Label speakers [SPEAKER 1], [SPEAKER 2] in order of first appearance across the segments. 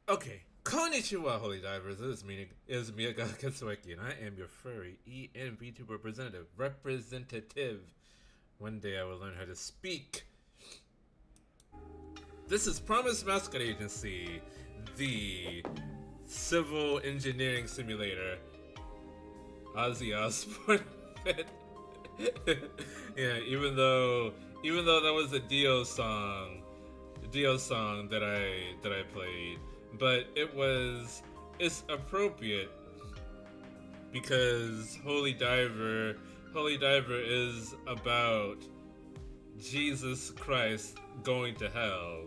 [SPEAKER 1] Okay. Konnichiwa, Holy Divers. This is Miyaga Katsueki, and I am your furry Vtuber representative. One day I will learn how to speak. This is Promise Mascot Agency, the civil engineering simulator. Ozzy Osbourne. Yeah, even though that was a Dio song that I played, but it's appropriate because Holy Diver is about Jesus Christ going to hell,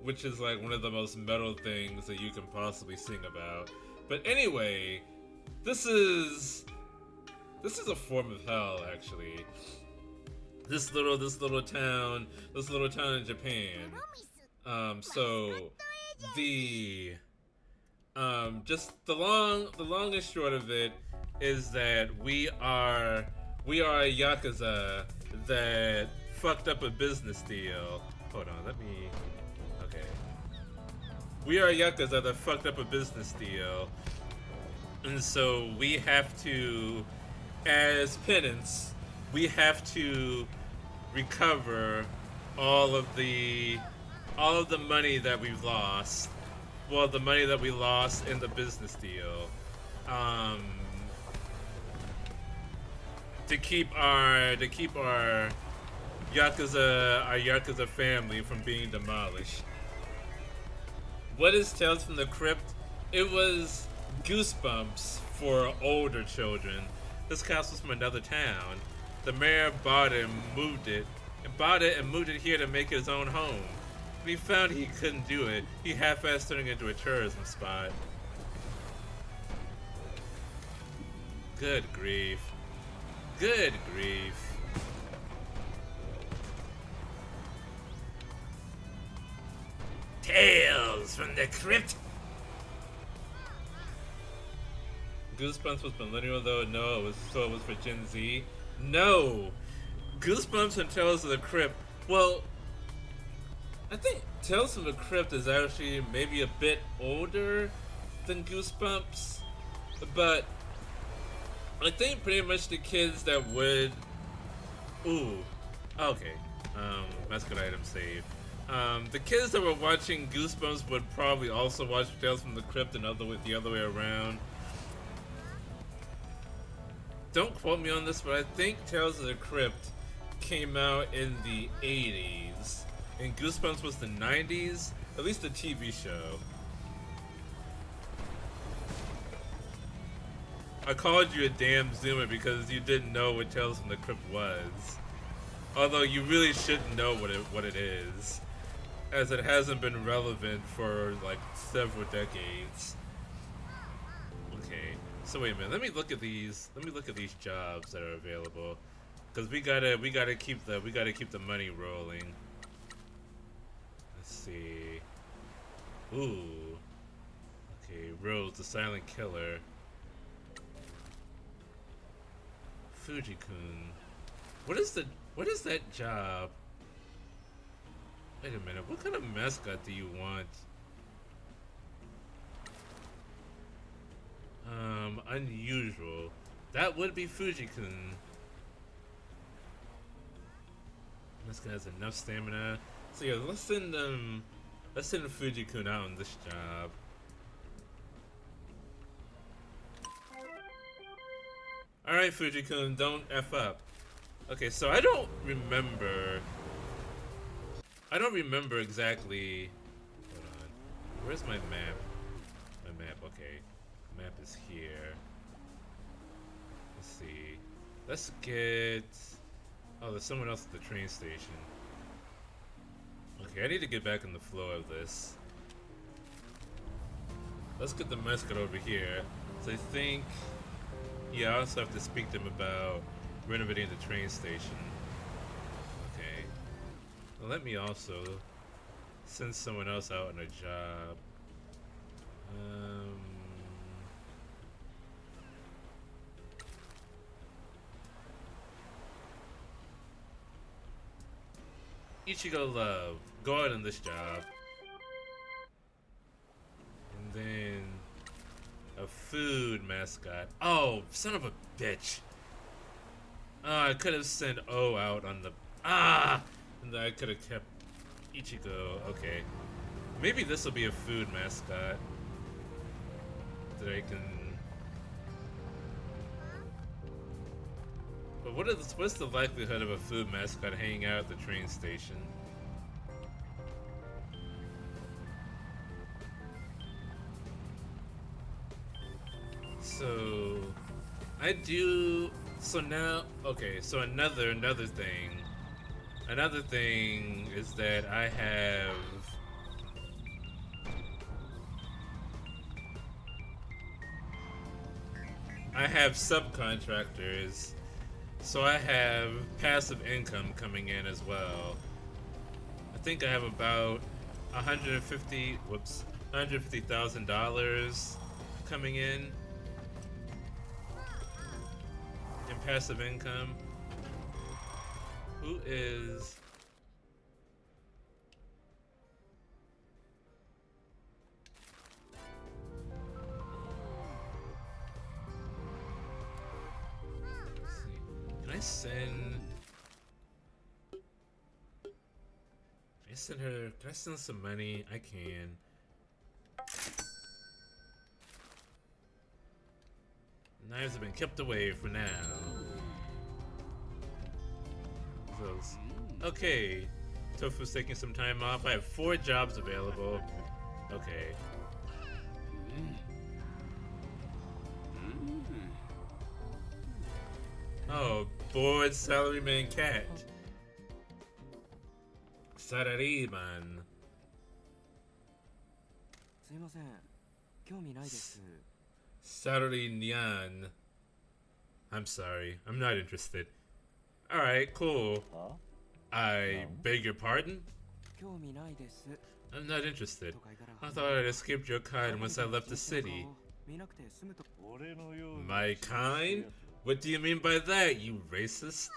[SPEAKER 1] which is like one of the most metal things that you can possibly sing about. But anyway, this is this is a form of hell actually. This little town in Japan. So the just the long and short of it is that we are a yakuza that fucked up a business deal. Hold on, let me. Okay, we are a yakuza that fucked up a business deal, and so we have to, as penance, we have to recover all of the all of the money that we've lost. Well, the money that we lost in the business deal, um, to keep our yakuza family from being demolished. What is Tales from the Crypt? It was Goosebumps for older children. This castle's from another town. The mayor bought it and moved it here to make his own home. When he found he couldn't do it, he half-assed turning it into a tourism spot. Good grief. Good grief. Tales from the Crypt. Goosebumps was millennial though. No, it was for Gen Z. No, Goosebumps and Tales of the Crypt. Well, I think Tales from the Crypt is actually maybe a bit older than Goosebumps, but I think pretty much the kids that would. Ooh, okay. Mascot item saved. The kids that were watching Goosebumps would probably also watch Tales from the Crypt and the other way around. Don't quote me on this, but I think Tales of the Crypt came out in the 80s, and Goosebumps was the 90s, at least the TV show. I called you a damn zoomer because you didn't know what Tales from the Crypt was. Although you really should know what it is, as it hasn't been relevant for like several decades. Okay, so wait a minute. Let me look at these. Let me look at these jobs that are available, because we gotta keep the money rolling. Let's see. Ooh. Okay, Rose, the silent killer. Fuji-kun. What is that job? Wait a minute. What kind of mascot do you want? Unusual. That would be Fuji-kun. This guy has enough stamina. So yeah, let's send Fuji-kun out on this job. Alright, Fuji-kun, don't F up. Okay, so I don't remember exactly. Hold on. Where's my map? My map, okay. Map is here. Let's see. Let's get. Oh, there's someone else at the train station. Okay, I need to get back in the flow of this. Let's get the mascot over here. So I think. Yeah, I also have to speak to him about renovating the train station. Okay. Well, let me also send someone else out on a job. Ichigo Love, go out on this job. food mascot. Oh, son of a bitch. I could have sent O out on the... And then I could have kept Ichigo. Okay. Maybe this will be a food mascot. That I can... But what's the likelihood of a food mascot hanging out at the train station? So I do. So now, okay. So another thing. Another thing is that I have subcontractors. So I have passive income coming in as well. I think I have about $150,000 coming in passive income. Who is... Let's see. Can I send her... Can I send some money? I can. Knives have been kept away for now. Okay. Tofu's taking some time off. I have 4 jobs available. Okay. Oh, bored salaryman cat. Sarariman. Saturday Nyan. I'm sorry. I'm not interested. Alright, cool. I beg your pardon? I'm not interested. I thought I'd escaped your kind once I left the city. My kind? What do you mean by that, you racist?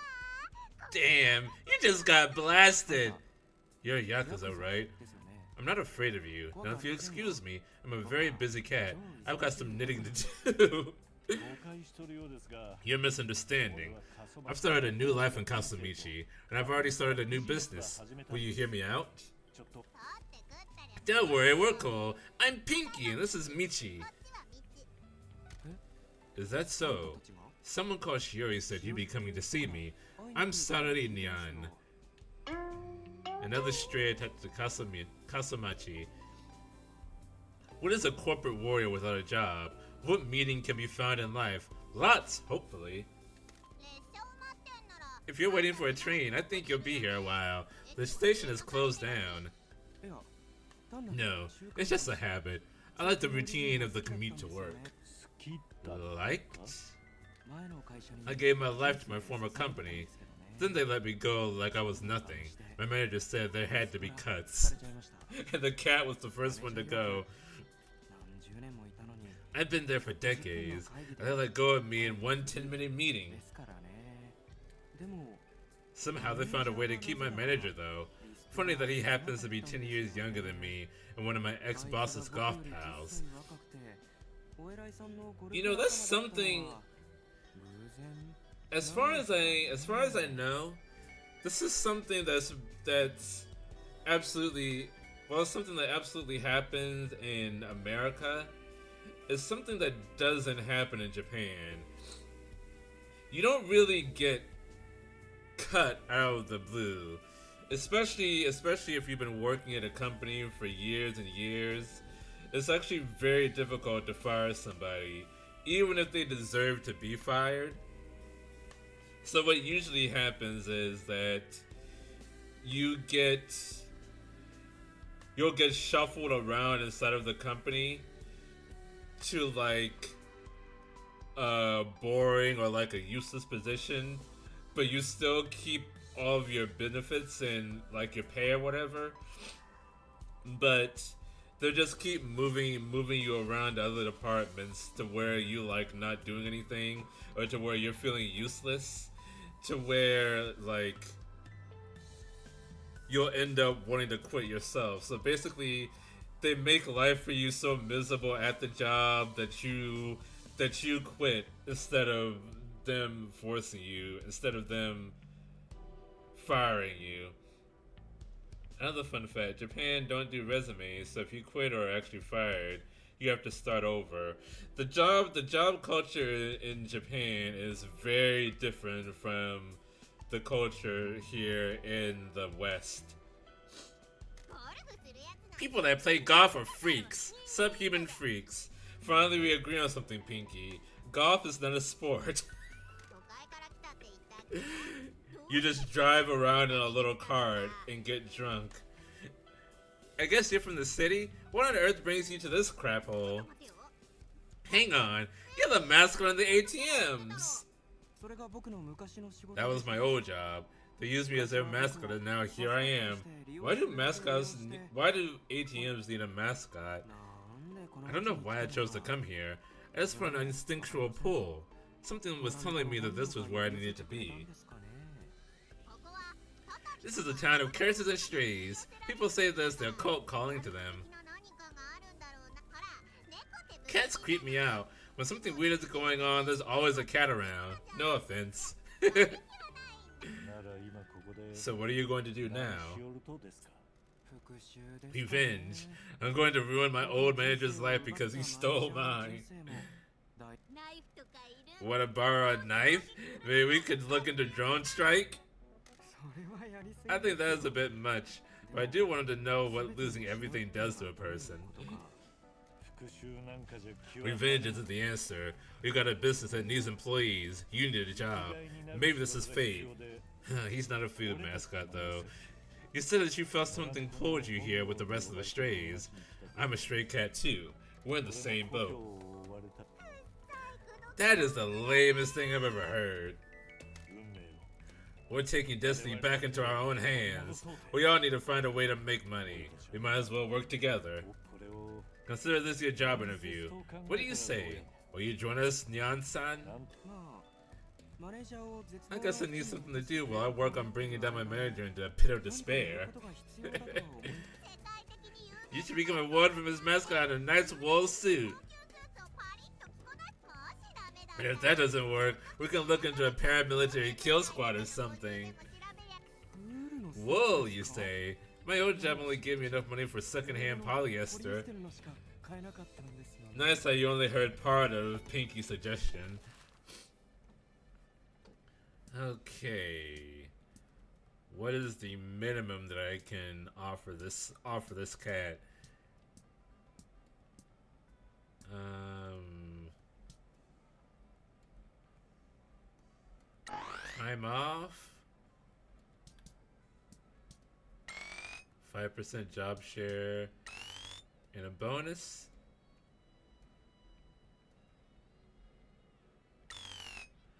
[SPEAKER 1] Damn, you just got blasted! You're a Yakuza, right? I'm not afraid of you. Now if you excuse me, I'm a very busy cat. I've got some knitting to do. You're misunderstanding. I've started a new life in Kasamichi, and I've already started a new business. Will you hear me out? Don't worry, we're cool. I'm Pinky, and this is Michi. Is that so? Someone called Shiori said you'd be coming to see me. I'm Sarari Nyan. Another stray attached to Kasamachi. What is a corporate warrior without a job? What meaning can be found in life? Lots, hopefully. If you're waiting for a train, I think you'll be here a while. The station is closed down. No, it's just a habit. I like the routine of the commute to work. Liked? I gave my life to my former company. Then they let me go like I was nothing. My manager said there had to be cuts. And the cat was the first one to go. I've been there for decades, and they let go of me in one 10-minute meeting. Somehow they found a way to keep my manager though. Funny that he happens to be 10 years younger than me and one of my ex-boss's golf pals. You know, that's something... As far as I know, this is something that's absolutely... Well, something that absolutely happened in America. It's something that doesn't happen in Japan. You don't really get cut out of the blue, especially if you've been working at a company for years and years. It's actually very difficult to fire somebody, even if they deserve to be fired. So what usually happens is that you'll get shuffled around inside of the company to like a boring or like a useless position, but you still keep all of your benefits and like your pay or whatever. But they'll just keep moving you around to other departments to where you like not doing anything, or to where you're feeling useless, to where like you'll end up wanting to quit yourself. So basically, they make life for you so miserable at the job that you quit instead of them forcing you, instead of them firing you. Another fun fact, Japan don't do resumes, so if you quit or are actually fired, you have to start over. The job culture in Japan is very different from the culture here in the West. People that play golf are freaks. Subhuman freaks. Finally, we agree on something, Pinky. Golf is not a sport. You just drive around in a little cart and get drunk. I guess you're from the city? What on earth brings you to this crap hole? Hang on, you're the mascot on the ATMs! That was my old job. They used me as their mascot and now here I am. Why do ATMs need a mascot? I don't know why I chose to come here. I just found an instinctual pull. Something was telling me that this was where I needed to be. This is a town of curses and strays. People say there's their cult calling to them. Cats creep me out. When something weird is going on, there's always a cat around. No offense. So what are you going to do now? Revenge. I'm going to ruin my old manager's life because he stole mine. Want to borrow a knife? Maybe we could look into drone strike? I think that is a bit much, but I do want him to know what losing everything does to a person. Revenge isn't the answer. We've got a business that needs employees. You need a job. Maybe this is fate. He's not a food mascot, though. You said that you felt something pulled you here with the rest of the strays. I'm a stray cat, too. We're in the same boat. That is the lamest thing I've ever heard. We're taking destiny back into our own hands. We all need to find a way to make money. We might as well work together. Consider this your job interview. What do you say? Will you join us, Nyan-san? I guess I need something to do while I work on bringing down my manager into a pit of despair. You should become a ward from his mascot in a nice wool suit. If that doesn't work, we can look into a paramilitary kill squad or something. Wool, you say? My old job only gave me enough money for secondhand polyester. Nice how you only heard part of Pinky's suggestion. Okay. What is the minimum that I can offer this cat? Time off. 5% job share and a bonus.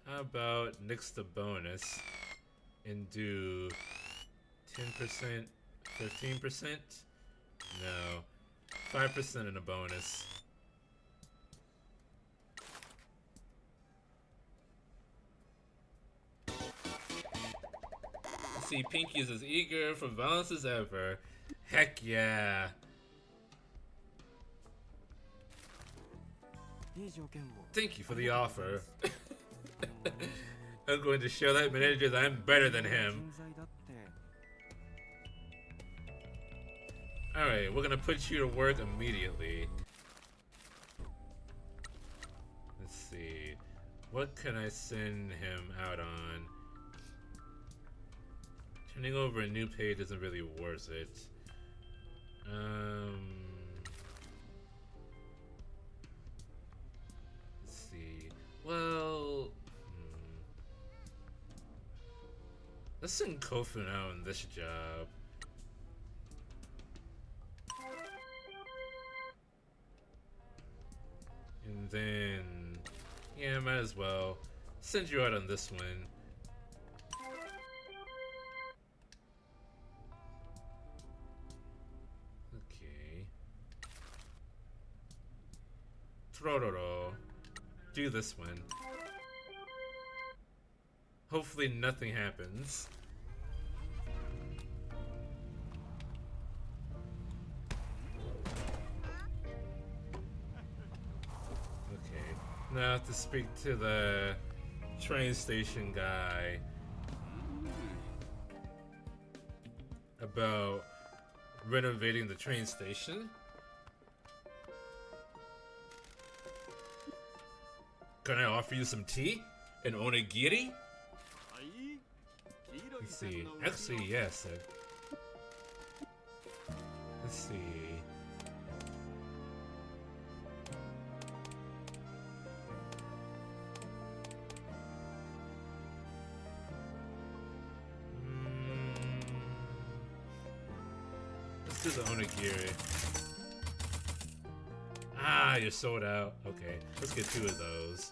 [SPEAKER 1] How about nix the bonus and do 10%, 15%? No, 5% and a bonus. See, Pinky is as eager for violence as ever. Heck yeah. Thank you for the offer. I'm going to show that manager that I'm better than him. Alright, we're gonna put you to work immediately. Let's see. What can I send him out on? Turning over a new page isn't really worth it. Let's see. Well, let's send Kofun out on this job. And then, yeah, might as well send you out on this one. Tororo. Do this one. Hopefully nothing happens. gonna have to speak to the train station guy about renovating the train station. Can I offer you some tea? An onigiri? Let's see. Actually, yes. Let's see. Let's do the onigiri. Ah, you're sold out. Okay, let's get 2 of those.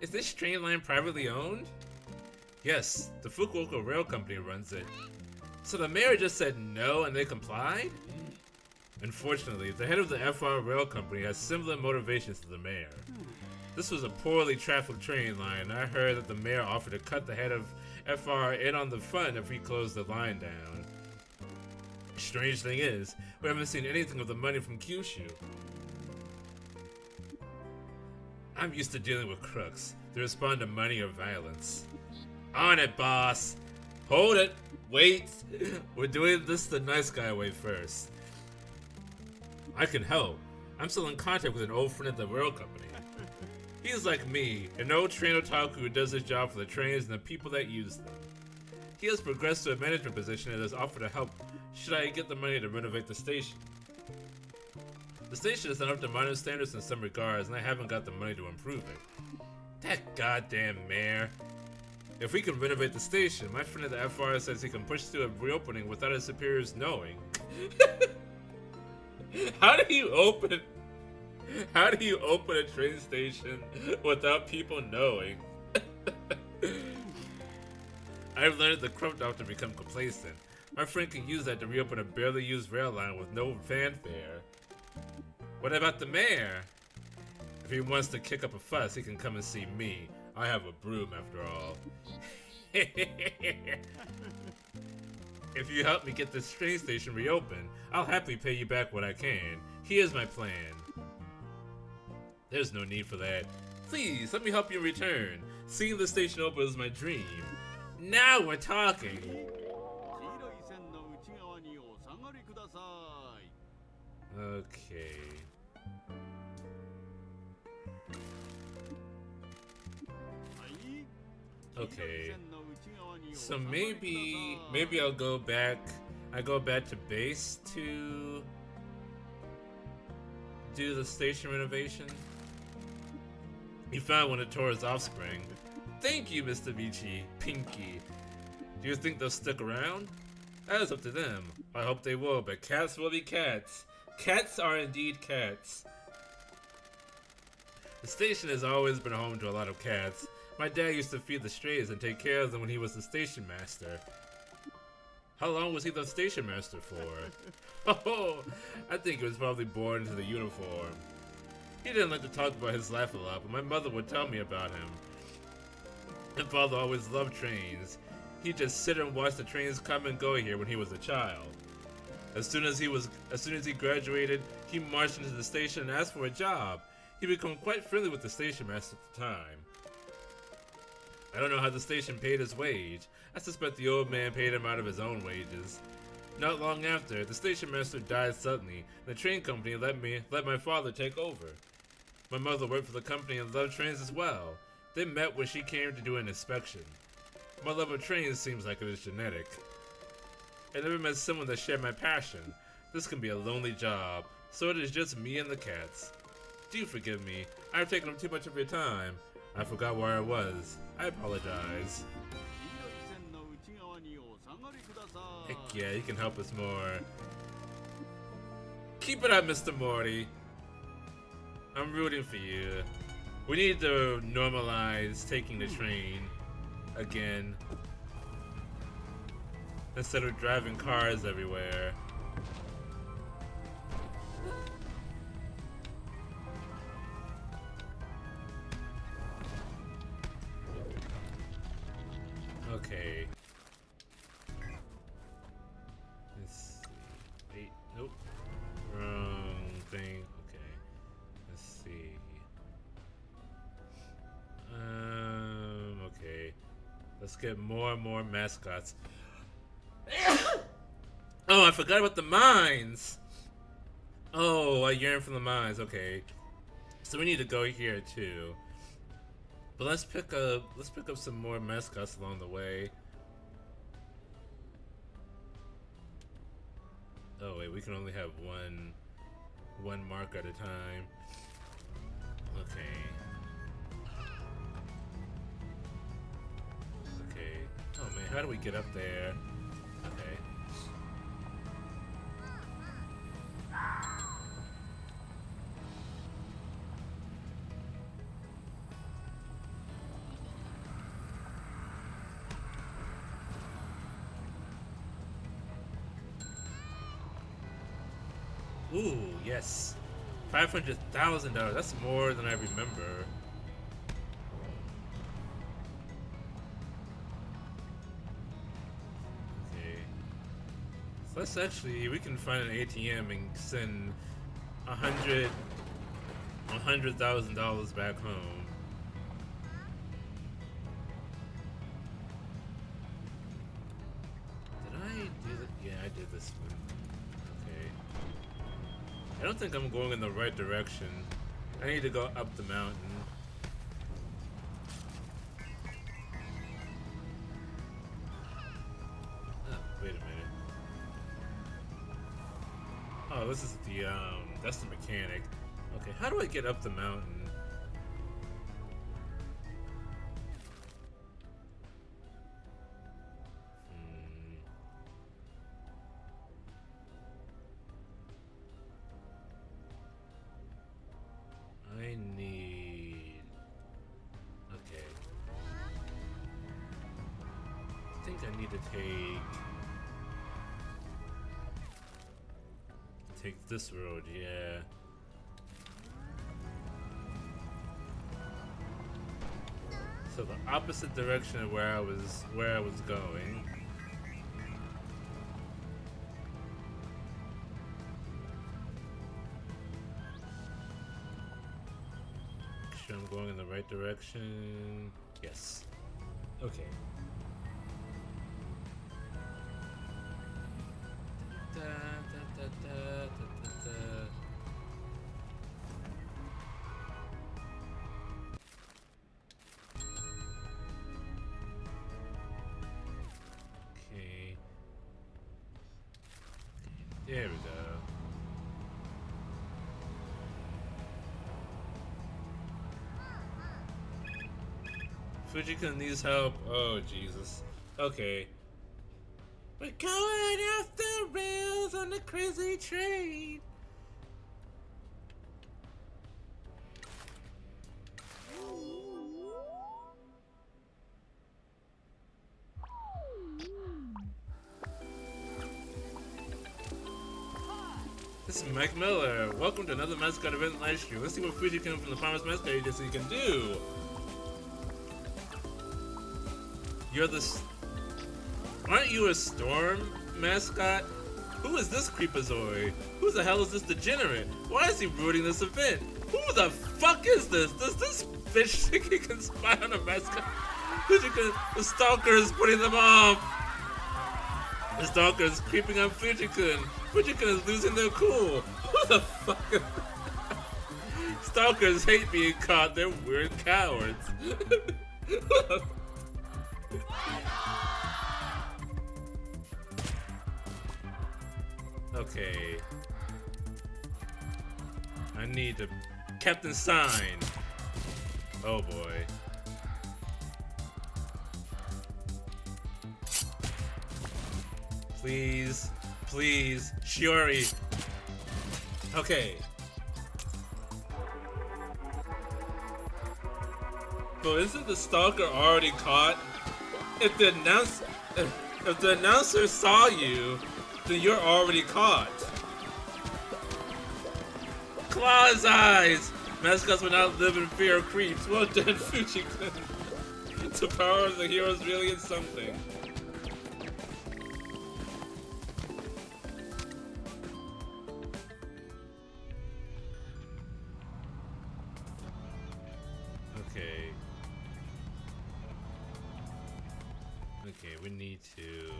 [SPEAKER 1] Is this train line privately owned? Yes, the Fukuoka Rail Company runs it. So the mayor just said no and they complied? Unfortunately, the head of the FR Rail Company has similar motivations to the mayor. This was a poorly trafficked train line, and I heard that the mayor offered to cut the head of FR in on the fund if we closed the line down. Strange thing is, we haven't seen anything of the money from Kyushu. I'm used to dealing with crooks. They respond to money or violence. On it, boss! Hold it! Wait! We're doing this the nice guy way first. I can help. I'm still in contact with an old friend at the rail company. He's like me, an old train otaku who does his job for the trains and the people that use them. He has progressed to a management position and has offered to help should I get the money to renovate the station. The station is not up to modern standards in some regards, and I haven't got the money to improve it. That goddamn mayor. If we can renovate the station, my friend at the FR says he can push through a reopening without his superiors knowing. How do you open a train station without people knowing? I've learned the corrupt often become complacent. My friend can use that to reopen a barely used rail line with no fanfare. What about the mayor? If he wants to kick up a fuss, he can come and see me. I have a broom after all. If you help me get this train station reopened, I'll happily pay you back what I can. Here's my plan. There's no need for that. Please, let me help you in return. Seeing the station open is my dream. Now we're talking. Okay. Okay. So maybe I'll go back. I go back to base to do the station renovation. You found one of Tora's offspring. Thank you, Mr. Michi. Pinky. Do you think they'll stick around? That is up to them. I hope they will, but cats will be cats. Cats are indeed cats. The station has always been home to a lot of cats. My dad used to feed the strays and take care of them when he was the station master. How long was he the station master for? Oh, I think he was probably born into the uniform. He didn't like to talk about his life a lot, but my mother would tell me about him. My father always loved trains. He'd just sit and watch the trains come and go here when he was a child. As soon as he graduated, he marched into the station and asked for a job. He became quite friendly with the station master at the time. I don't know how the station paid his wage. I suspect the old man paid him out of his own wages. Not long after, the station master died suddenly, and the train company let my father take over. My mother worked for the company and loved trains as well. They met when she came to do an inspection. My love of trains seems like it is genetic. I never met someone that shared my passion. This can be a lonely job, so it is just me and the cats. Do forgive me. I've taken up too much of your time. I forgot where I was. I apologize. Heck yeah, you can help us more. Keep it up, Mr. Morty. I'm rooting for you. We need to normalize taking the train again, instead of driving cars everywhere. Okay. Let's see. Wait, nope. Wrong. Let's get more and more mascots. Oh, I forgot about the mines. Oh, I yearn for the mines. Okay, so we need to go here too. But let's pick up some more mascots along the way. Oh wait, we can only have one mark at a time. Okay. Okay. Oh man, how do we get up there? Okay. Ooh, yes. $500,000. That's more than I remember. Okay. So let's actually, we can find an ATM and send $100,000 back home. Did I do that? Yeah, I did this one. Okay. I don't think I'm going in the right direction. I need to go up the mountain. Oh, wait a minute. Oh, this is the, that's the mechanic. Okay, how do I get up the mountain? I need... Okay. I think I need to take this road, yeah. So the opposite direction of where I was going. Make sure I'm going in the right direction. Yes. Okay. Da, da, da, da, da, da. Okay. There we go. Fujikun needs help. Oh, Jesus. Okay. We're going off the rails on the crazy train. This is Mike Miller. Welcome to another Mascot event live stream. Let's see what Fujikun from the Farmers Mascot Agency can do. You're the... Aren't you a storm mascot? Who is this creepazoid? Who the hell is this degenerate? Why is he ruining this event? Who the fuck is this? Does this bitch think he can spy on a mascot? The stalker is putting them off. The stalker is creeping on Fujikun. Fujikun is losing their cool. Who the fuck is... Stalkers hate being caught. They're weird cowards. Okay. I need to... Captain Sign. Oh boy. Please. Please. Shiori. Okay. But isn't the stalker already caught? If the announcer saw you, then you're already caught. Claw's eyes! Mascots will not live in fear of creeps. Well done, Fujikun. The power of the heroes really is something. Okay. Okay, we need to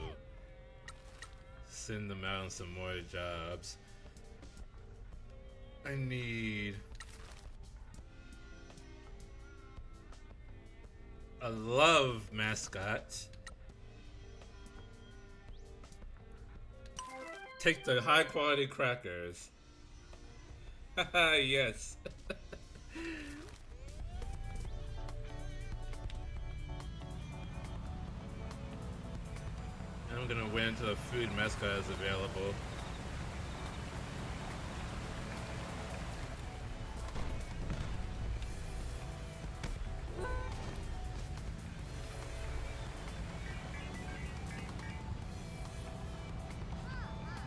[SPEAKER 1] send them out on some more jobs. I need a love mascot. Take the high quality crackers. Haha, yes. I'm gonna wait until the food mascot is available.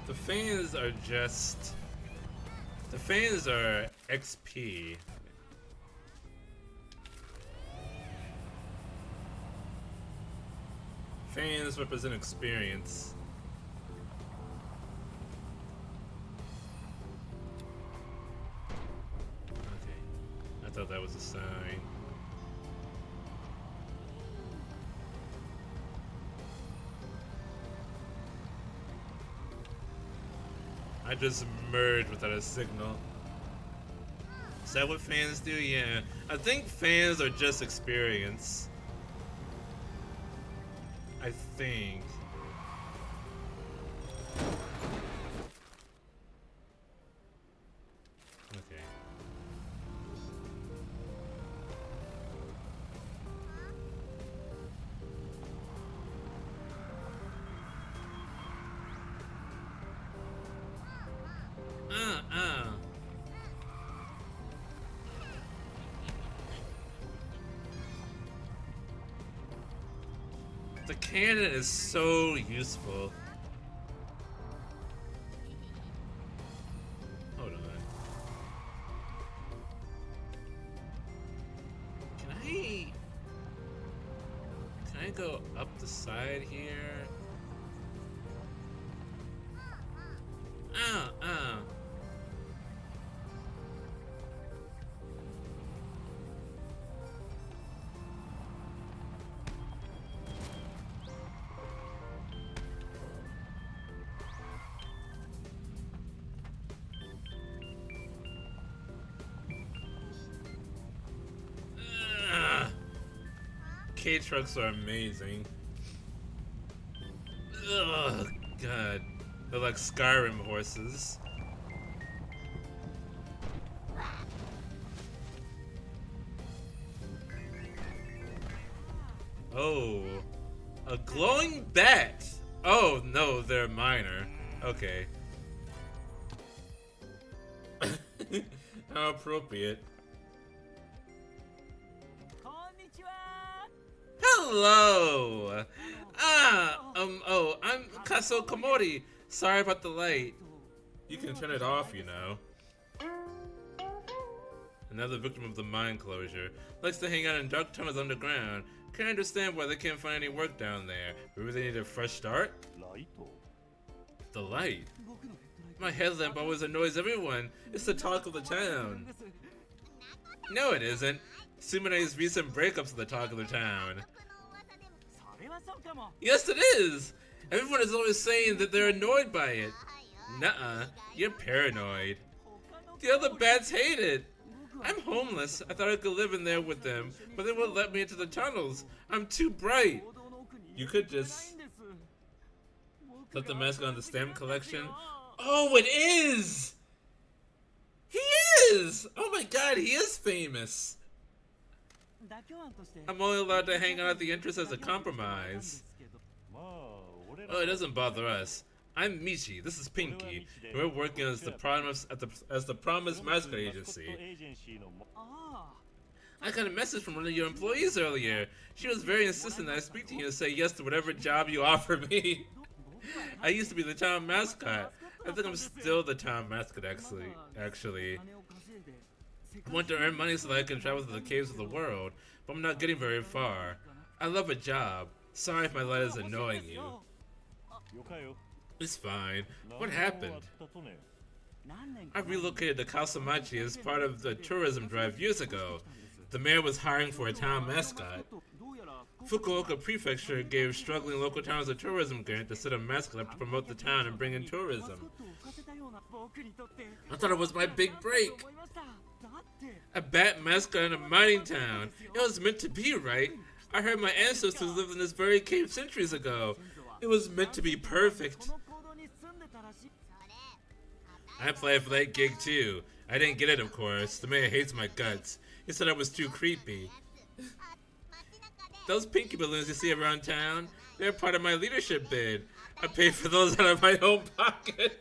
[SPEAKER 1] The fans are just... The fans are XP. Fans represent experience. Okay. I thought that was a sign. I just merged without a signal. Is that what fans do? Yeah. I think fans are just experience. I think. Okay. The cannon is so useful. Hold on. Can I go up the side here? K-trucks are amazing. Ugh, God. They're like Skyrim horses. Oh. A glowing bat! Oh, no, they're minor. Okay. How appropriate. Hello! I'm Kaso Komori. Sorry about the light. You can turn it off, you know. Another victim of the mine closure. Likes to hang out in dark tunnels underground. Can't understand why they can't find any work down there. Maybe they need a fresh start? The light? My headlamp always annoys everyone. It's the talk of the town. No, it isn't. Sumine's recent breakups are the talk of the town. Yes, it is! Everyone is always saying that they're annoyed by it. Nuh-uh, you're paranoid. The other bats hate it. I'm homeless. I thought I could live in there with them, but they won't let me into the tunnels. I'm too bright. You could just let the mascot on the stamp collection. Oh, it is! He is! Oh my god, he is famous. I'm only allowed to hang out at the entrance as a compromise. Oh, it doesn't bother us. I'm Michi. This is Pinky. We're working as the Promise Mascot Agency. I got a message from one of your employees earlier. She was very insistent that I speak to you and say yes to whatever job you offer me. I used to be the town mascot. I think I'm still the town mascot, actually. I want to earn money so that I can travel to the caves of the world, but I'm not getting very far. I love a job. Sorry if my letter is annoying you. It's fine. What happened? I relocated to Kasamachi as part of the tourism drive years ago. The mayor was hiring for a town mascot. Fukuoka Prefecture gave struggling local towns a tourism grant to set a mascot up to promote the town and bring in tourism. I thought it was my big break. A bat mascot in a mining town. It was meant to be, right? I heard my ancestors lived in this very cave centuries ago. It was meant to be perfect. I applied for that gig too. I didn't get it, of course. The mayor hates my guts. He said I was too creepy. Those pinky balloons you see around town, they're part of my leadership bid. I paid for those out of my own pocket.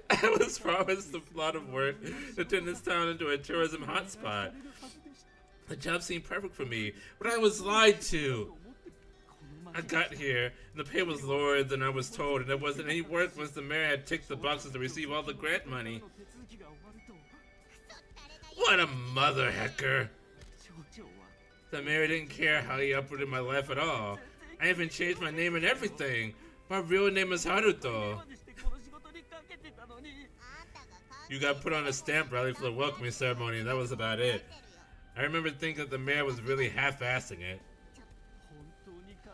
[SPEAKER 1] I was promised a lot of work to turn this town into a tourism hotspot. The job seemed perfect for me, but I was lied to. I got here, and the pay was lower than I was told, and there wasn't any work once the mayor had ticked the boxes to receive all the grant money. What a mother hecker! The mayor didn't care how he uprooted my life at all. I even changed my name and everything. My real name is Haruto. You got put on a stamp rally for the welcoming ceremony, and that was about it. I remember thinking that the mayor was really half-assing it.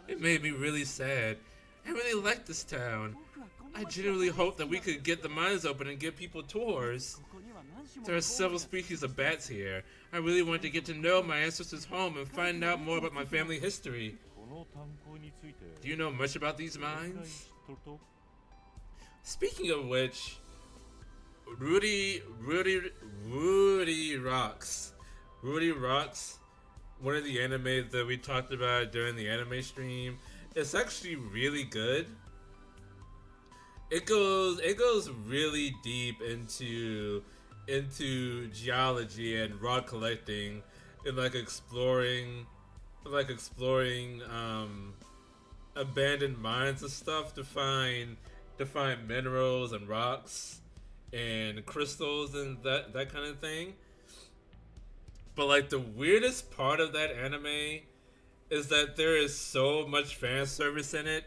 [SPEAKER 1] It made me really sad. I really liked this town. I genuinely hoped that we could get the mines open and give people tours. There are several species of bats here. I really wanted to get to know my ancestors' home and find out more about my family history. Do you know much about these mines? Speaking of which, Rudy Rocks. Rudy Rocks, one of the anime that we talked about during the anime stream. It's actually really good. It goes really deep into geology and rock collecting and exploring abandoned mines and stuff to find minerals and rocks and crystals and that kind of thing. But the weirdest part of that anime is that there is so much fan service in it.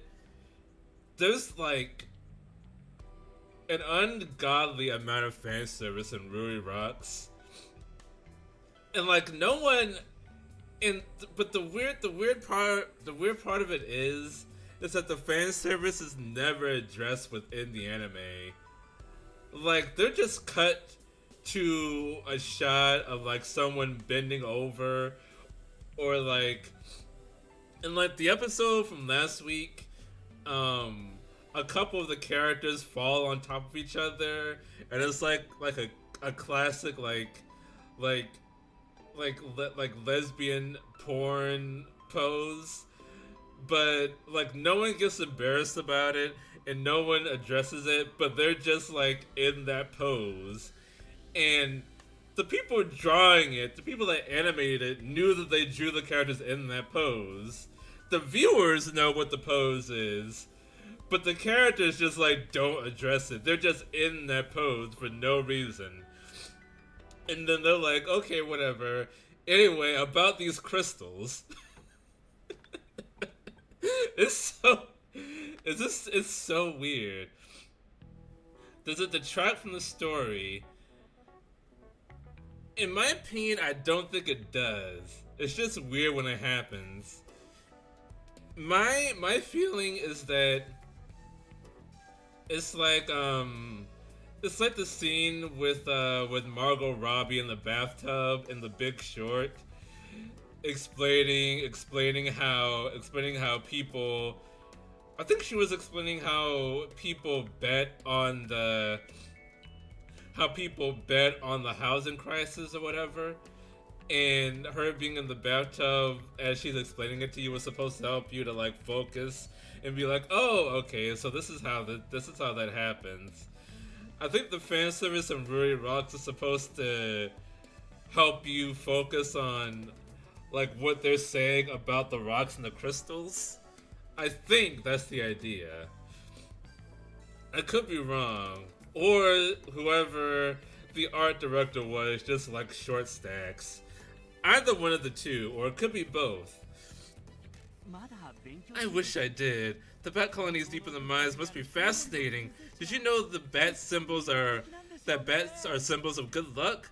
[SPEAKER 1] There's an ungodly amount of fan service in Rudy Rocks. And no one but the weird part of it is that the fan service is never addressed within the anime. They're just cut to a shot of someone bending over, or in the episode from last week, a couple of the characters fall on top of each other, and it's a classic lesbian porn pose, but no one gets embarrassed about it and no one addresses it, but they're just in that pose. And the people drawing it, the people that animated it, knew that they drew the characters in that pose. The viewers know what the pose is, but the characters just don't address it. They're just in that pose for no reason. And then they're okay, whatever. Anyway, about these crystals. It's so weird. Does it detract from the story? In my opinion, I don't think it does. It's just weird when it happens. My feeling is that it's the scene with Margot Robbie in the bathtub in The Big Short, explaining how people. I think she was explaining how people bet on the housing crisis or whatever, and her being in the bathtub as she's explaining it to you was supposed to help you to focus and be oh, okay, so this is how that happens. I think the fan service in Rudy Rocks is supposed to help you focus on what they're saying about the rocks and the crystals. I think that's the idea. I could be wrong. Or whoever the art director was just short stacks. Either one of the two, or it could be both. I wish I did. The bat colonies deep in the mines must be fascinating. Did you know the bats are symbols of good luck?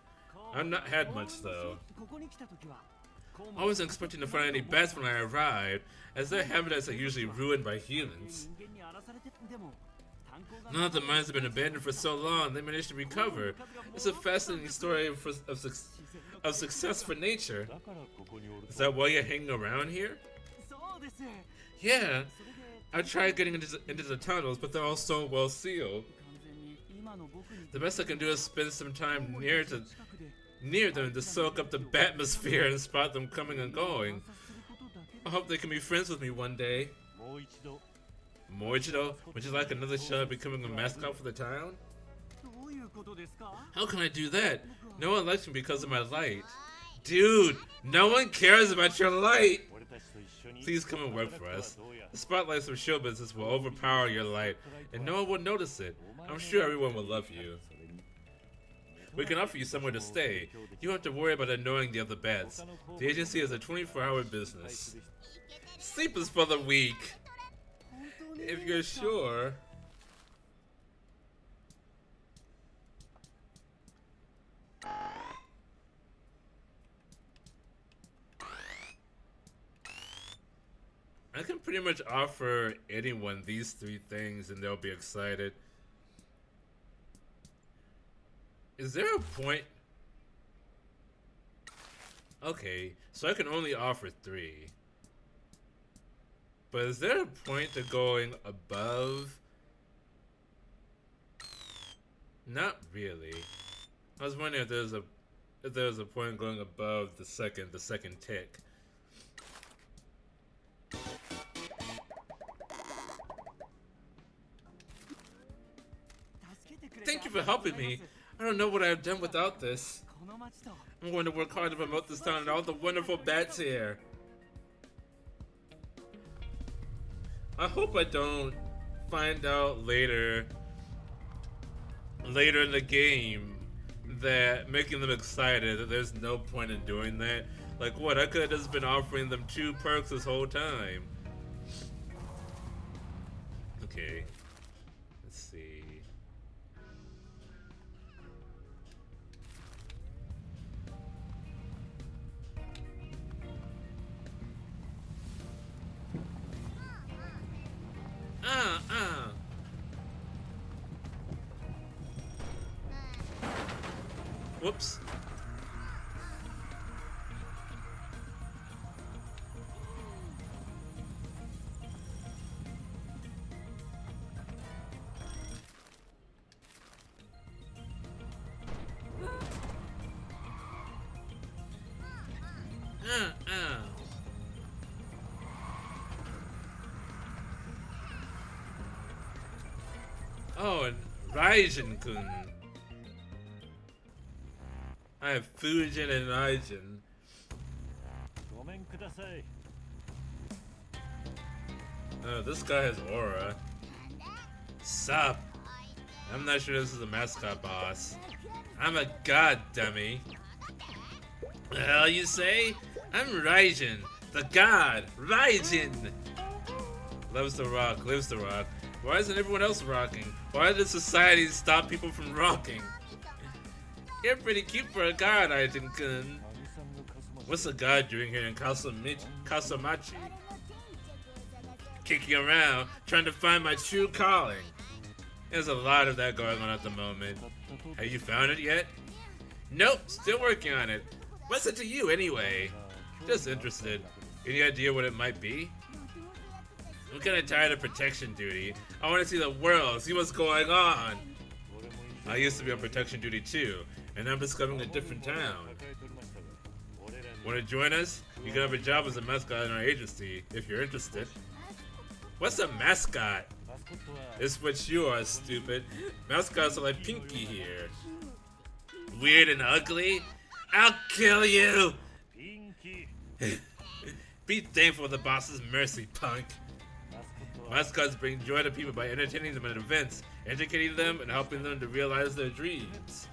[SPEAKER 1] I've not had much though. I wasn't expecting to find any bats when I arrived, as their habitats are usually ruined by humans. Now that the mines have been abandoned for so long, they managed to recover. It's a fascinating story of success for nature. Is that why you're hanging around here? Yeah. I tried getting into the tunnels, but they're all so well sealed. The best I can do is spend some time near them to soak up the batmosphere and spot them coming and going. I hope they can be friends with me one day. Moichido, would you like another shot at becoming a mascot for the town? How can I do that? No one likes me because of my light. Dude, no one cares about your light! Please come and work for us. The spotlights from show business will overpower your light, and no one will notice it. I'm sure everyone will love you. We can offer you somewhere to stay. You don't have to worry about annoying the other bats. The agency is a 24-hour business. Sleep is for the weak. If you're sure. I can pretty much offer anyone these 3 things and they'll be excited. Is there a point? Okay, so I can only offer 3. But is there a point to going above? Not really. I was wondering if there's a point going above the second tick. Thank you for helping me. I don't know what I have done without this. I'm going to work hard to promote this town and all the wonderful bats here. I hope I don't find out later in the game that making them excited that there's no point in doing that. Like what? I could have just been offering them 2 perks this whole time. Okay. Let's see. Whoops. Oh, and Raijin-kun. I have Fujin and Raijin. Oh, this guy has aura. Sup? I'm not sure this is a mascot boss. I'm a god, dummy. The hell you say? I'm Raijin, the god, Raijin! Loves to rock, lives to rock. Why isn't everyone else rocking? Why did society stop people from rocking? You're pretty cute for a god, Raijin-kun. What's a god doing here in Kasamachi? Kicking around, trying to find my true calling. There's a lot of that going on at the moment. Have you found it yet? Nope, still working on it. What's it to you anyway? Just interested. Any idea what it might be? I'm kinda tired of protection duty. I wanna see the world, see what's going on. I used to be on protection duty too, and I'm discovering a different town. Wanna join us? You can have a job as a mascot in our agency, if you're interested. What's a mascot? It's what you are, stupid. Mascots are like Pinky here. Weird and ugly? I'll kill you! Be thankful for the boss's mercy, punk. Mascots bring joy to people by entertaining them at events, educating them, and helping them to realize their dreams.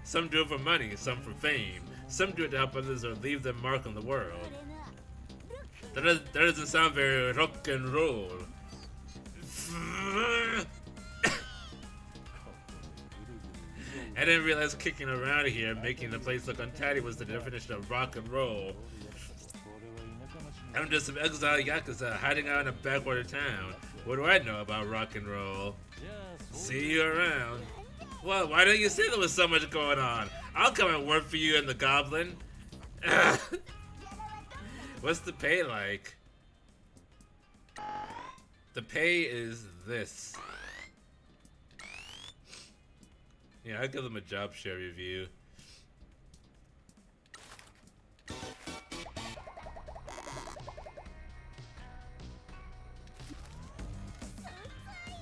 [SPEAKER 1] Some do it for money, some for fame. Some do it to help others or leave their mark on the world. That doesn't sound very rock and roll. I didn't realize kicking around here, making the place look untidy, was the definition of rock and roll. I'm just some exiled yakuza hiding out in a backwater town. What do I know about rock and roll? See you around. Well, why don't you say there was so much going on? I'll come and work for you and the goblin. What's the pay like? The pay is this. Yeah, I'll give them a job share review.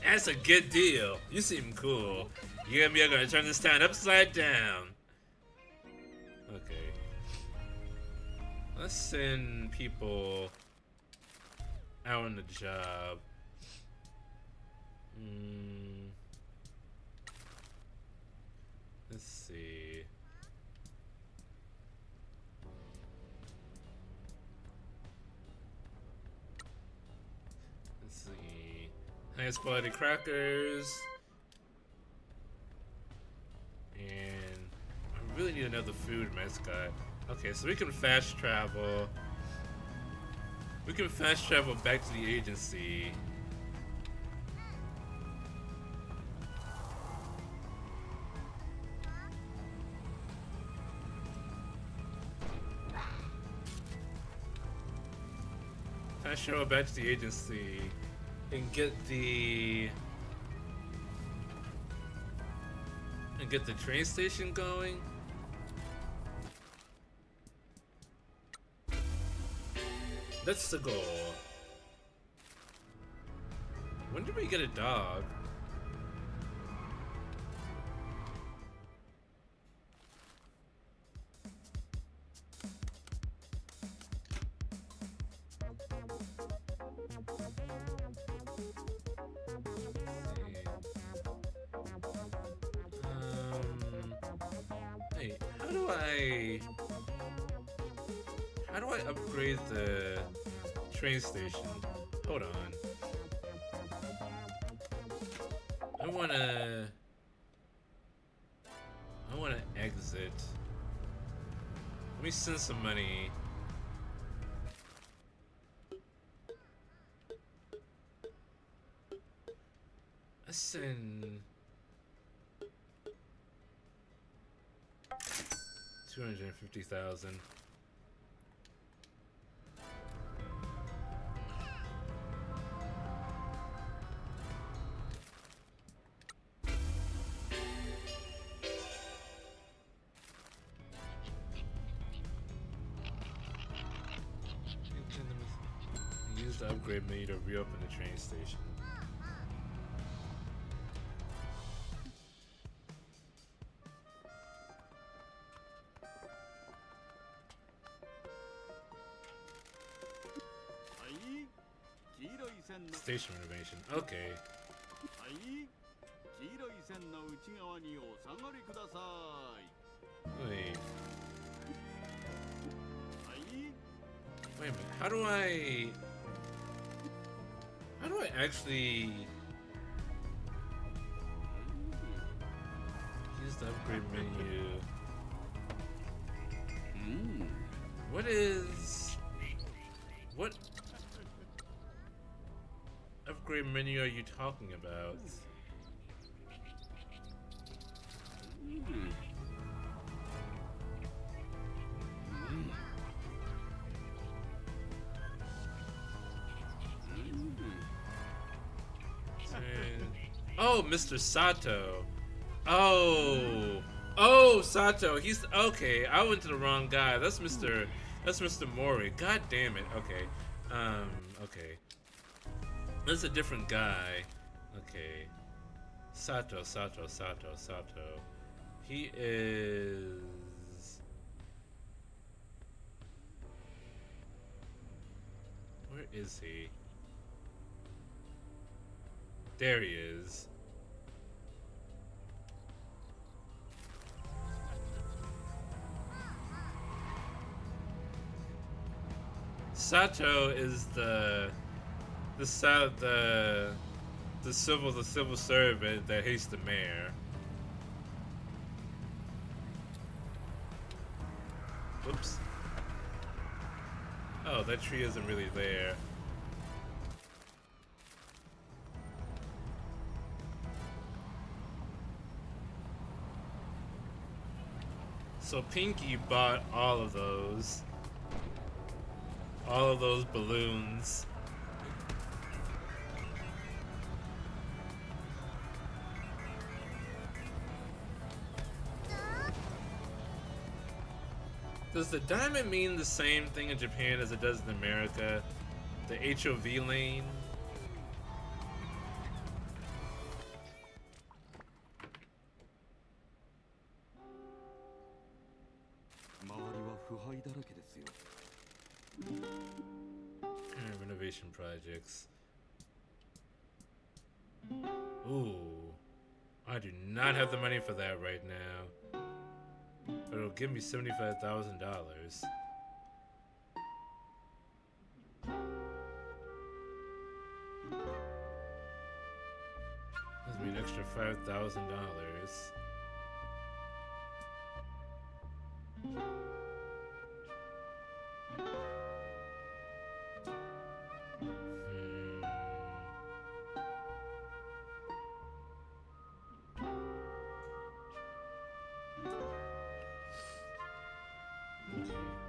[SPEAKER 1] That's a good deal. You seem cool. You and me are gonna turn this town upside down. Okay. Let's send people out on the job. Let's see. Let's see. Highest quality crackers. And I really need another food mascot. Okay, so we can fast travel. We can fast travel back to the agency. Fast travel back to the agency and get the train station going. That's the goal. When did we get a dog? Hey, how do I upgrade the train station? Hold on. I wanna exit. Let me send some money. Let's send 250,000. Use the upgrade menu to reopen the train station. Station renovation. Okay. Wait. Wait a minute. How do I actually use the upgrade menu? What upgrade menu are you talking about? Oh, Mr. Sato. Oh, Sato. He's okay. I went to the wrong guy. That's Mr. Mori. God damn it. Okay. Okay. That's a different guy. Okay. Sato. He is... Where is he? There he is. Sato is the civil servant that hates the mayor. Oops. Oh, that tree isn't really there. So Pinky bought all of those. All of those balloons. Does the diamond mean the same thing in Japan as it does in America? The HOV lane? Renovation projects. Ooh. I do not have the money for that right now. But it'll give me $75,000. Gives me an extra $5,000.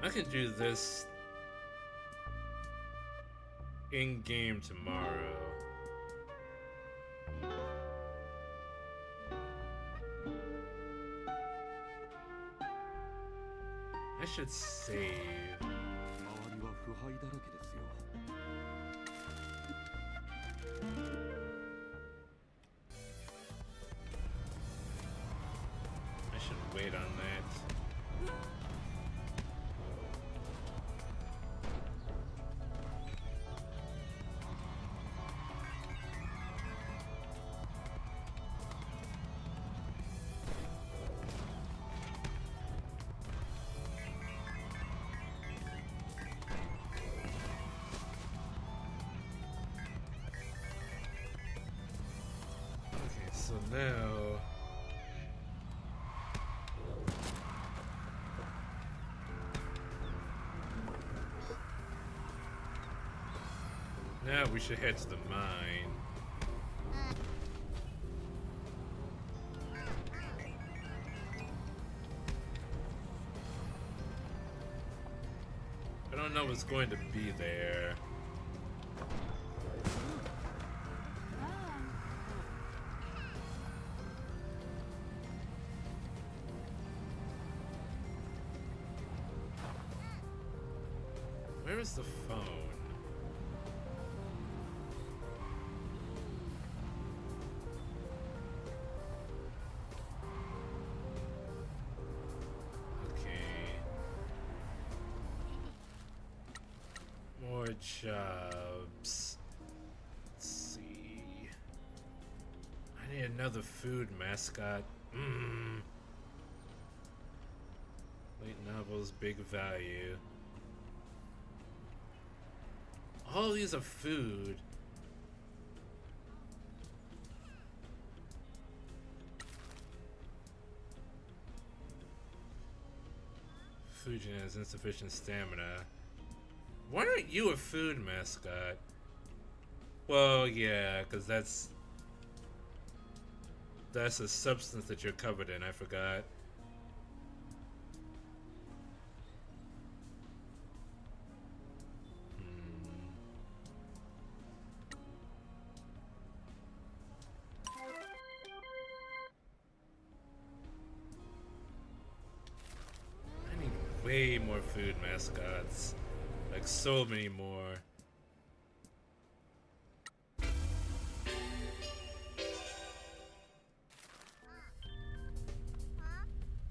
[SPEAKER 1] I can do this in game tomorrow. I should save. I should wait on that. So now we should head to the mine. I don't know what's going to be there. Where is the phone? Okay. More jobs. Let's see. I need another food mascot. Late novels, big value. All these are food. Fujin has insufficient stamina. Why aren't you a food mascot? Well, yeah, because that's a substance that you're covered in. I forgot. Way more food mascots. Like so many more.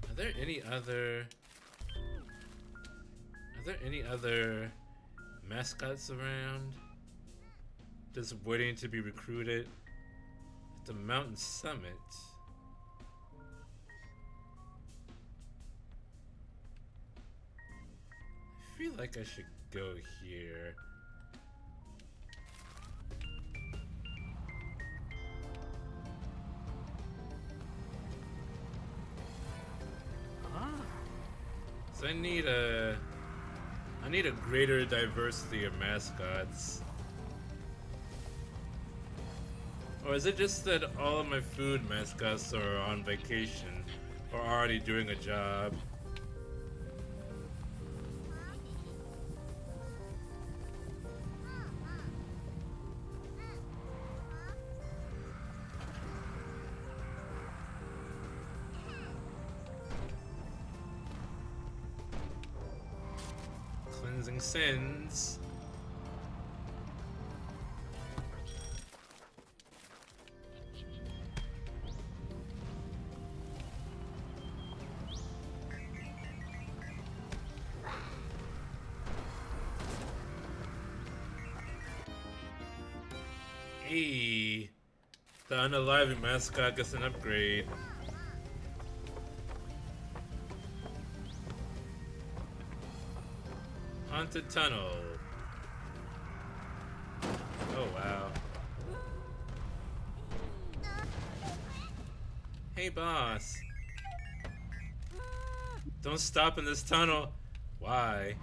[SPEAKER 1] Are there any other mascots around? Just waiting to be recruited at the mountain summit. I feel like I should go here. So I need a greater diversity of mascots. Or is it just that all of my food mascots are on vacation or already doing a job? Cleansing sins. Hey, the unaliving mascot gets an upgrade. Haunted tunnel. Oh wow. Hey boss. Don't stop in this tunnel. Why?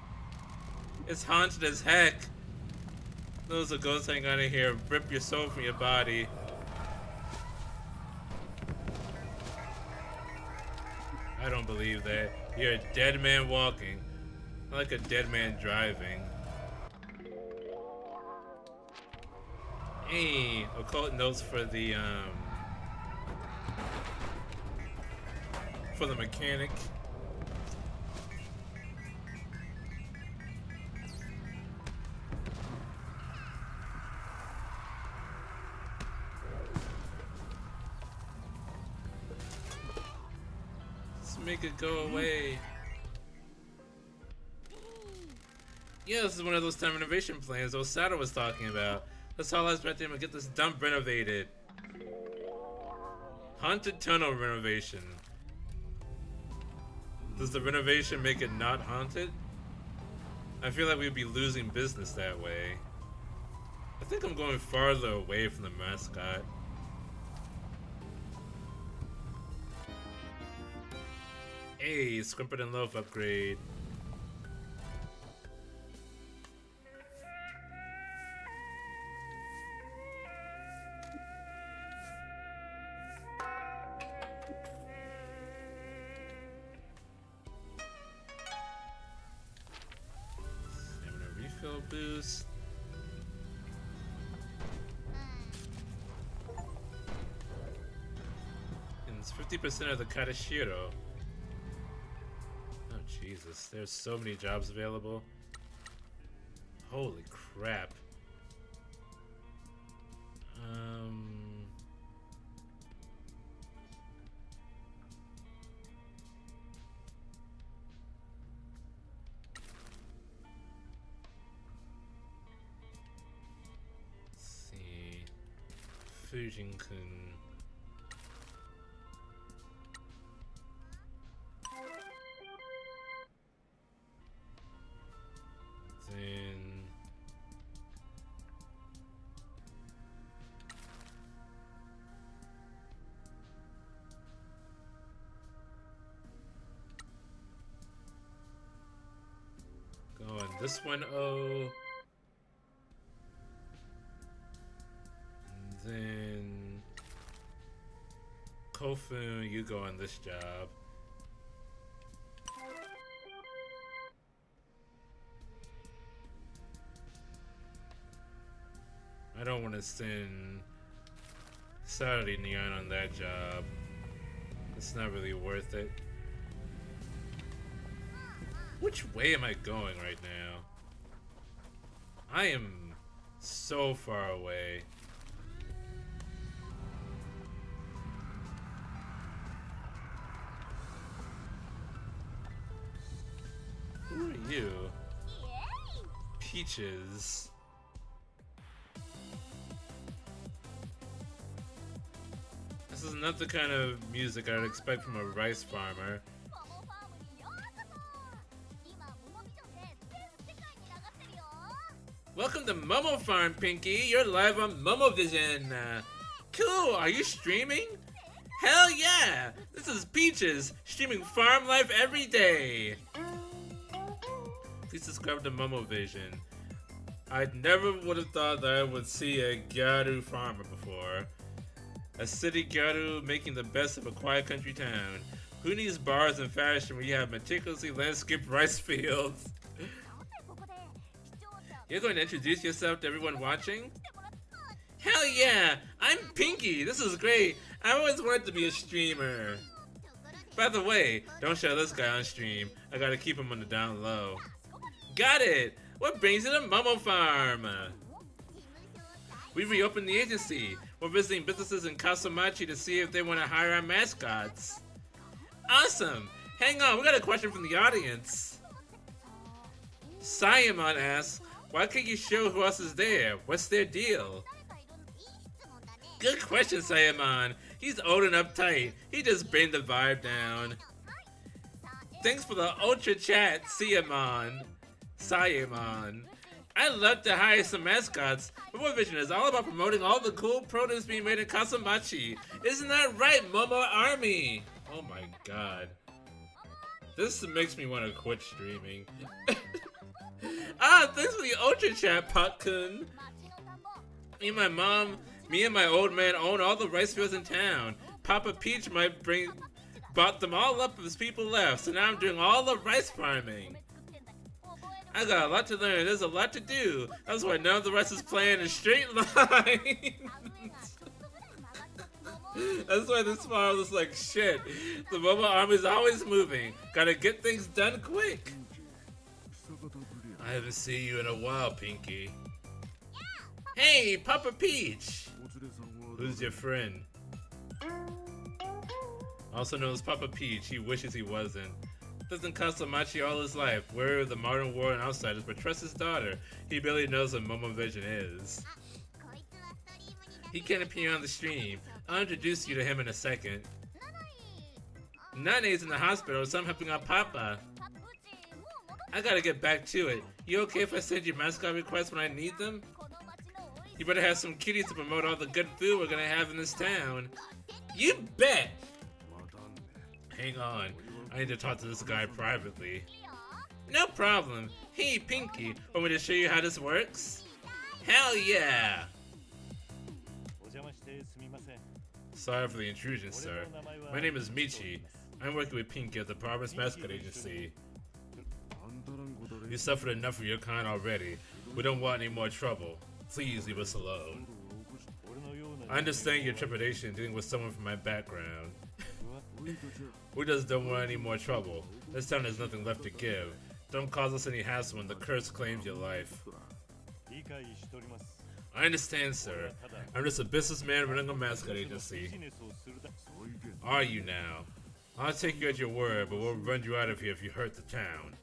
[SPEAKER 1] It's haunted as heck. Those are ghosts hang out of here. Rip your soul from your body. I don't believe that. You're a dead man walking. Not like a dead man driving. Hey, occult notes for the mechanic. Let's make it go away. Yeah, this is one of those time renovation plans Osada was talking about. That's all I was expecting to get this dump renovated. Haunted tunnel renovation. Does the renovation make it not haunted? I feel like we'd be losing business that way. I think I'm going farther away from the mascot. Hey, Scrimpet and Loaf upgrade. Boost. And it's 50% of the Katashiro. Oh Jesus, there's so many jobs available. Holy crap. Fujin-kun. Then go on this one. Oh. Then Kofu, you go on this job. I don't want to send Saturday Neon on that job. It's not really worth it. Which way am I going right now? I am so far away. Who are you? Peaches. This is not the kind of music I'd expect from a rice farmer. Welcome to Momo Farm, Pinky. You're live on Momovision. Cool, are you streaming? Hell yeah! This is Peaches, streaming farm life every day. Please subscribe to Momo Vision. I never would have thought that I would see a Gyaru farmer before. A city Gyaru making the best of a quiet country town. Who needs bars and fashion when you have meticulously landscaped rice fields? You're going to introduce yourself to everyone watching? Hell yeah! I'm Pinky! This is great! I always wanted to be a streamer. By the way, don't show this guy on stream. I gotta keep him on the down low. Got it! What brings you to Momo Farm? We reopened the agency. We're visiting businesses in Kasumachi to see if they want to hire our mascots. Awesome! Hang on, we got a question from the audience. Sayamon asks, why can't you show who else is there? What's their deal? Good question, Sayamon. He's old and uptight. He just bring the vibe down. Thanks for the ultra chat, Sayamon. I'd love to hire some mascots. Momo Vision is all about promoting all the cool produce being made in Kasumachi. Isn't that right, Momo Army? Oh my god. This makes me want to quit streaming. Thanks for the ultra chat, Pot-kun. Me and my old man own all the rice fields in town. Papa Peach bought them all up as people left, so now I'm doing all the rice farming. I got a lot to learn, there's a lot to do. That's why none of the rice is playing in straight lines. That's why this farm looks like shit. The Momo Army's always moving. Gotta get things done quick. I haven't seen you in a while, Pinky. Hey, Papa Peach! Who's your friend? Also known as Papa Peach, he wishes he wasn't. Lives in Kasumachi all his life, wary of the modern world and outsiders, but trusts his daughter. He barely knows what Momo Vision is. He can't appear on the stream. I'll introduce you to him in a second. Nane's in the hospital, so I'm helping out Papa. I gotta get back to it. You okay if I send you mascot requests when I need them? You better have some kitties to promote all the good food we're gonna have in this town. You bet! Hang on, I need to talk to this guy privately. No problem. Hey, Pinky, want me to show you how this works? Hell yeah! Sorry for the intrusion, sir. My name is Michi. I'm working with Pinky at the Province Mascot Agency. You suffered enough of your kind already. We don't want any more trouble. Please leave us alone. I understand your trepidation dealing with someone from my background. We just don't want any more trouble. This town has nothing left to give. Don't cause us any hassle when the curse claims your life. I understand, sir. I'm just a businessman running a mascot agency. Are you now? I'll take you at your word, but we'll run you out of here if you hurt the town.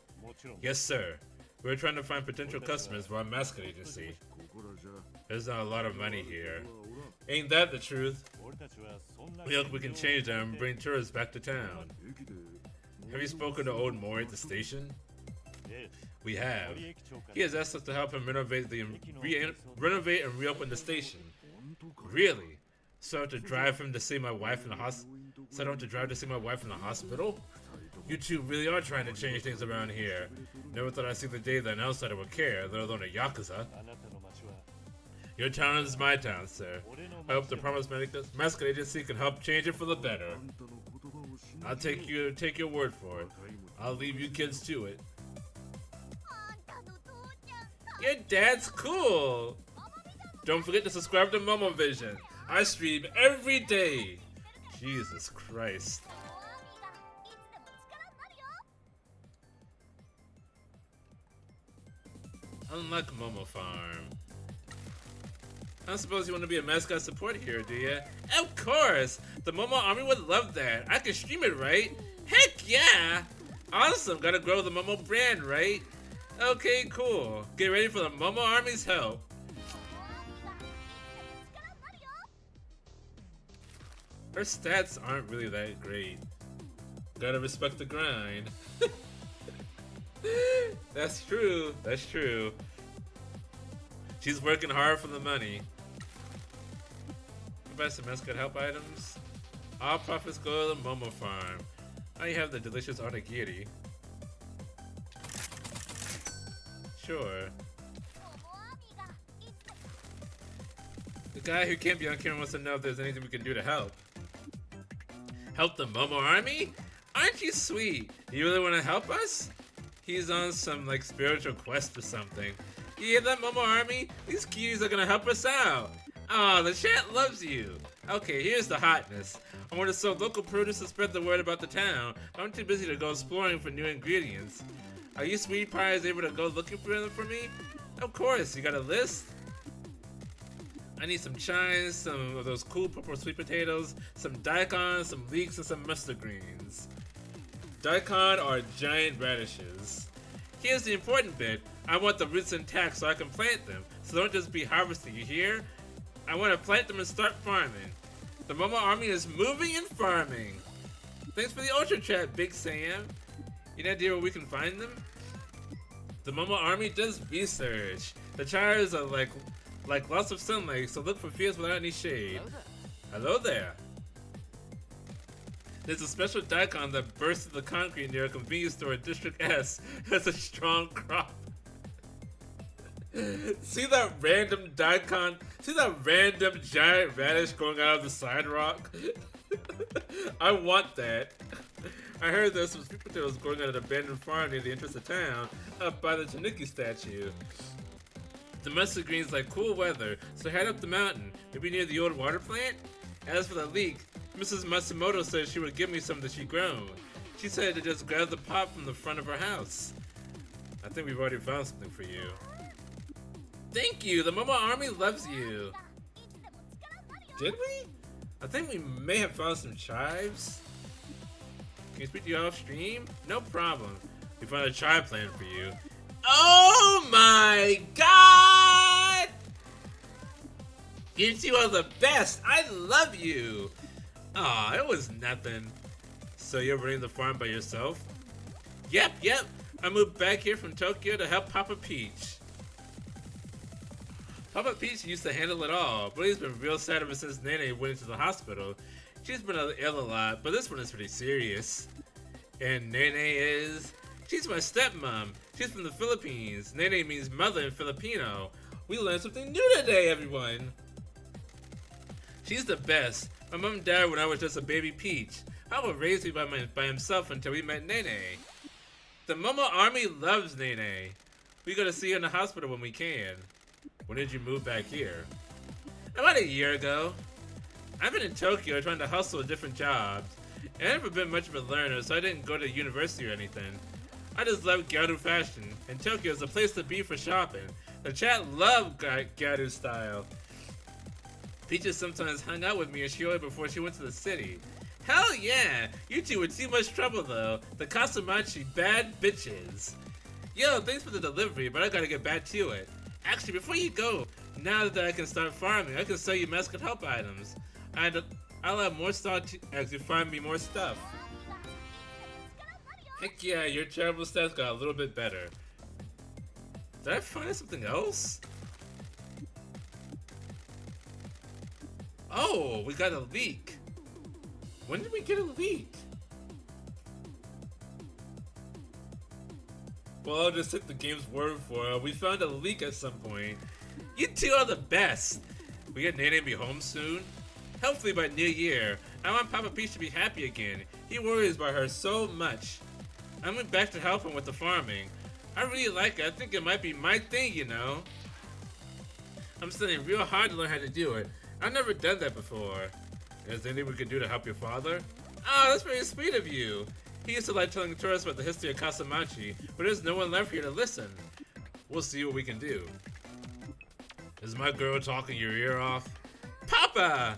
[SPEAKER 1] Yes, sir. We're trying to find potential customers for our mascot agency. There's not a lot of money here. Ain't that the truth? We hope we can change that and bring tourists back to town. Have you spoken to old Mori at the station? We have. He has asked us to help him renovate and reopen the station. Really? So I have to drive him to see my wife in the hospital? You two really are trying to change things around here. Never thought I'd see the day that an outsider would care, let alone a Yakuza. Your town is my town, sir. I hope the Promise Mascot Agency can help change it for the better. I'll take your word for it. I'll leave you kids to it. Your dad's cool! Don't forget to subscribe to Momo Vision. I stream every day. Jesus Christ. Unlike Momo Farm. I don't suppose you want to be a mascot support hero, do you? Of course! The Momo Army would love that. I can stream it, right? Heck yeah! Awesome, gotta grow the Momo brand, right? Okay, cool. Get ready for the Momo Army's help. Her stats aren't really that great. Gotta respect the grind. That's true. That's true. She's working hard for the money. Buy some mascot help items. All profits go to the Momo Farm. Now you have the delicious onigiri. Sure. The guy who can't be on camera wants to know if there's anything we can do to help. Help the Momo Army? Aren't you sweet? You really want to help us? He's on some, like, spiritual quest or something. You hear that, Momo Army? These cuties are gonna help us out. Aw, the chat loves you. Okay, here's the hotness. I want to sell local produce to spread the word about the town. I'm too busy to go exploring for new ingredients. Are you sweetie pies able to go looking for them for me? Of course, you got a list? I need some chives, some of those cool purple sweet potatoes, some daikon, some leeks, and some mustard greens. Daikon are giant radishes. Here's the important bit. I want the roots intact so I can plant them. So don't just be harvesting, you hear? I want to plant them and start farming. The Momo Army is moving and farming. Thanks for the ultra chat, Big Sam. Any idea where we can find them? The Momo Army does research. The chives are like lots of sunlight, so look for fields without any shade. Hello there. There's a special daikon that bursts through the concrete near a convenience store in District S. Has a strong crop. See that random daikon? See that random giant radish going out of the sidewalk? I want that. I heard there's some sweet potatoes growing at an abandoned farm near the entrance of town, up by the Tanuki statue. The mustard greens like cool weather, so head up the mountain, maybe near the old water plant? As for the leek, Mrs. Matsumoto said she would give me some that she grown. She said to just grab the pot from the front of her house. I think we've already found something for you. Thank you, the Momo Army loves you. Did we? I think we may have found some chives. Can you speak to you off stream? No problem. We found a chive plant for you. Oh my god! You two are the best! I love you! Aw, it was nothing. So you're running the farm by yourself? Yep. I moved back here from Tokyo to help Papa Peach. Papa Peach used to handle it all, but he's been real sad ever since Nene went into the hospital. She's been ill a lot, but this one is pretty serious. And Nene is... She's my stepmom. She's from the Philippines. Nene means mother in Filipino. We learned something new today, everyone. She's the best. My mom died when I was just a baby Peach. Papa raised me by himself until we met Nene. The Momo Army loves Nene. We go to see her in the hospital when we can. When did you move back here? About a year ago. I've been in Tokyo trying to hustle at different jobs. And I've never been much of a learner, so I didn't go to university or anything. I just love Gyaru fashion, and Tokyo is a place to be for shopping. The chat loved Gyaru style. Peaches sometimes hung out with me in Shioi before she went to the city. Hell yeah! You two were too much trouble though. The Kasumachi bad bitches. Yo, thanks for the delivery, but I gotta get back to it. Actually, before you go, now that I can start farming, I can sell you MASCOT help items. I'll have more stock as you find me more stuff. Heck yeah, your travel stats got a little bit better. Did I find something else? Oh, we got a leak. When did we get a leak? Well, I'll just take the game's word for it. We found a leak at some point. You two are the best. We get Nene to be home soon. Hopefully by New Year. I want Papa Peach to be happy again. He worries about her so much. I went back to help him with the farming. I really like it. I think it might be my thing, you know. I'm studying real hard to learn how to do it. I've never done that before. Is there anything we could do to help your father? Oh, that's very sweet of you. He used to like telling tourists about the history of Kasumachi, but there's no one left here to listen. We'll see what we can do. Is my girl talking your ear off? Papa!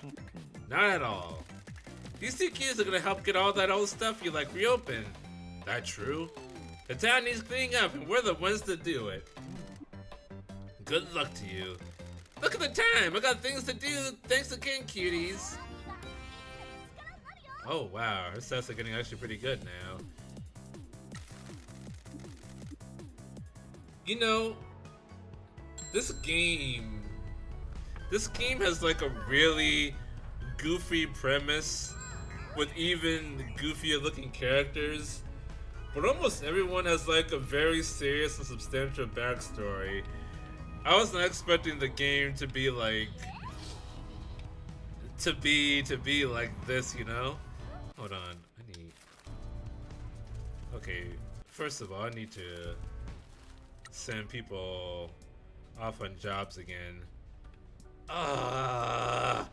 [SPEAKER 1] Not at all. These two kids are gonna help get all that old stuff you like reopened. That true? The town needs cleaning up and we're the ones to do it. Good luck to you. Look at the time! I got things to do thanks again, cuties. Oh wow, her stats are getting actually pretty good now. You know, this game has like a really goofy premise with even goofier looking characters. but almost everyone has like a very serious and substantial backstory. I was not expecting the game to be like to be like this, you know? Hold on, I need. Okay, first of all, I need to send people off on jobs again. Ah.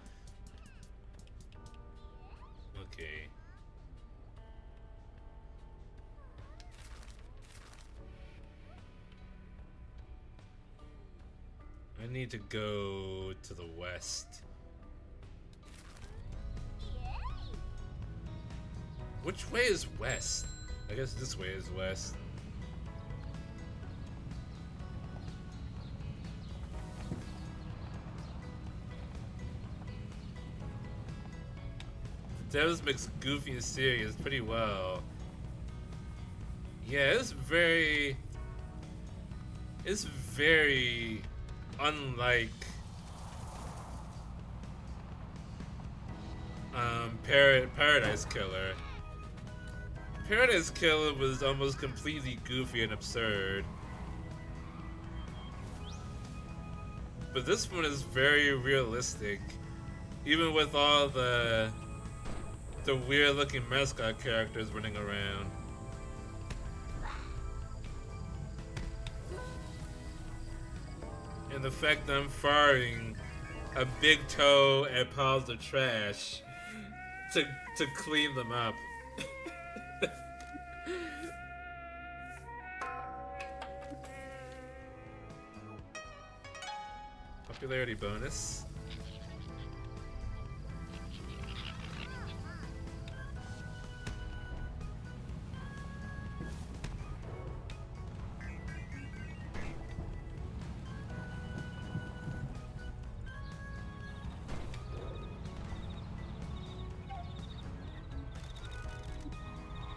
[SPEAKER 1] Okay. I need to go to the west. Which way is west? I guess this way is west. The devs mix goofy and serious pretty well. Yeah, it's very unlike Paradise Killer. Paradise Killer was almost completely goofy and absurd. But this one is very realistic. Even with all the weird looking mascot characters running around. And the fact that I'm firing a big toe at piles of trash to clean them up. Popularity bonus.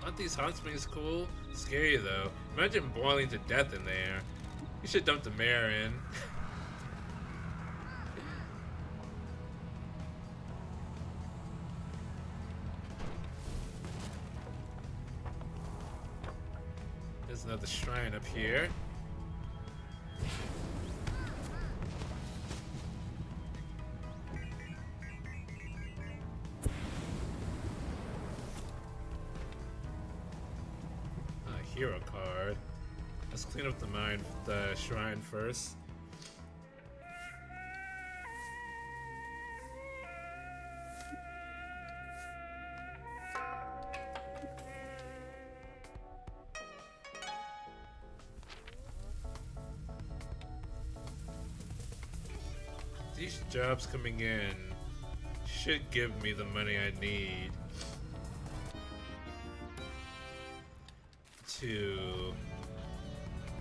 [SPEAKER 1] Aren't these hot springs cool? Scary though. Imagine boiling to death in there. You should dump the mayor in. There's another shrine up here. Hero card. Let's clean up the shrine first. These jobs coming in should give me the money I need to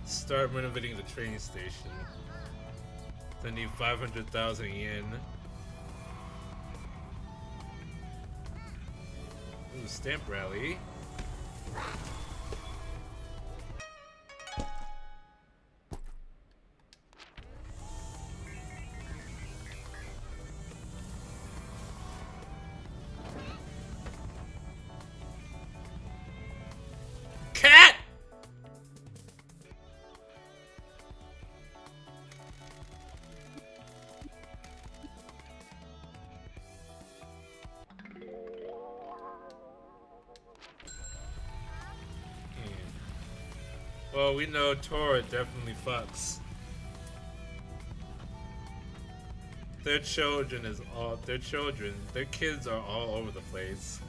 [SPEAKER 1] start renovating the train station. I need 500,000 yen. Ooh, stamp rally. Well, we know Tora definitely fucks. Their kids are all over the place.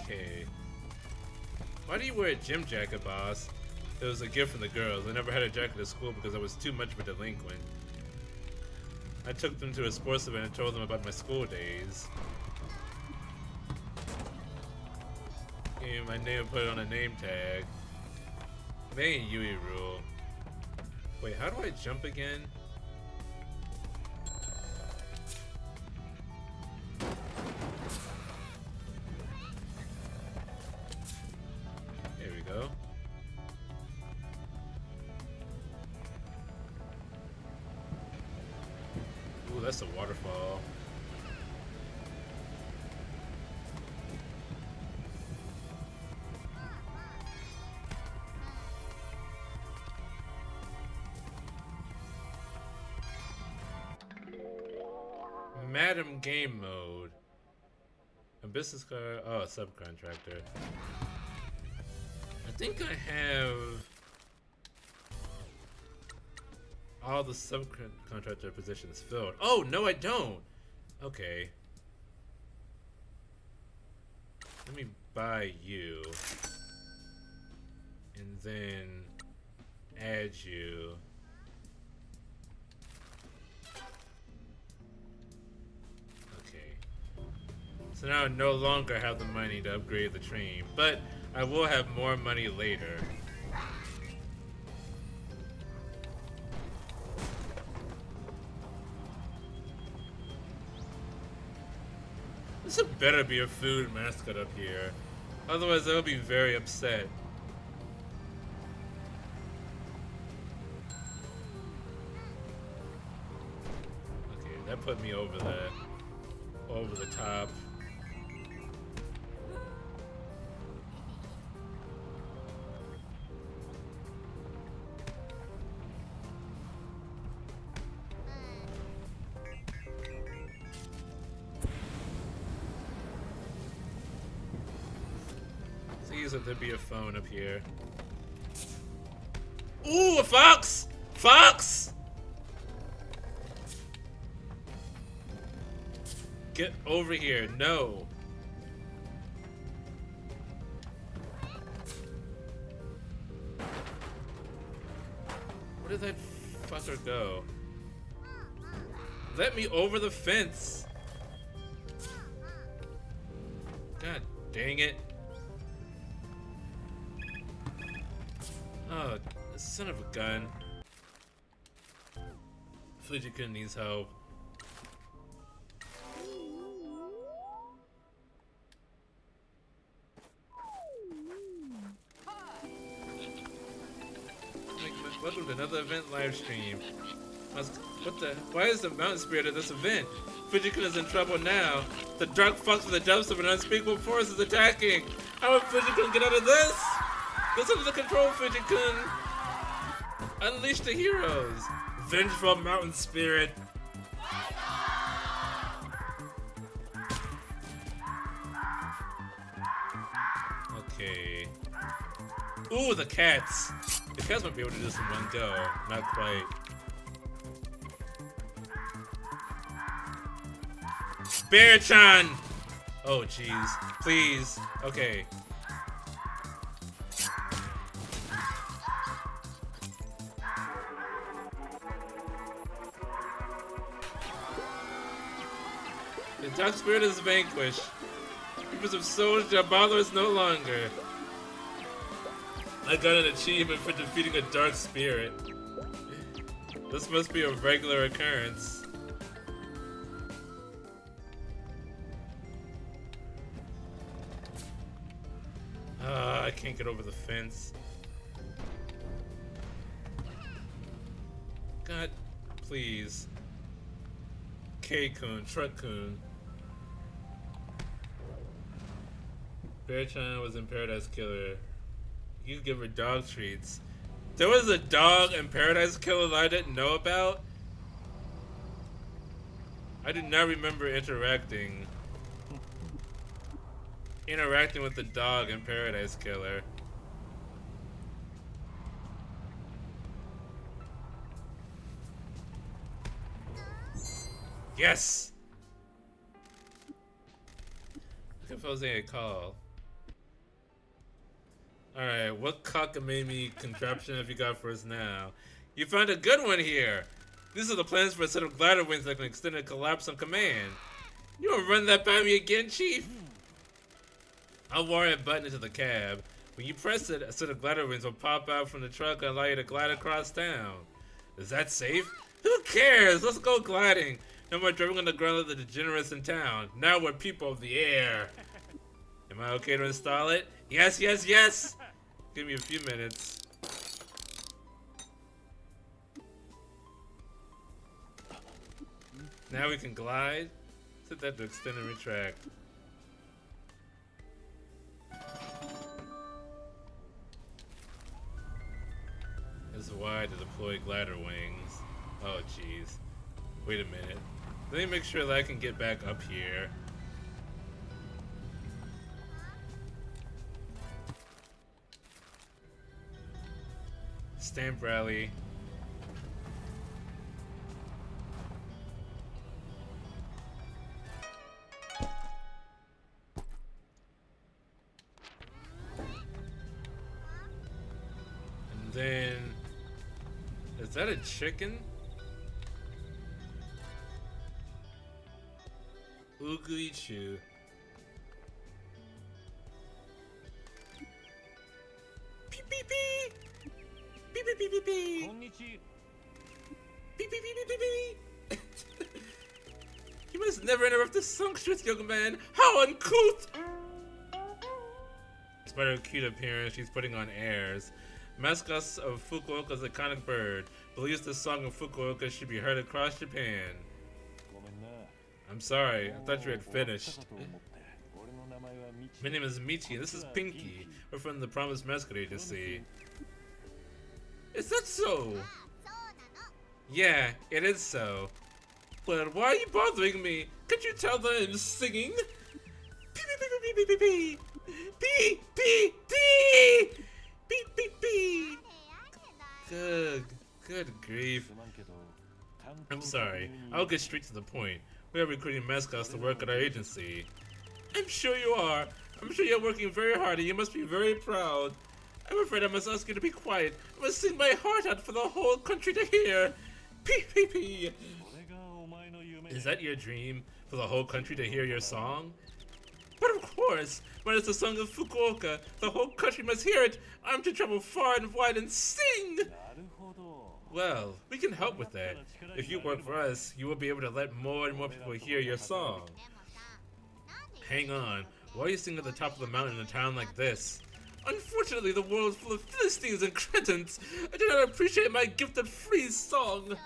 [SPEAKER 1] Okay. Why do you wear a gym jacket, boss? It was a gift from the girls. I never had a jacket at school because I was too much of a delinquent. I took them to a sports event and told them about my school days. Gave my name and put it on a name tag. They ain't Yui rule. Wait, how do I jump again? There we go. Ooh, that's a waterfall. Madam Game Mode. A business card. Oh, a subcontractor. I think I have all the subcontractor positions filled. Oh, no, I don't. Okay. Let me buy you. And then add you. So now I no longer have the money to upgrade the train, but I will have more money later. This better be a food mascot up here. Otherwise I'll be very upset. Okay, that put me over the top. That there'd be a phone up here. Ooh, a fox! Fox! Get over here. No. Where did that fucker go? Let me over the fence. God dang it. Oh, son of a gun. Fujikun needs help. Welcome to another event live stream. What the? Why is the mountain spirit at this event? Fujikun is in trouble now. The dark fox with the depths of an unspeakable force is attacking. How will Fujikun get out of this? This is the control, Fujikun! Unleash the heroes! Vengeful mountain spirit! Okay. Ooh, the cats! The cats might be able to do this in one go. Not quite. Bear-chan! Oh, jeez. Please. Okay. The dark spirit is vanquished. Keepers of souls shall bother us no longer. I got an achievement for defeating a dark spirit. This must be a regular occurrence. I can't get over the fence. God, please. K-kun, Truck-kun. Bear-chan was in Paradise Killer. You give her dog treats. There was a dog in Paradise Killer that I didn't know about? I do not remember interacting with the dog in Paradise Killer. Yes! Composing a call. Alright, what cockamamie contraption have you got for us now? You found a good one here! These are the plans for a set of glider wings that can extend and collapse on command. You wanna run that by me again, Chief? I'll wire a button into the cab. When you press it, a set of glider wings will pop out from the truck and allow you to glide across town. Is that safe? Who cares? Let's go gliding. No more driving on the ground like the degenerates in town. Now we're people of the air. Am I okay to install it? Yes, yes, yes! Give me a few minutes. Now we can glide. Set that to extend and retract. This is why to deploy glider wings. Oh jeez. Wait a minute. Let me make sure that I can get back up here. Stamp rally. And then, is that a chicken? Uguichu. Beep beep beep. Beep beep beep beep beep. Beep beep beep beep beep beep. You must never interrupt the songstress, young man. How uncouth! Despite her cute appearance, she's putting on airs. Mascot of Fukuoka's iconic bird believes the song of Fukuoka should be heard across Japan. I'm sorry, I thought you had finished. My name is Michi, and this is Pinky. We're from the Promised Mascot Agency. Is that so? Yeah, it is so. But why are you bothering me? Can't you tell that I'm singing? Pee pee pee pee pee pee pee pee pee pee pee pee. Good grief. I'm sorry. I'll get straight to the point. We are recruiting mascots to work at our agency. I'm sure you are. I'm sure you're working very hard and you must be very proud. I'm afraid I must ask you to be quiet. I must sing my heart out for the whole country to hear. Pee pee pee. Is that your dream? For the whole country to hear your song? But of course, when it's the song of Fukuoka, the whole country must hear it. I'm to travel far and wide and sing. Well, we can help with that. If you work for us, you will be able to let more and more people hear your song. Hang on, why are you singing at the top of the mountain in a town like this? Unfortunately, the world is full of Philistines and cretins. I do not appreciate my gift of free song.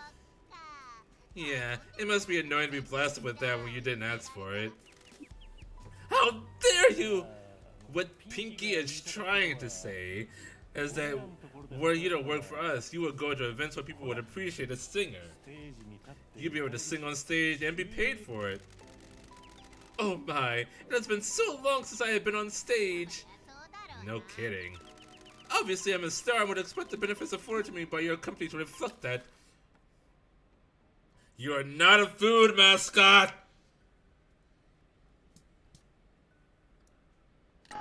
[SPEAKER 1] Yeah, it must be annoying to be blasted with that when you didn't ask for it. How dare you! What Pinky is trying to say is that were you to work for us, you would go to events where people would appreciate a singer. You'd be able to sing on stage and be paid for it. Oh my, it has been so long since I have been on stage. No kidding. Obviously I'm a star and would expect the benefits afforded to me by your company to reflect that. You are not a food mascot! Yeah,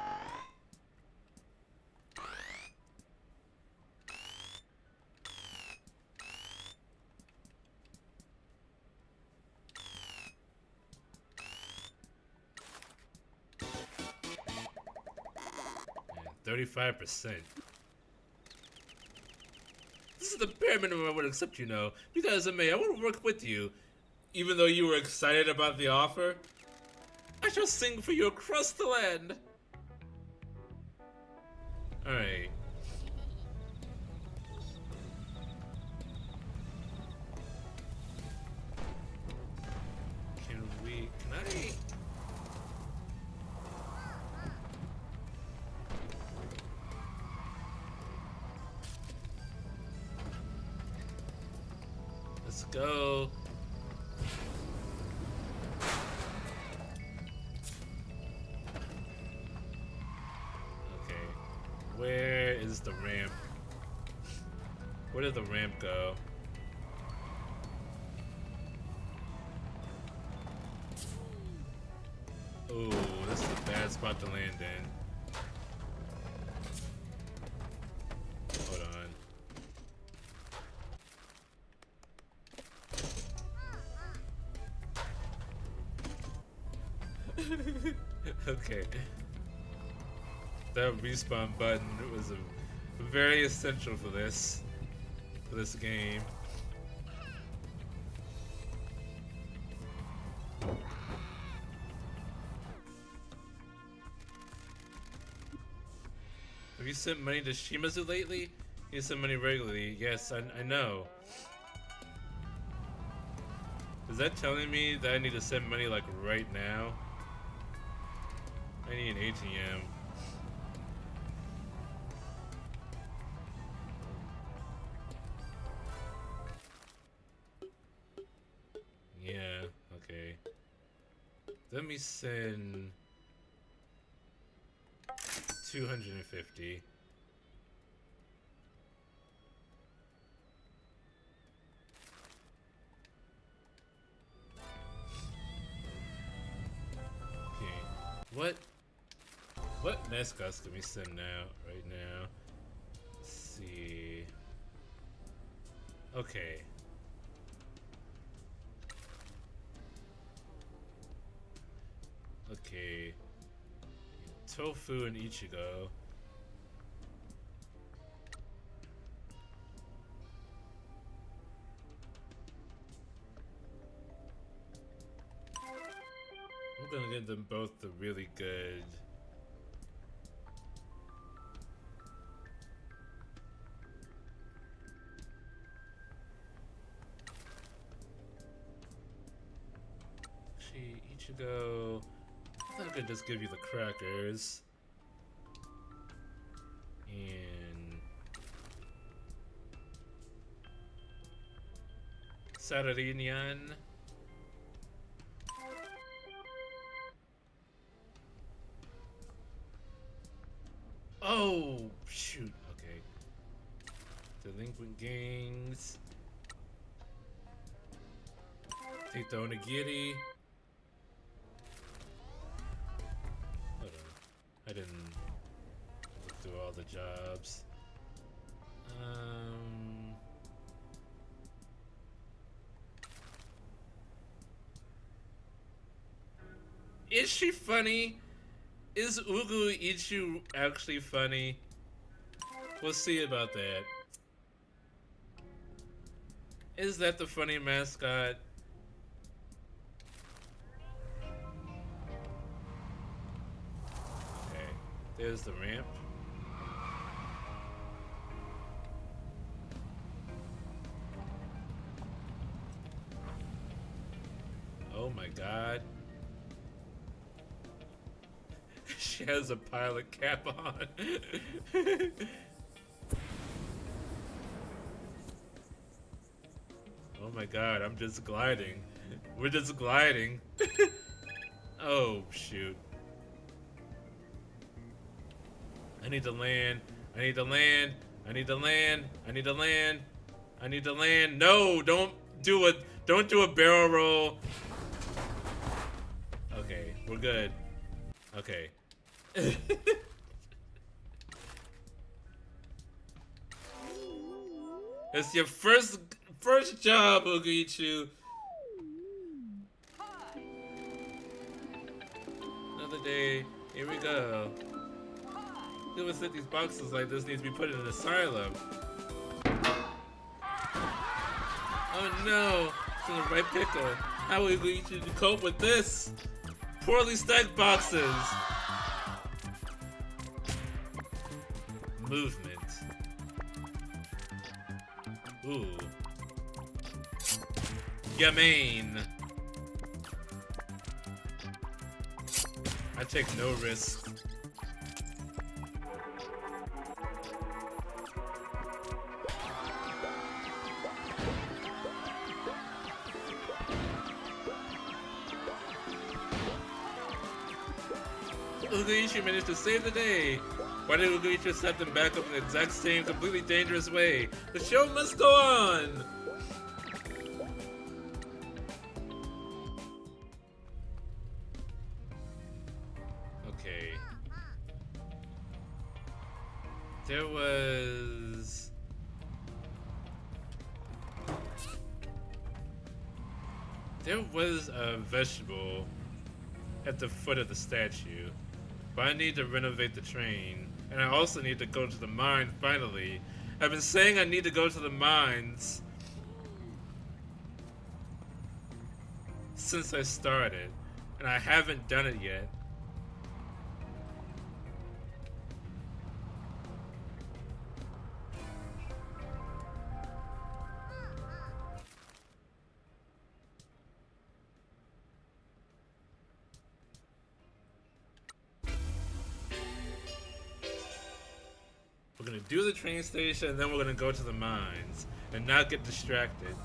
[SPEAKER 1] 35%. This is the bare minimum I would accept, you know. Because I want to work with you. Even though you were excited about the offer. I shall sing for you across the land. Alright. Can I? Let's go. Okay. Where is the ramp? Where did the ramp go? Ooh, this is a bad spot to land in. Hold on. Okay. That respawn button was very essential for this game. Have you sent money to Shimazu lately? You send money regularly. Yes, I know. Is that telling me that I need to send money like right now? I need an ATM. Yeah, okay. Let me send 250. Okay. What mascots can we send now? Right now? Let's see. Okay. Okay. Tofu and Ichigo. I'm gonna give them both the really good. Actually, Ichigo. I thought I could just give you the crackers. And Sararinian. Oh, shoot. Okay. Delinquent gangs. Take the onigiri. Hold on. I didn't look through all the jobs. Is she funny? Is Ugu Ichu actually funny? We'll see about that. Is that the funny mascot? Okay, there's the ramp. Oh my god. She has a pilot cap on. Oh my god, I'm just gliding. We're just gliding. Oh shoot. I need to land. I need to land. I need to land. I need to land. I need to land. No, don't do a barrel roll. Okay, we're good. Okay. It's your first job, Ogichu. Another day. Here we go. Whoever set these boxes like this needs to be put in an asylum. Oh no, it's in the right pickle. How are we going to cope with this? Poorly stacked boxes. Movement. Ooh. Yamain. I take no risk. Uguichi managed to save the day. Why did Uguichi set them back up in the exact same completely dangerous way? The show must go on! Okay. There was a vegetable at the foot of the statue. But I need to renovate the train. And I also need to go to the mine finally. I've been saying I need to go to the mines since I started. And I haven't done it yet. We're gonna do the train station, and then we're gonna go to the mines and not get distracted.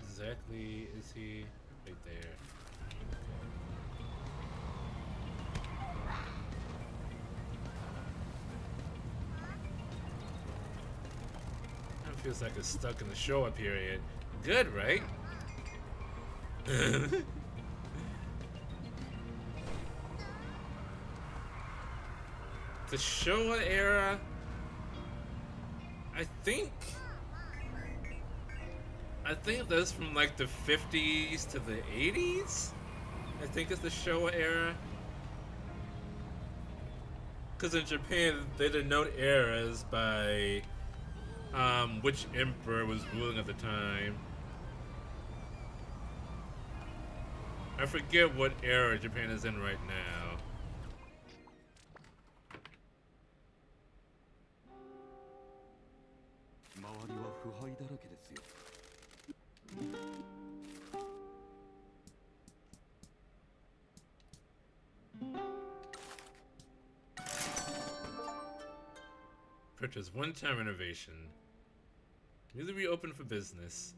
[SPEAKER 1] Exactly is he right there? It feels like it's stuck in the Showa period. Good, right? The Showa era, I think that's from like the 50s to the 80s. I think it's the Showa era. Because in Japan, they denote eras by which emperor was ruling at the time. I forget what era Japan is in right now. Purchase one-time renovation. Newly reopened for business.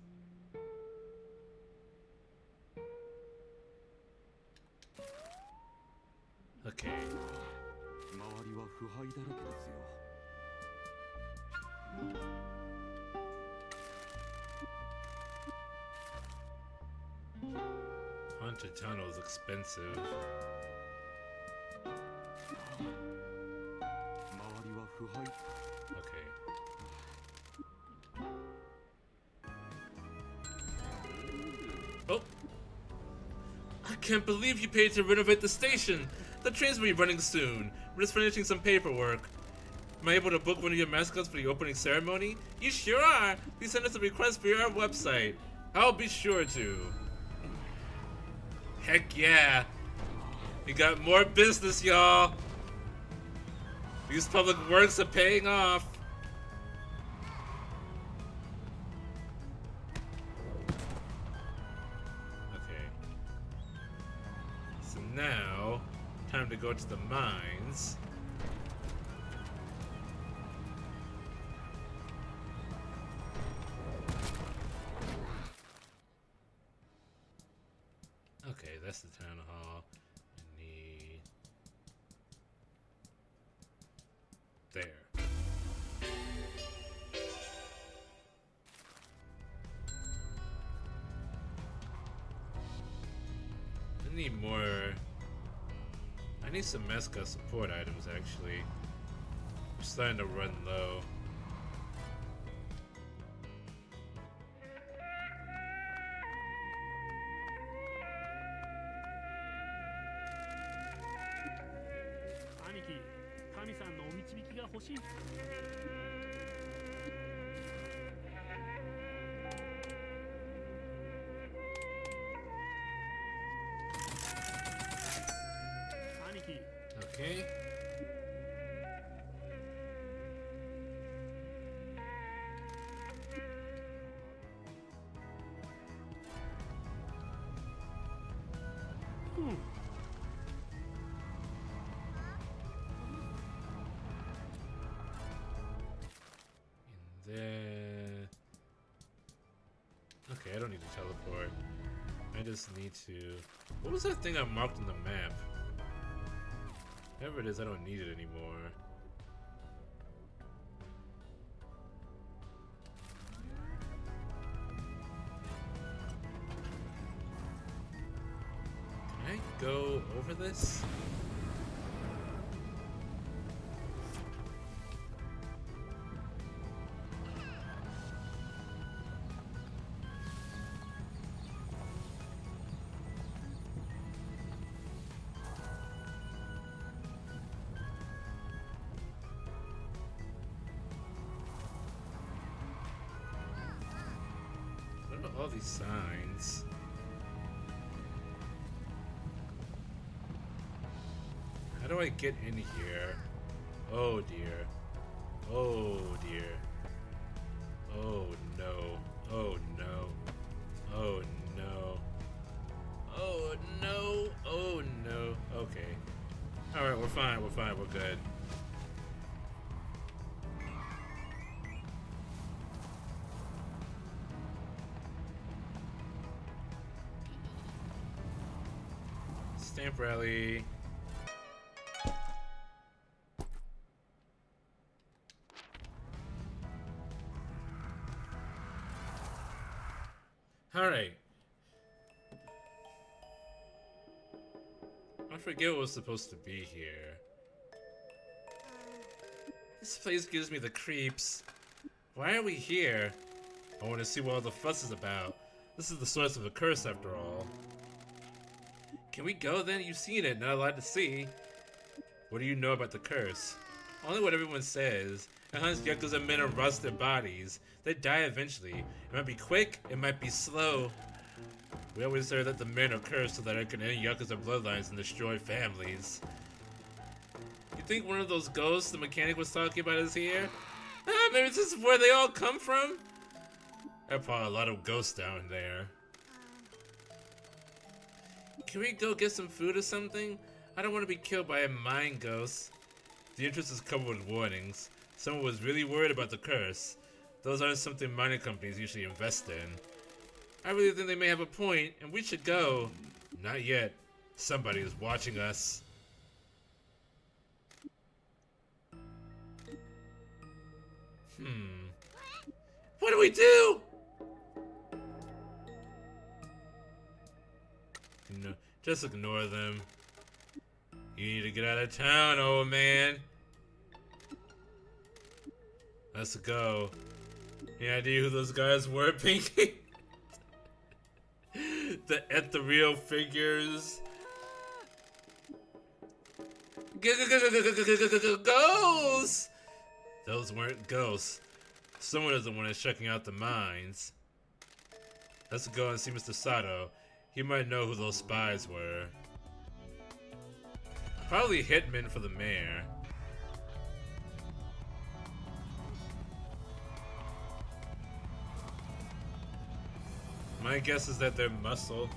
[SPEAKER 1] Okay. Haunted tunnel is expensive. Okay. Oh! I can't believe you paid to renovate the station! The trains will be running soon. We're just finishing some paperwork. Am I able to book one of your mascots for the opening ceremony? You sure are! Please send us a request via our website. I'll be sure to. Heck yeah! We got more business, y'all! These public works are paying off. Okay. So now, time to go to the mines. Okay, that's the town hall. I need... There. I need more... I need some mascot support items, actually. I'm starting to run low. Okay. In there. Okay, I don't need to teleport. I just need to... What was that thing I marked on the map? Whatever it is, I don't need it anymore. Can I go over this? All these signs. How do I get in here? Oh dear. Oh dear. Oh no. Oh no. Oh no. Oh no. Oh no. Okay. Alright, we're fine. We're fine. We're good. Stamp rally. Alright. I forget what was supposed to be here. This place gives me the creeps. Why are we here? I want to see what all the fuss is about. This is the source of the curse after all. Can we go then? You've seen it, not allowed to see. What do you know about the curse? Only what everyone says. It hunts Yakuza men and rusts their bodies. They die eventually. It might be quick, it might be slow. We always heard that the men are cursed so that it can end Yakuza bloodlines and destroy families. You think one of those ghosts the mechanic was talking about is here? Ah, maybe this is where they all come from? There are probably a lot of ghosts down there. Can we go get some food or something? I don't want to be killed by a mind ghost. The entrance is covered with warnings. Someone was really worried about the curse. Those aren't something mining companies usually invest in. I really think they may have a point, and we should go. Not yet. Somebody is watching us. What do we do? No, just ignore them. You need to get out of town, old man. Let's go. Any idea who those guys were, Pinky? The ethereal figures. Ghosts! Those weren't ghosts. Someone is the one that's checking out the mines. Let's go and see Mr. Sato. He might know who those spies were. Probably hitmen for the mayor. My guess is that they're muscle.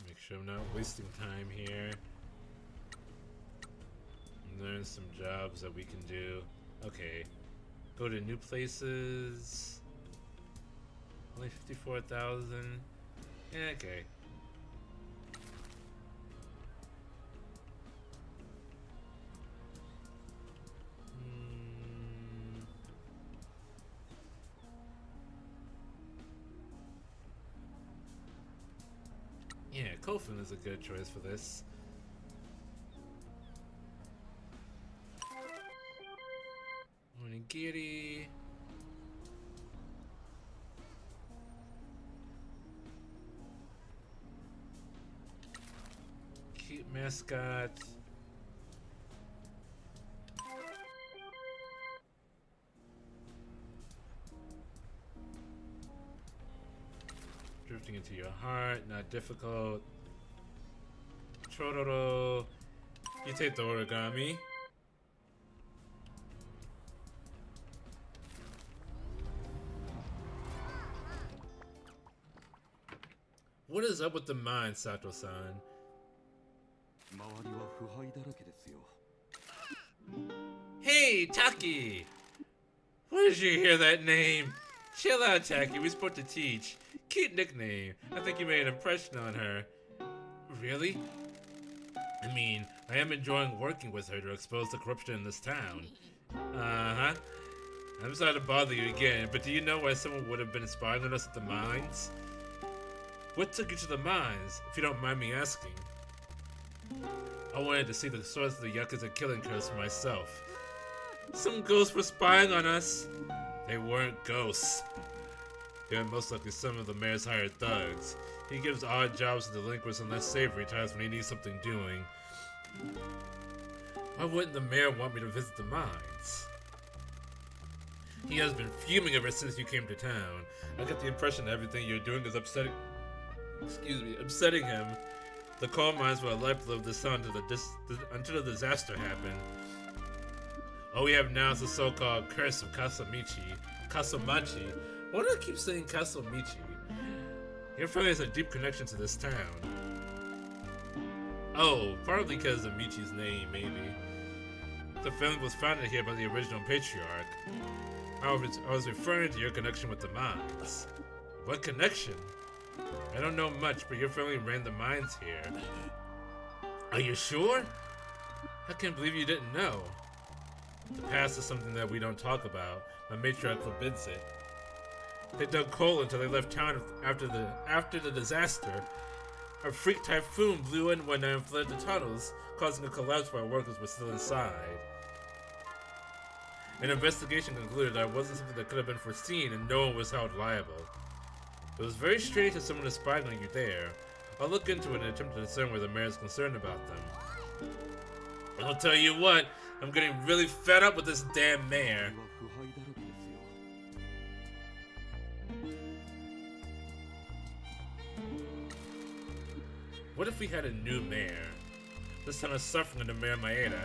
[SPEAKER 1] Make sure I'm not wasting time here. Learn some jobs that we can do. Okay. Go to new places. Only 54,000. Yeah, okay. Yeah, Kofun is a good choice for this. Onigiri. Cute mascot. Drifting into your heart, not difficult. Chororo. You take the origami. What is up with the mind, Sato-san? Hey, Taki! Where did you hear that name? Chill out, Taki. We're supposed to teach. Cute nickname. I think you made an impression on her. Really? I mean, I am enjoying working with her to expose the corruption in this town. Uh-huh. I'm sorry to bother you again, but do you know why someone would have been spying on us at the mines? What took you to the mines, if you don't mind me asking? I wanted to see the source of the Yakuza killing curse for myself. Some ghosts were spying on us. They weren't ghosts. They were most likely some of the mayor's hired thugs. He gives odd jobs to delinquents and less savory times when he needs something doing. Why wouldn't the mayor want me to visit the mines? He has been fuming ever since you came to town. I get the impression that everything you're doing is upsetting him. The coal mines were a lifeblood of this town until the disaster happened. All we have now is the so-called curse of Kasamachi. Why do I keep saying Kasamichi? Your family has a deep connection to this town. Oh, probably because of Michi's name, maybe. The family was founded here by the original patriarch. I was referring to your connection with the mines. What connection? I don't know much, but your family ran the mines here. Are you sure? I can't believe you didn't know. The past is something that we don't talk about. My matriarch forbids it. They dug coal until they left town after the disaster. A freak typhoon blew in one night and flooded the tunnels, causing a collapse while workers were still inside. An investigation concluded that it wasn't something that could have been foreseen and no one was held liable. It was very strange that someone is spying on you there. I'll look into it and attempt to discern where the mayor is concerned about them. I'll tell you what, I'm getting really fed up with this damn mayor. What if we had a new mayor? This time is suffering under Mayor Maeda.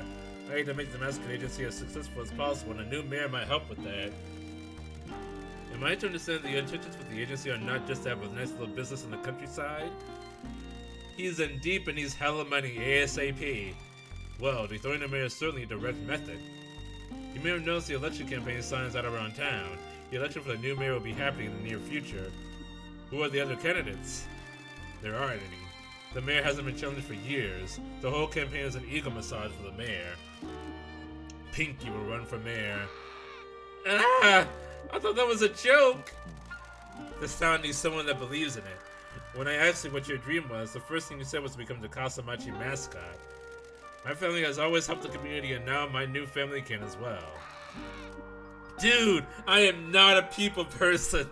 [SPEAKER 1] I need to make the MASCOT agency as successful as possible, and a new mayor might help with that. Am I to understand that your intentions with the agency are not just to have a nice little business in the countryside? He's in deep and needs hella money ASAP. Well, dethroning the mayor is certainly a direct method. You may have noticed the election campaign signs out around town. The election for the new mayor will be happening in the near future. Who are the other candidates? There aren't any. The mayor hasn't been challenged for years. The whole campaign is an ego massage for the mayor. Pinky will run for mayor. Ah! I thought that was a joke! This town needs someone that believes in it. When I asked you what your dream was, the first thing you said was to become the Kasamachi mascot. My family has always helped the community, and now my new family can as well. Dude, I am not a people person!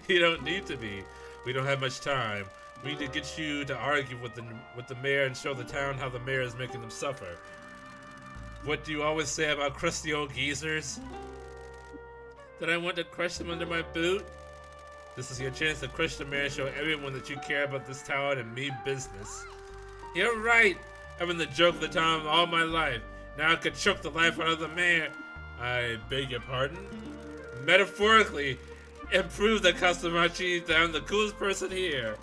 [SPEAKER 1] You don't need to be. We don't have much time. We need to get you to argue with the mayor and show the town how the mayor is making them suffer. What do you always say about crusty old geezers? That I want to crush them under my boot? This is your chance to crush the mayor and show everyone that you care about this town and mean business. You're right! I've been the joke of the town all my life. Now I could choke the life out of the mayor. I beg your pardon? Metaphorically, and prove that Kasamachi that I'm the coolest person here.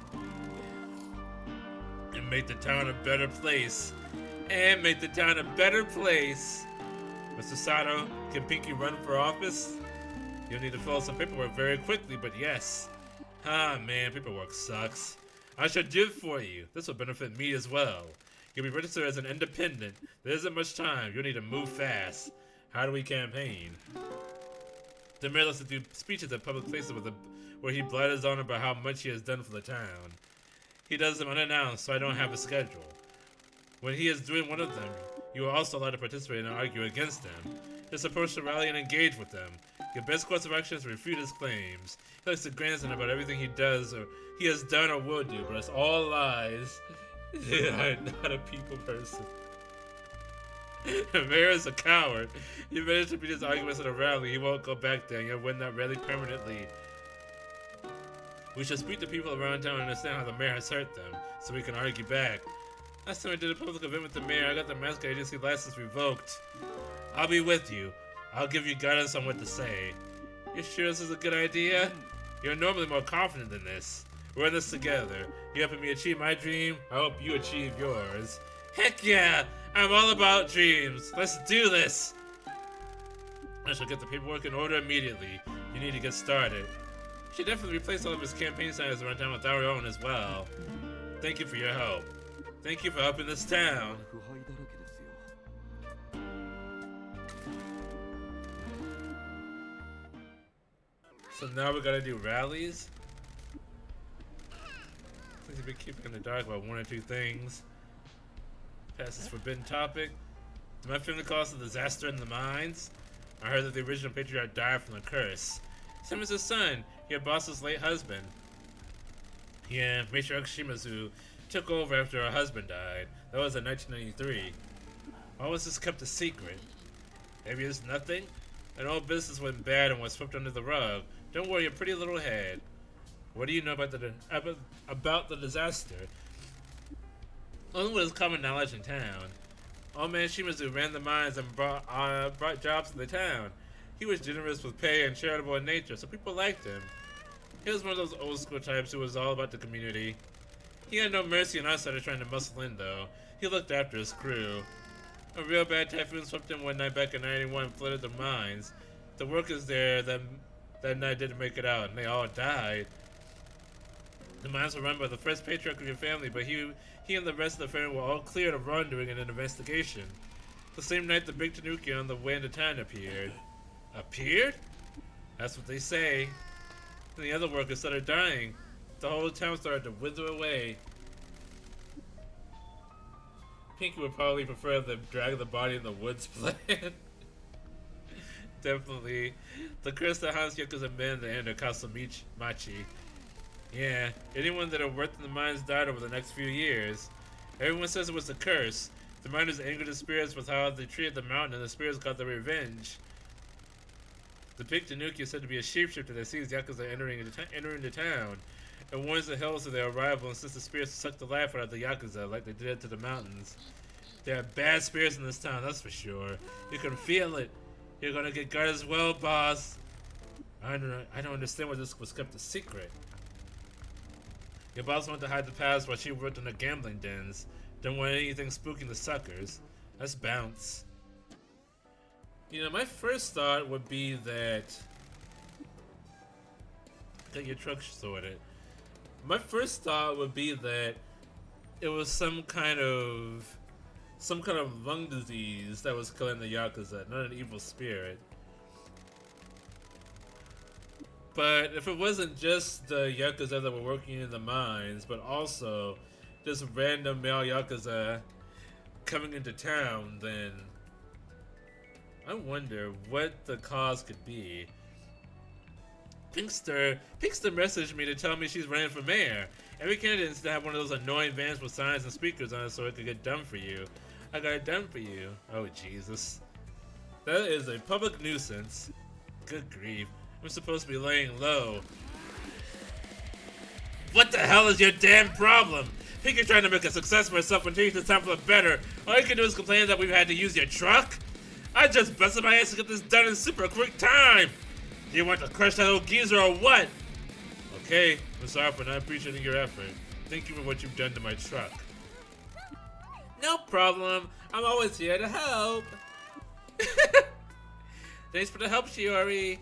[SPEAKER 1] And make the town a better place. And make the town a better place. Mr. Sato, can Pinky run for office? You'll need to fill out some paperwork very quickly, but yes. Ah man, paperwork sucks. I should do it for you. This will benefit me as well. You'll be registered as an independent. There isn't much time. You'll need to move fast. How do we campaign? The mayor likes to do speeches at public places where he blathers on about how much he has done for the town. He does them unannounced, so I don't have a schedule. When he is doing one of them, you are also allowed to participate and argue against them. Just approach the rally and engage with them. Your best course of action is to refute his claims. He likes to grandstand about everything he has done or will do, but it's all lies. I'm not a people person. The mayor is a coward. You managed to beat his arguments at a rally. He won't go back there, and you'll win that rally permanently. We should speak to people around town and understand how the mayor has hurt them, so we can argue back. Last time I did a public event with the mayor, I got the MASCOT agency license revoked. I'll be with you. I'll give you guidance on what to say. You sure this is a good idea? You're normally more confident than this. We're in this together. You helping me achieve my dream? I hope you achieve yours. Heck yeah! I'm all about dreams. Let's do this! I shall get the paperwork in order immediately. You need to get started. You should definitely replace all of his campaign signs around town with our own as well. Thank you for your help. Thank you for helping this town. So now we gotta do rallies? to be keeping in the dark about one or two things. Past this forbidden topic. Did my family cause a disaster in the mines? I heard that the original patriarch died from the curse. Same as his son, your boss's late husband. Yeah, Matriarch Shimazu took over after her husband died. That was in 1993. Why was this kept a secret? Maybe it's nothing? An old business went bad and was swept under the rug. Don't worry your pretty little head. What do you know about the disaster? Only what is common knowledge in town. Old man Shimazu ran the mines and brought jobs to the town. He was generous with pay and charitable in nature, so people liked him. He was one of those old school types who was all about the community. He had no mercy on outsiders trying to muscle in, though. He looked after his crew. A real bad typhoon swept in one night back in '91 and flooded the mines. The workers there that night didn't make it out, and they all died. The mines were run by the first patriarch of your family, but he and the rest of the family were all cleared of wrongdoing in an investigation. The same night, the big tanuki on the way into town appeared. Appeared? That's what they say. And the other workers started dying. The whole town started to wither away. Pinky would probably prefer the drag the body in the woods plan. Definitely. The curse that haunts Yakuza men that enter Kasamichi. Yeah, anyone that had worked in the mines died over the next few years. Everyone says it was the curse. The miners angered the spirits with how they treated the mountain, and the spirits got their revenge. The big tanuki is said to be a shapeshifter that sees Yakuza entering the town. It warns the hills of their arrival and sends the spirits to suck the life out of the Yakuza like they did to the mountains. There are bad spirits in this town, that's for sure. You can feel it. You're gonna get got as well, boss. I don't understand why this was kept a secret. Your boss wanted to hide the past while she worked in the gambling dens. Don't want anything spooking the suckers. Let's bounce. You know, my first thought would be that... Get your truck sorted. My first thought would be that it was some kind of lung disease that was killing the Yakuza, not an evil spirit. But if it wasn't just the Yakuza that were working in the mines, but also just random male Yakuza coming into town, then I wonder what the cause could be. Pinkster messaged me to tell me she's running for mayor. Every candidate needs to have one of those annoying vans with signs and speakers on it so it could get done for you. I got it done for you. Oh, Jesus. That is a public nuisance. Good grief. I'm supposed to be laying low. What the hell is your damn problem? Pinky's trying to make a success for herself and change this town for the better. All you can do is complain that we've had to use your truck? I just busted my ass to get this done in super quick time. Do you want to crush that old geezer or what? Okay, I'm sorry for not appreciating your effort. Thank you for what you've done to my truck. No problem. I'm always here to help. Thanks for the help, Shiori.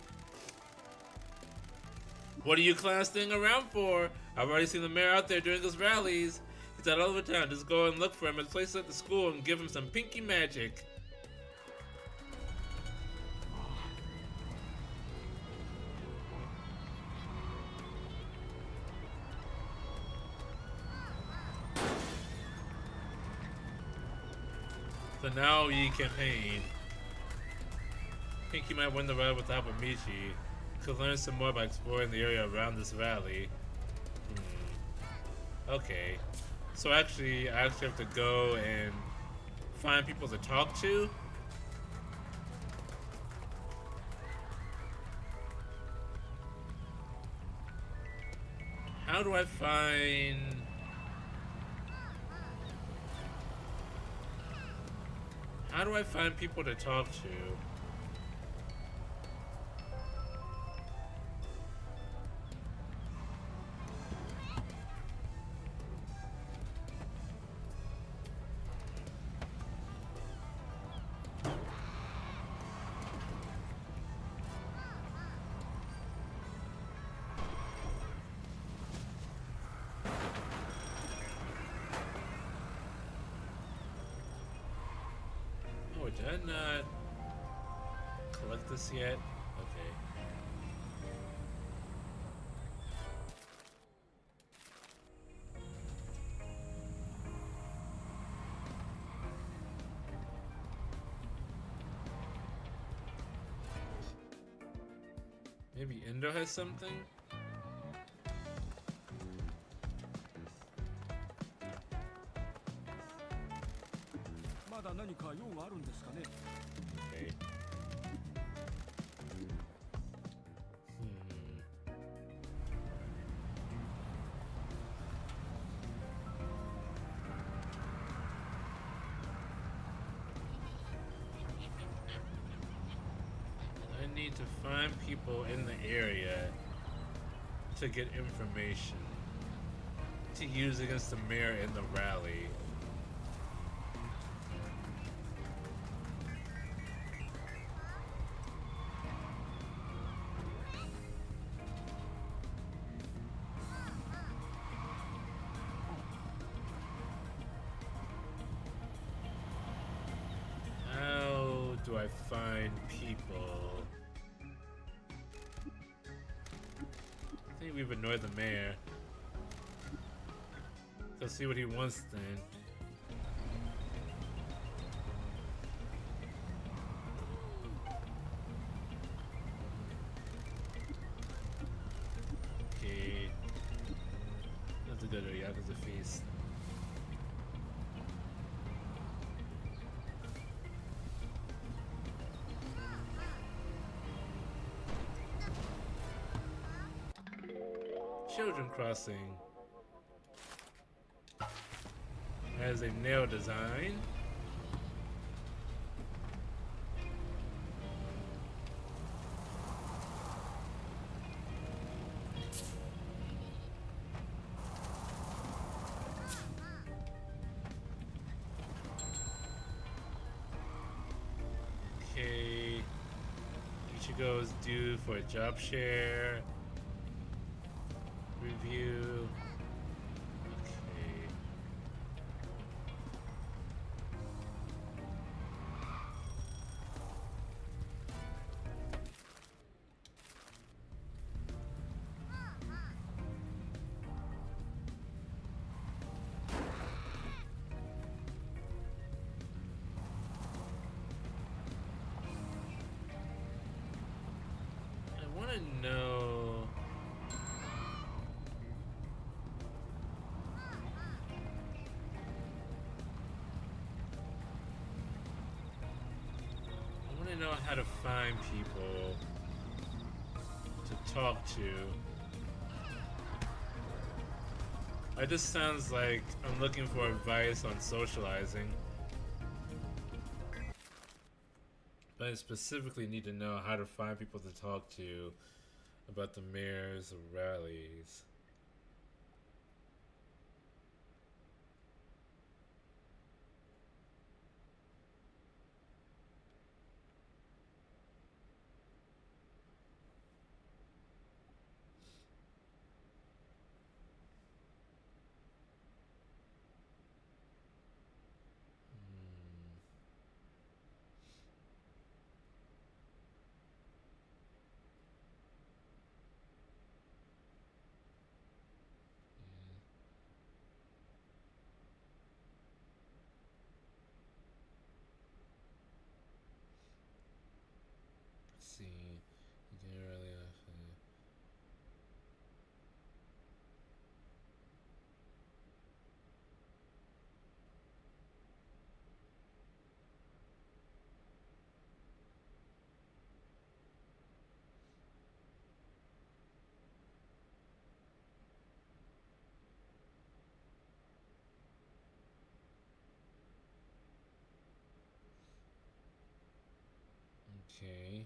[SPEAKER 1] What are you clowns staying around for? I've already seen the mayor out there during his rallies. He's out all over town. Just go and look for him at places at the school and give him some pinky magic. So now we campaign. Pinky might win the rally with the help of Michi. Could learn some more by exploring the area around this valley. Okay. So actually, I have to go and find people to talk to. How do I find... How do I find people to talk to? Did I not collect this yet? Okay. Maybe Indo has something? Okay. I need to find people in the area to get information to use against the mayor in the rally. How do I find people? I think we've annoyed the mayor. Let's see what he wants then. Okay. That's a good Yakuza feast. Children Crossing has a nail design. Okay, Ichigo is due for a job share review. Okay. I want to know. I want to know how to find people to talk to. It just sounds like I'm looking for advice on socializing. But I specifically need to know how to find people to talk to about the mayor's rallies. See, you can really okay.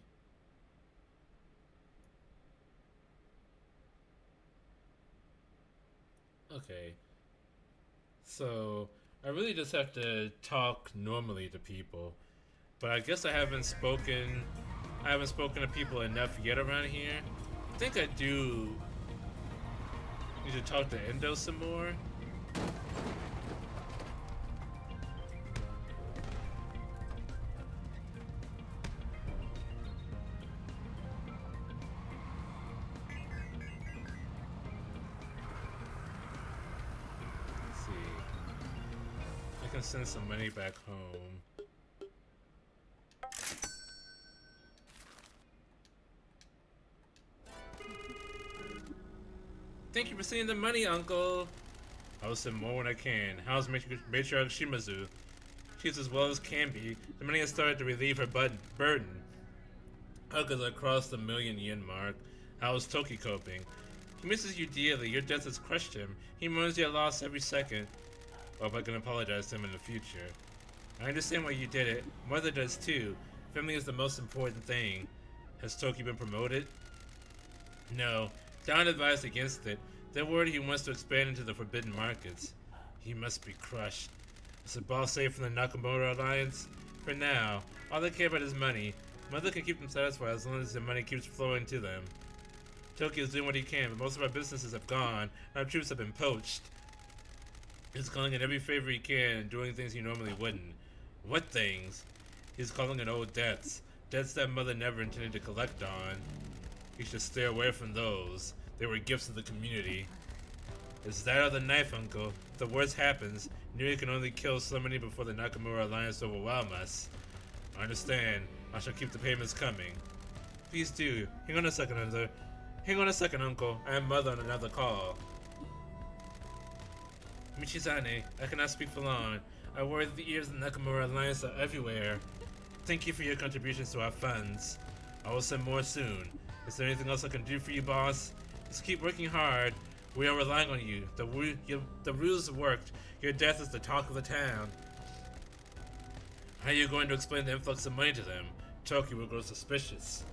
[SPEAKER 1] Okay. So I really just have to talk normally to people. But I guess I haven't spoken to people enough yet around here. I think I do need to talk to Endo some more. Let's see. I can send some money back home. Thank you for sending the money, Uncle. I will send more when I can. How's Matriarch Shimazu? She's as well as can be. The money has started to relieve her burden. Uncle's across the million-yen mark. How is Toki coping? He misses you dearly. Your death has crushed him. He mourns your loss every second. Hope I can apologize to him in the future. I understand why you did it. Mother does too. Family is the most important thing. Has Toki been promoted? No. Don advised against it. They're worried he wants to expand into the forbidden markets. He must be crushed. Is the boss safe from the Nakamura Alliance? For now, all they care about is money. Mother can keep them satisfied as long as the money keeps flowing to them. Toki is doing what he can, but most of our businesses have gone, and our troops have been poached. He's calling in every favor he can and doing things he normally wouldn't. What things? He's calling in old debts. Debts that Mother never intended to collect on. He should stay away from those. They were gifts of the community. Is that or the knife, Uncle? If the worst happens, Nuri can only kill so many before the Nakamura Alliance overwhelm us. I understand. I shall keep the payments coming. Please do. Hang on a second, Uncle. I have Mother on another call. Michizane, I cannot speak for long. I worry that the ears of the Nakamura Alliance are everywhere. Thank you for your contributions to our funds. I will send more soon. Is there anything else I can do for you, boss? Just keep working hard. We are relying on you. The ruse worked. Your death is the talk of the town. How are you going to explain the influx of money to them? Toki will grow suspicious.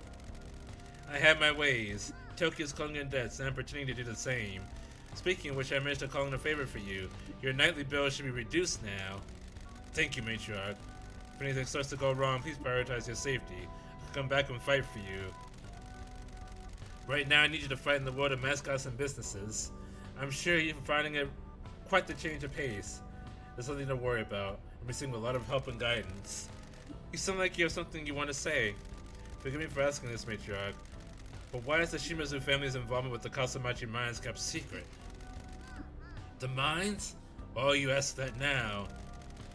[SPEAKER 1] I have my ways. Toki is calling in debts, and I'm pretending to do the same. Speaking of which, I managed to call in a favor for you. Your nightly bill should be reduced now. Thank you, Matriarch. If anything starts to go wrong, please prioritize your safety. I'll come back and fight for you. Right now, I need you to fight in the world of mascots and businesses. I'm sure you're finding it quite the change of pace. There's nothing to worry about. I'm receiving a lot of help and guidance. You sound like you have something you want to say. Forgive me for asking this, Matriarch, but why is the Shimazu family's involvement with the Kasamachi mines kept secret? The mines? Oh, you ask that now.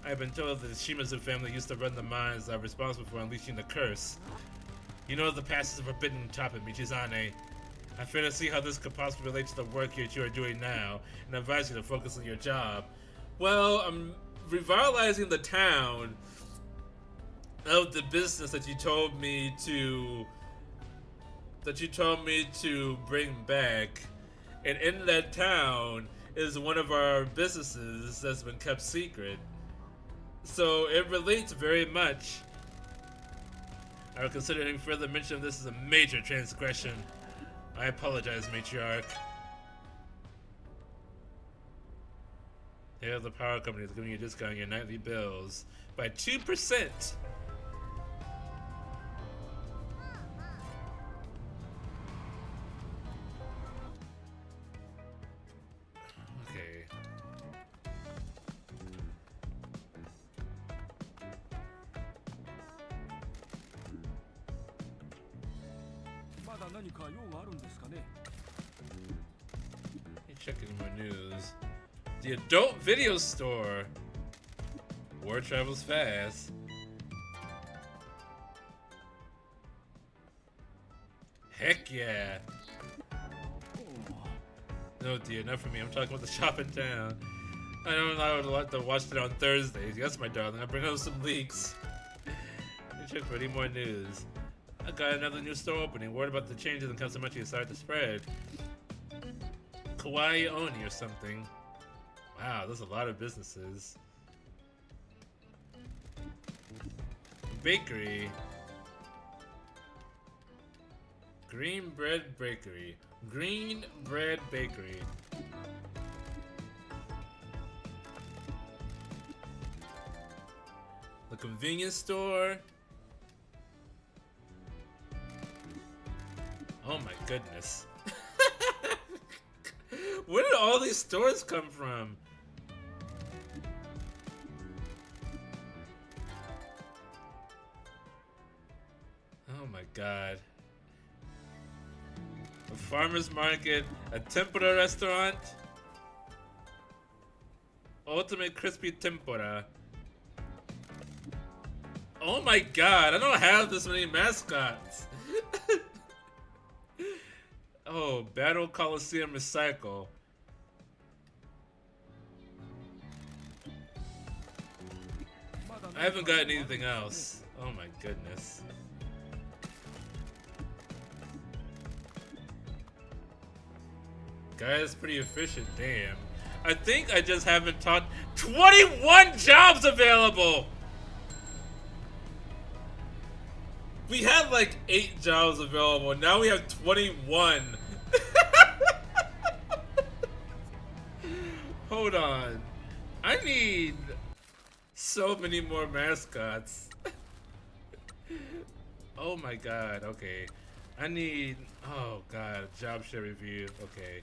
[SPEAKER 1] I've been told that the Shimazu family used to run the mines that are responsible for unleashing the curse. You know the past is a forbidden topic, Michizane. I fail to see how this could possibly relate to the work that you are doing now, and I advise you to focus on your job. Well, I'm revitalizing the town of the business that you told me to bring back, and in that town is one of our businesses that's been kept secret. So it relates very much. I would consider any further mention of this as a major transgression. I apologize, Matriarch. Here, the power company is giving you a discount on your nightly bills by 2%. Okay. Check any more news. The adult video store. War travels fast. Heck yeah. No dear, not for me. I'm talking about the shop in town. I don't know, I would like to watch it on Thursdays. Yes, my darling. I bring home some leaks. Check for any more news. I got another new store opening. Word about the changes in Kasamachi has started to spread. Kawaii Oni or something. Wow, there's a lot of businesses. Bakery. Green Bread Bakery. Green Bread Bakery. The convenience store. Oh my goodness. Where did all these stores come from? Oh my god. A farmer's market, a tempura restaurant, ultimate crispy tempura. Oh my god, I don't have this many mascots. Oh, Battle Coliseum Recycle. I haven't gotten anything else. Oh my goodness. Guy's pretty efficient, damn. I think I just haven't taught 21 jobs available! We had like 8 jobs available, now we have 21. Hold on. I need so many more mascots. Oh my god, okay. I need, oh god, job share review, okay.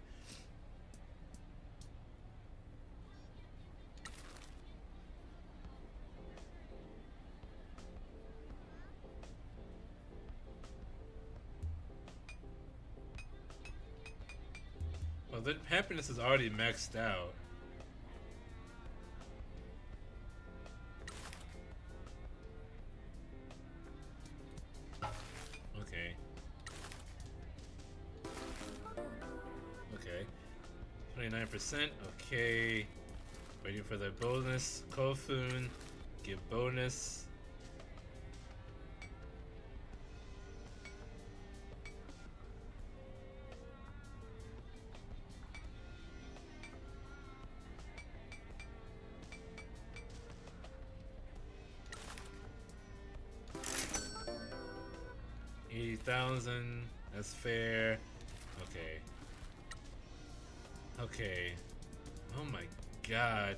[SPEAKER 1] Well, the happiness is already maxed out. Okay. Okay. 29%, okay. Waiting for the bonus. Kofun, give bonus. $80,000, that's fair. Okay. Okay. Oh my god.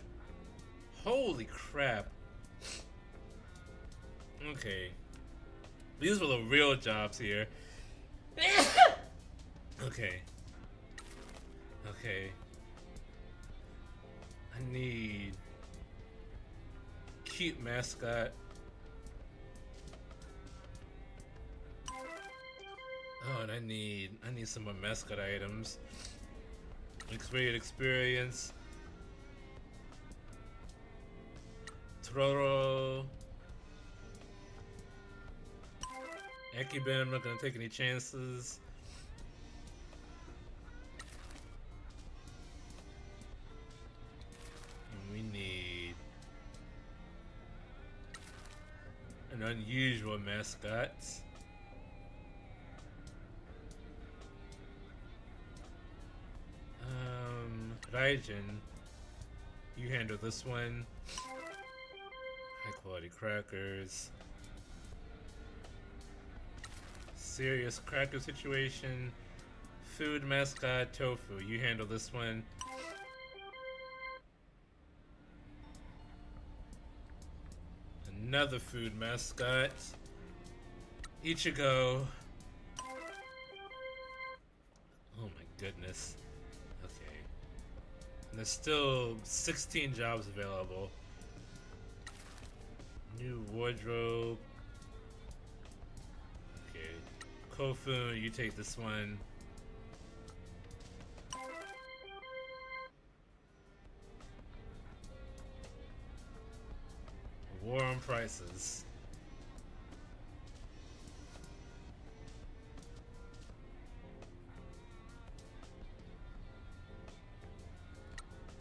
[SPEAKER 1] Holy crap. Okay. These were the real jobs here. Okay. Okay. I need cute mascot. Oh, and I need some more mascot items. Experience. Tororo. Ekiben, I'm not gonna take any chances. And we need an unusual mascot. Raijin, you handle this one. High quality crackers. Serious cracker situation. Food mascot Tofu, you handle this one. Another food mascot. Ichigo. Oh my goodness. Okay. And there's still 16 jobs available. New wardrobe. Okay. Kofun, you take this one. War on prices.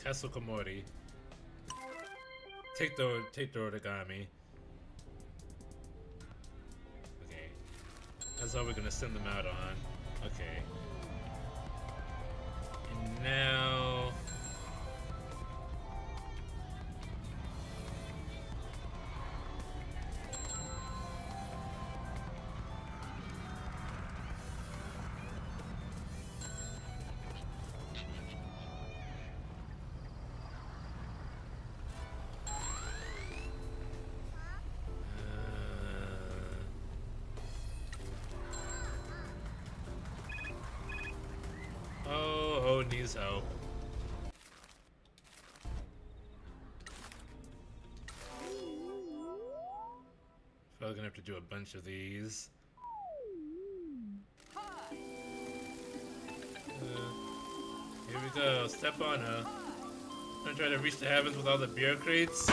[SPEAKER 1] Castle Komori. Take the origami. Okay. That's all we're gonna send them out on. Okay. And now needs help. Probably gonna have to do a bunch of these. Here we go, step on her. I'm trying to reach the heavens with all the beer crates.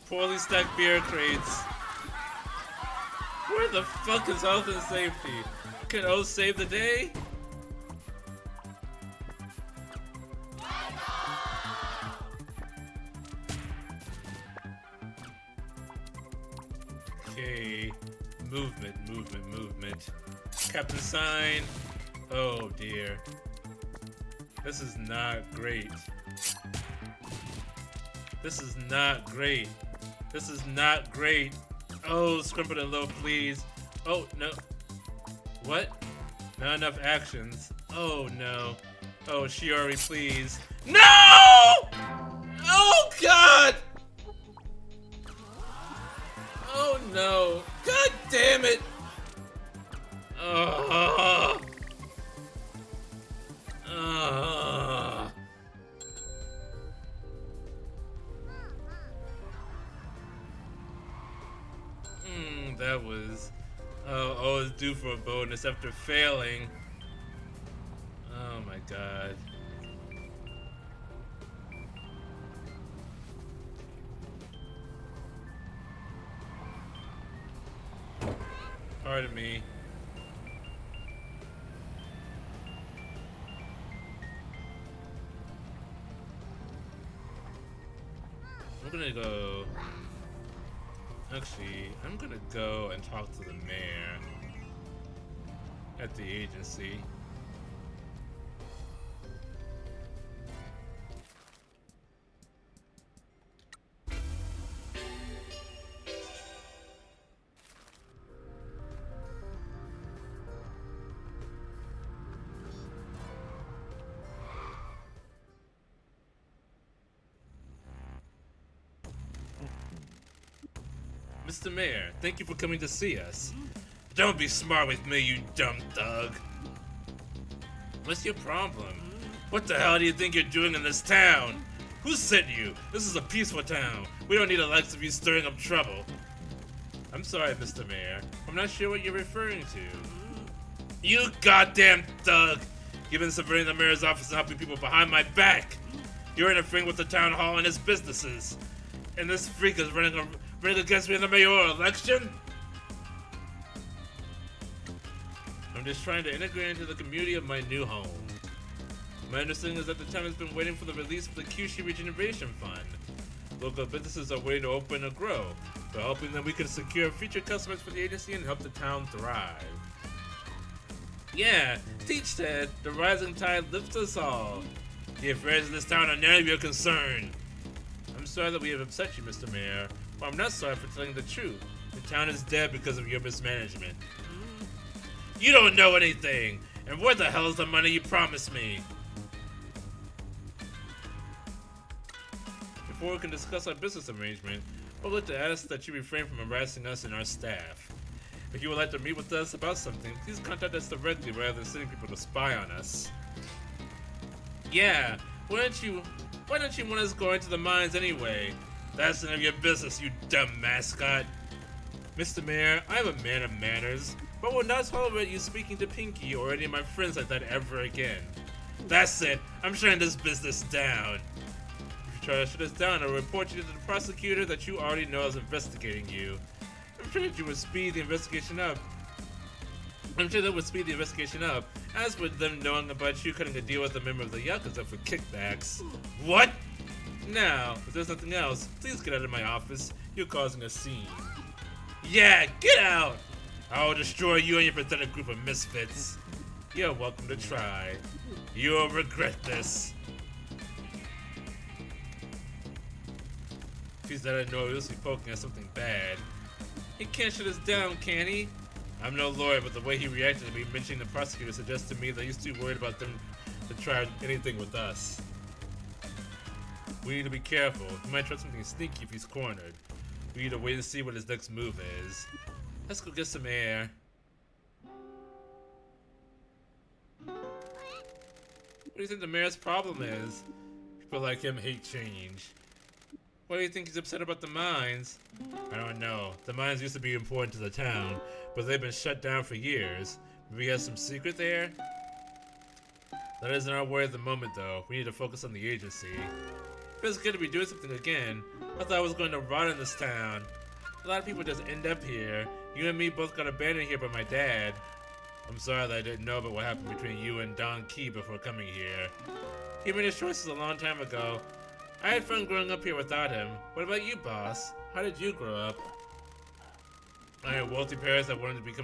[SPEAKER 1] Poorly stacked beer crates. Where the fuck is health and safety? Can O save the day? Okay. Movement, movement, movement. Captain Sign. Oh dear. This is not great. This is not great. This is not great. Oh, Scrumpet and Low, please. Oh, no. What? Not enough actions. Oh, no. Oh, Shiori, please. No! Oh, God! Oh, no. God damn it! Oh. That was... Oh, it's due for a bonus after failing. Oh my god. Pardon me. I'm gonna go... Actually, I'm gonna go and talk to the mayor at the agency. Mr. Mayor, thank you for coming to see us. Don't be smart with me, you dumb thug. What's your problem? What the hell do you think you're doing in this town? Who sent you? This is a peaceful town. We don't need the likes of you stirring up trouble. I'm sorry, Mr. Mayor. I'm not sure what you're referring to. You goddamn thug! You've been subverting the mayor's office and helping people behind my back. You're interfering with the town hall and its businesses. And this freak is running against me in the mayoral election? I'm just trying to integrate into the community of my new home. My understanding is that the town has been waiting for the release of the Kyushu Regeneration Fund. Local businesses are waiting to open and grow. By helping them, we can secure future customers for the agency and help the town thrive. Yeah, teach that the rising tide lifts us all. The affairs of this town are none of your concern. I'm sorry that we have upset you, Mr. Mayor, but I'm not sorry for telling the truth. The town is dead because of your mismanagement. You don't know anything! And where the hell is the money you promised me? Before we can discuss our business arrangement, I would like to ask that you refrain from harassing us and our staff. If you would like to meet with us about something, please contact us directly rather than sending people to spy on us. Yeah, why don't you want us going to the mines anyway? That's none of your business, you dumb mascot. Mr. Mayor, I am a man of manners, but will not tolerate you speaking to Pinky or any of my friends like that ever again. That's it, I'm shutting this business down. If you try to shut us down, I'll report you to the prosecutor that you already know is investigating you. I'm sure that you would speed the investigation up. As with them knowing about you cutting a deal with a member of the Yakuza for kickbacks. What? Now, if there's nothing else, please get out of my office. You're causing a scene. Yeah, get out! I will destroy you and your pathetic group of misfits. You're welcome to try. You'll regret this. If he's that annoyed, he'll be poking at something bad. He can't shut us down, can he? I'm no lawyer, but the way he reacted to me mentioning the prosecutor suggests to me that he's too worried about them to try anything with us. We need to be careful. He might try something sneaky if he's cornered. We need to wait and see what his next move is. Let's go get some air. What do you think the mayor's problem is? People like him hate change. Why do you think he's upset about the mines? I don't know. The mines used to be important to the town, but they've been shut down for years. Maybe he has some secret there? That isn't our worry at the moment, though. We need to focus on the agency. Feels good to be doing something again. I thought I was going to rot in this town. A lot of people just end up here. You and me both got abandoned here by my dad. I'm sorry that I didn't know about what happened between you and Don Key before coming here. He made his choices a long time ago. I had fun growing up here without him. What about you, boss? How did you grow up? I had wealthy parents that wanted me to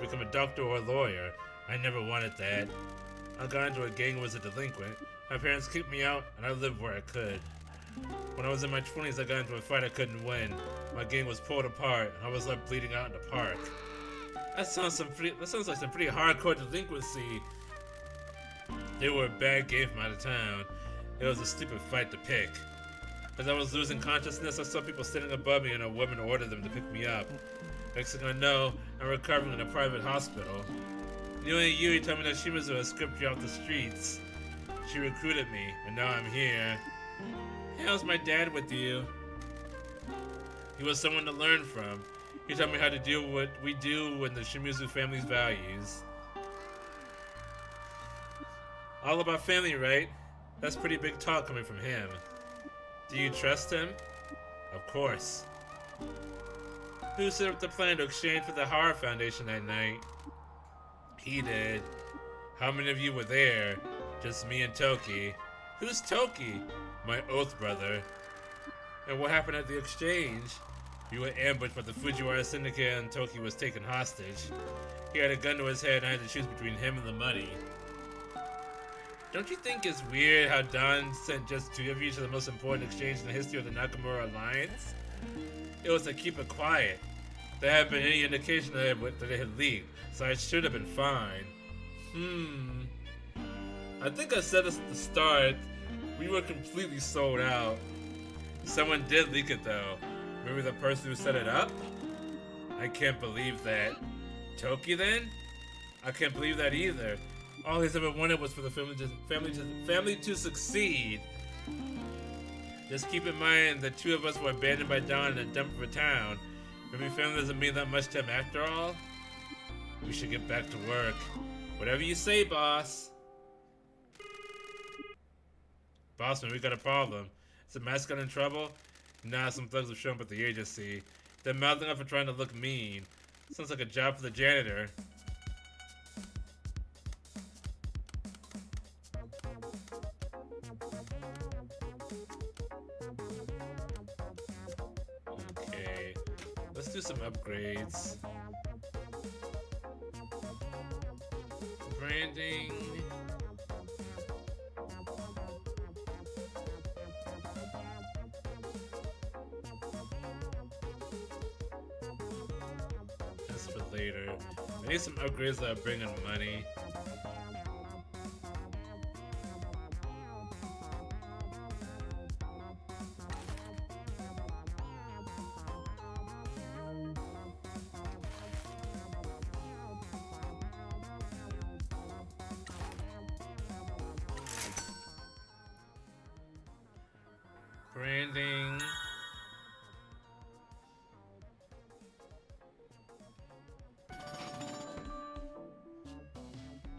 [SPEAKER 1] become a doctor or a lawyer. I never wanted that. I got into a gang and was a delinquent. My parents kicked me out, and I lived where I could. When I was in my 20s, I got into a fight I couldn't win. My gang was pulled apart, and I was left bleeding out in the park. That sounds like some pretty hardcore delinquency. They were a bad game from out of town. It was a stupid fight to pick. As I was losing consciousness, I saw people sitting above me, and a woman ordered them to pick me up. Next thing I know, I'm recovering in a private hospital. Knowing you, told me that she was a script you off the streets. She recruited me, and now I'm here. How's my dad with you? He was someone to learn from. He taught me how to do what we do in the Shimizu family's values. All about family, right? That's pretty big talk coming from him. Do you trust him? Of course. Who set up the plan to exchange for the Horror Foundation that night? He did. How many of you were there? Just me and Toki. Who's Toki? My oath brother. And what happened at the exchange? We were ambushed by the Fujiwara Syndicate and Toki was taken hostage. He had a gun to his head and I had to choose between him and the money. Don't you think it's weird how Don sent just two of you to the most important exchange in the history of the Nakamura Alliance? It was to keep it quiet. There hadn't been any indication that it had leaked, so I should have been fine. I think I said this at the start. We were completely sold out. Someone did leak it though. Maybe the person who set it up? I can't believe that. Toki then? I can't believe that either. All he's ever wanted was for the family to succeed. Just keep in mind that two of us were abandoned by Don in a dump of a town. Maybe family doesn't mean that much to him after all. We should get back to work. Whatever you say, boss. Bossman, we got a problem. Is the mascot in trouble? Nah, some thugs have shown up at the agency. They're mouthing up for trying to look mean. Sounds like a job for the janitor. Okay, let's do some upgrades. Branding. That's for later. I need some upgrades that bring in money. Branding.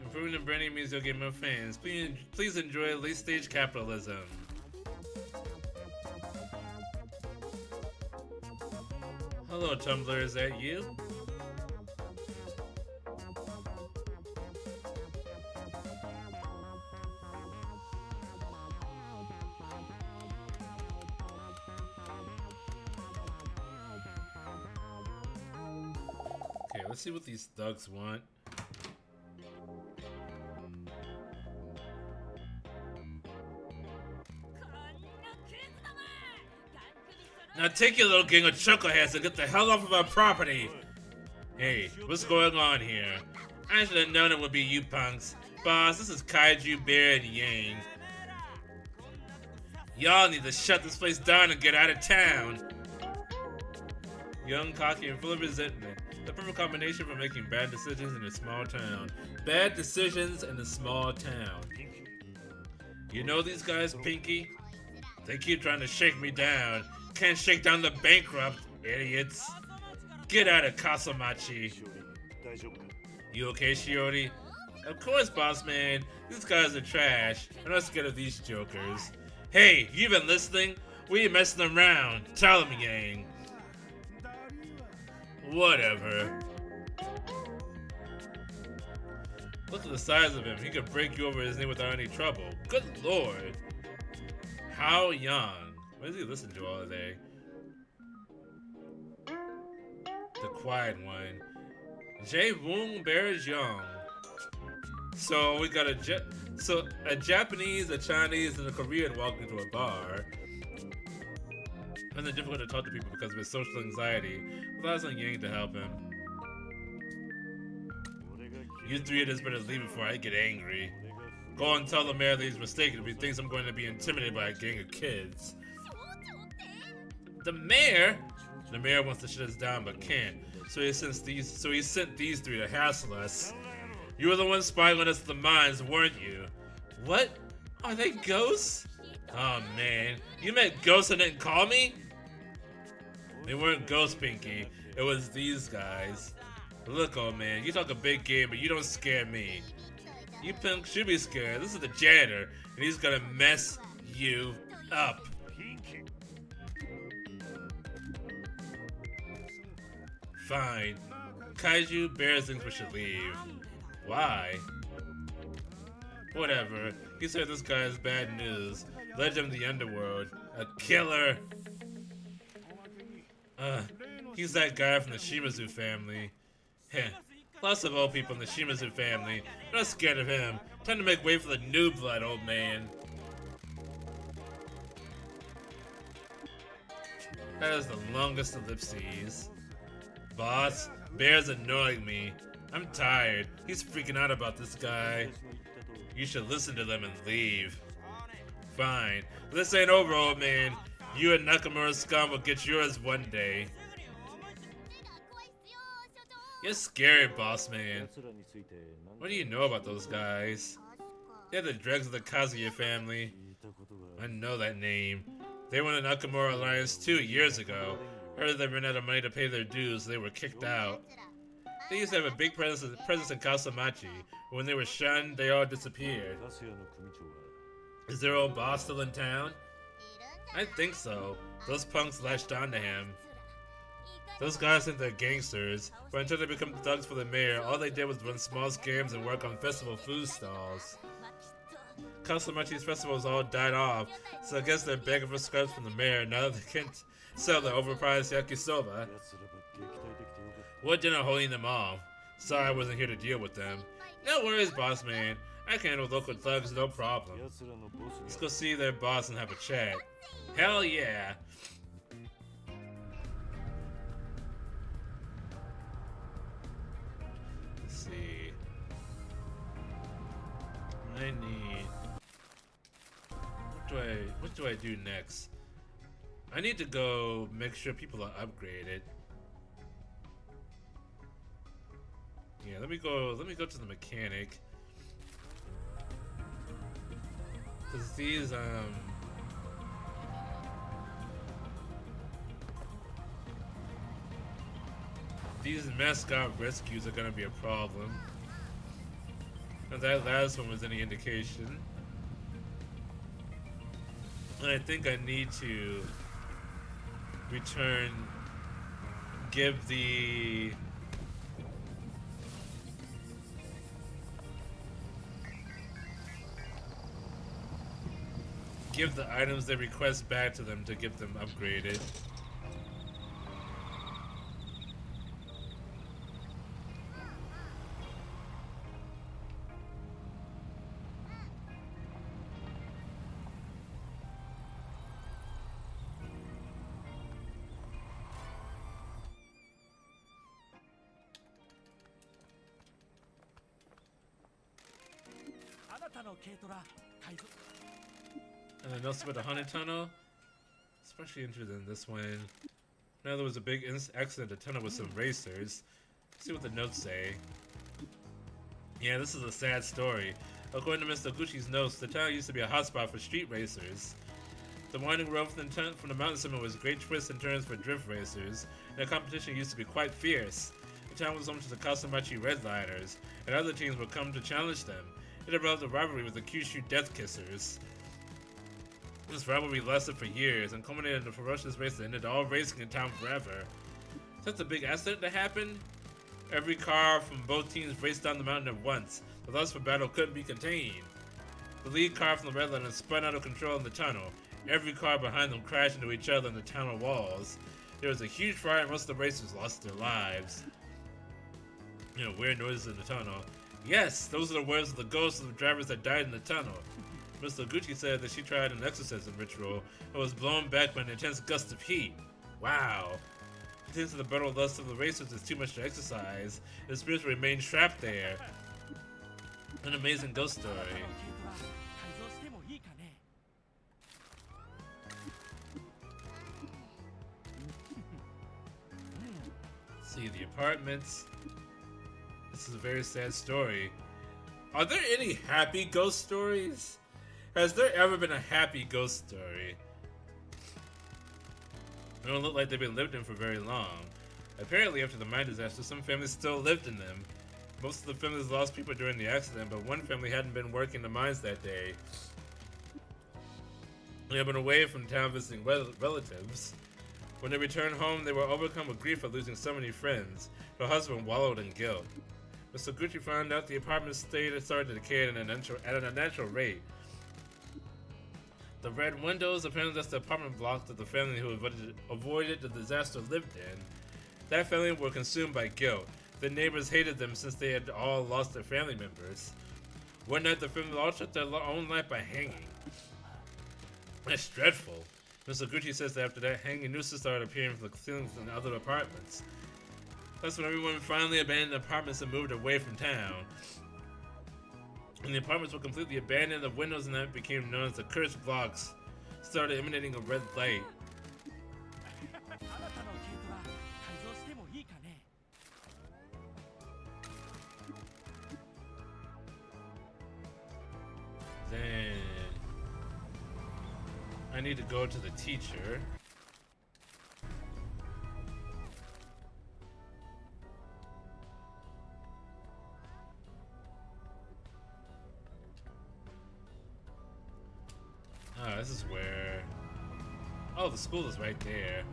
[SPEAKER 1] Improving the branding means you'll get more fans. Please enjoy late stage capitalism. Hello, Tumblr, is that you? Okay, let's see what these thugs want. Now take your little gang of chuckleheads and get the hell off of our property! Hey, what's going on here? I should have known it would be you punks. Boss, this is Kaiju, Bear, and Yang. Y'all need to shut this place down and get out of town. Young, cocky, and full of resentment. The perfect combination for making bad decisions in a small town. Bad decisions in a small town. You know these guys, Pinky? They keep trying to shake me down. Can't shake down the bankrupt, idiots. Get out of Kasamachi. You okay, Shiori? Of course, boss man. These guys are trash. I'm not scared of these jokers. Hey, you been listening? We ain't messing around. Tell him, Yang. Whatever. Look at the size of him. He could break you over his knee without any trouble. Good lord. How young? What does he listen to all day? quiet one. Jae Woong Bears Young. So we got a Japanese, a Chinese, and a Korean walk into a bar. And it's difficult to talk to people because of his social anxiety. Without Sung Yang to help him. You three had better leave before I get angry. Go and tell the mayor that he's mistaken if he thinks I'm going to be intimidated by a gang of kids. The mayor? The mayor wants to shut us down but can't. So he sent these three to hassle us. You were the ones spying on us at the mines, weren't you? What? Are they ghosts? Oh man, you met ghosts and didn't call me? They weren't ghosts, Pinky. It was these guys. Look, old man, you talk a big game, but you don't scare me. You punk should be scared. This is the janitor, and he's gonna mess you up. Fine. Kaiju Bears thinks we should leave. Why? Whatever. He said this guy has bad news. Led him to the underworld. A killer. He's that guy from the Shimazu family. Heh. Lots of old people in the Shimazu family. I'm not scared of him. Time to make way for the new blood, old man. That is the longest ellipses. Boss, Bear's annoying me. I'm tired. He's freaking out about this guy. You should listen to them and leave. Fine. But this ain't over, old man. You and Nakamura's scum will get yours one day. You're scary, boss man. What do you know about those guys? They're the dregs of the Kazuya family. I know that name. They won the Nakamura Alliance 2 years ago. Heard they ran out of money to pay their dues, so they were kicked out. They used to have a big presence in Kasamachi, but when they were shunned, they all disappeared. Is their old boss still in town? I think so. Those punks latched onto him. Those guys think they're gangsters, but until they become thugs for the mayor, all they did was run small scams and work on festival food stalls. Kasamachi's festivals all died off, so I guess they're begging for scraps from the mayor now that they can't sell their overpriced yakisoba. What dinner holding them off? Sorry I wasn't here to deal with them. No worries, boss man. I can handle local thugs, no problem. Let's go see their boss and have a chat. Hell yeah! Let's see. I need... What do I do next? I need to go make sure people are upgraded. Yeah, let me go to the mechanic. Cause these mascot rescues are gonna be a problem. And that last one was any indication. And I think I need to give the items they request back to them to get them upgraded. And then also about the Haunted Tunnel. Especially interested in this one. Now there was a big accident at the tunnel with some racers. Let's see what the notes say. Yeah, this is a sad story. According to Mr. Gucci's notes, the town used to be a hotspot for street racers. The winding road from the mountain summit was great twists and turns for drift racers, and the competition used to be quite fierce. The town was home to the Kasamachi Redliners, and other teams would come to challenge them. It developed a rivalry with the Kyushu Death Kissers. This rivalry lasted for years and culminated in a ferocious race that ended all racing in town forever. Such a big accident to happen? Every car from both teams raced down the mountain at once. The lust for battle couldn't be contained. The lead car from the Redliners spun out of control in the tunnel. Every car behind them crashed into each other in the tunnel walls. There was a huge fire and most of the racers lost their lives. Weird noises in the tunnel. Yes, those are the words of the ghosts of the drivers that died in the tunnel. Miss Gucci said that she tried an exorcism ritual and was blown back by an intense gust of heat. Wow. It seems that the brutal lust of the racers is too much to exercise. The spirits remain trapped there. An amazing ghost story. See the apartments. This is a very sad story. Are there any happy ghost stories? Has there ever been a happy ghost story? They don't look like they've been lived in for very long. Apparently, after the mine disaster, some families still lived in them. Most of the families lost people during the accident, but one family hadn't been working the mines that day. They had been away from town visiting relatives. When they returned home, they were overcome with grief at losing so many friends. Her husband wallowed in guilt. Mr. Gucci found out the apartment started to decay at an unnatural rate. The red windows, apparently that's the apartment block that the family who avoided the disaster lived in. That family were consumed by guilt. The neighbors hated them since they had all lost their family members. One night the family all took their own life by hanging. That's dreadful. Mr. Gucci says that after that, hanging nooses started appearing from the ceilings in other apartments. That's when everyone finally abandoned the apartments and moved away from town. When the apartments were completely abandoned, the windows in them became known as the cursed blocks, started emanating a red light. Then I need to go to the teacher. Oh, this is where... Oh, the school is right there.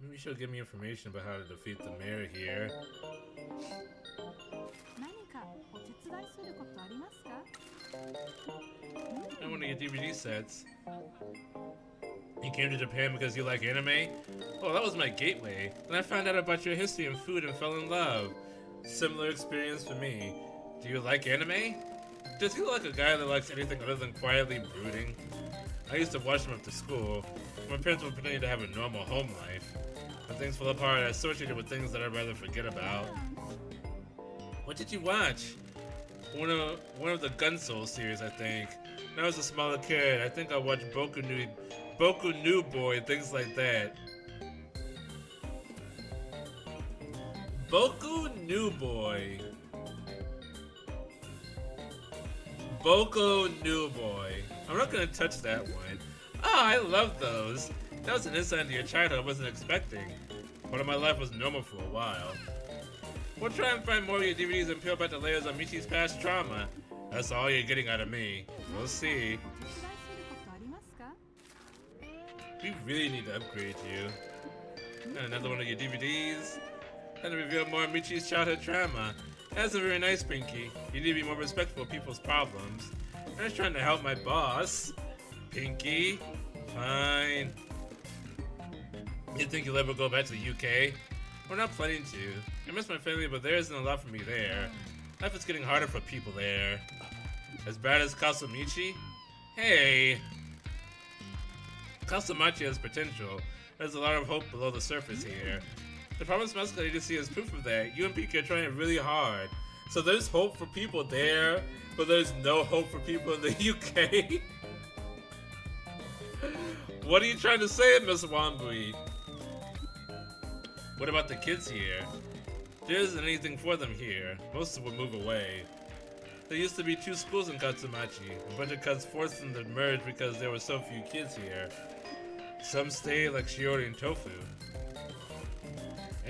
[SPEAKER 1] Maybe she'll give me information about how to defeat the mayor here. I want to get DVD sets. You came to Japan because you like anime? Oh, that was my gateway. Then I found out about your history and food and fell in love. Similar experience for me. Do you like anime? Does he look like a guy that likes anything other than quietly brooding? I used to watch him after school. My parents were pretending to have a normal home life. When things fall apart, I associated with things that I'd rather forget about. What did you watch? One of the Gun Soul series, I think. When I was a smaller kid, I think I watched Boku no Boy, things like that. Boku no Boy. Boku no Boy. I'm not gonna touch that one. Oh, I love those. That was an insight into your childhood I wasn't expecting. Part of my life was normal for a while. We'll try and find more of your DVDs and peel back the layers on Michi's past trauma. That's all you're getting out of me. We'll see. We really need to upgrade you. And another one of your DVDs. Time to reveal more of Michi's childhood trauma. That's a very nice, Pinky. You need to be more respectful of people's problems. I'm just trying to help my boss. Pinky. Fine. You think you'll ever go back to the UK? We're not planning to. I miss my family, but there isn't a lot for me there. Life is getting harder for people there. As bad as Kasumichi? Hey! Kasumichi has potential. There's a lot of hope below the surface here. The Promised MASCOT Agency is proof of that. You and Pinky are trying really hard. So there's hope for people there, but there's no hope for people in the UK? What are you trying to say, Miss Wambui? What about the kids here? There isn't anything for them here. Most of them will move away. There used to be 2 schools in Katsumachi. A bunch of cuts forced them to merge because there were so few kids here. Some stay like Shiori and Tofu.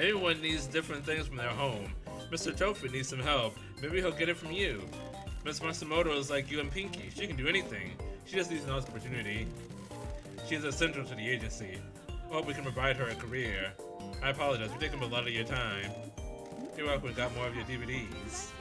[SPEAKER 1] Everyone needs different things from their home. Mr. Tofu needs some help. Maybe he'll get it from you. Miss Matsumoto is like you and Pinky. She can do anything. She just needs an opportunity. She is essential to the agency. I hope we can provide her a career. I apologize. We're taking up a lot of your time. You're welcome. We got more of your DVDs.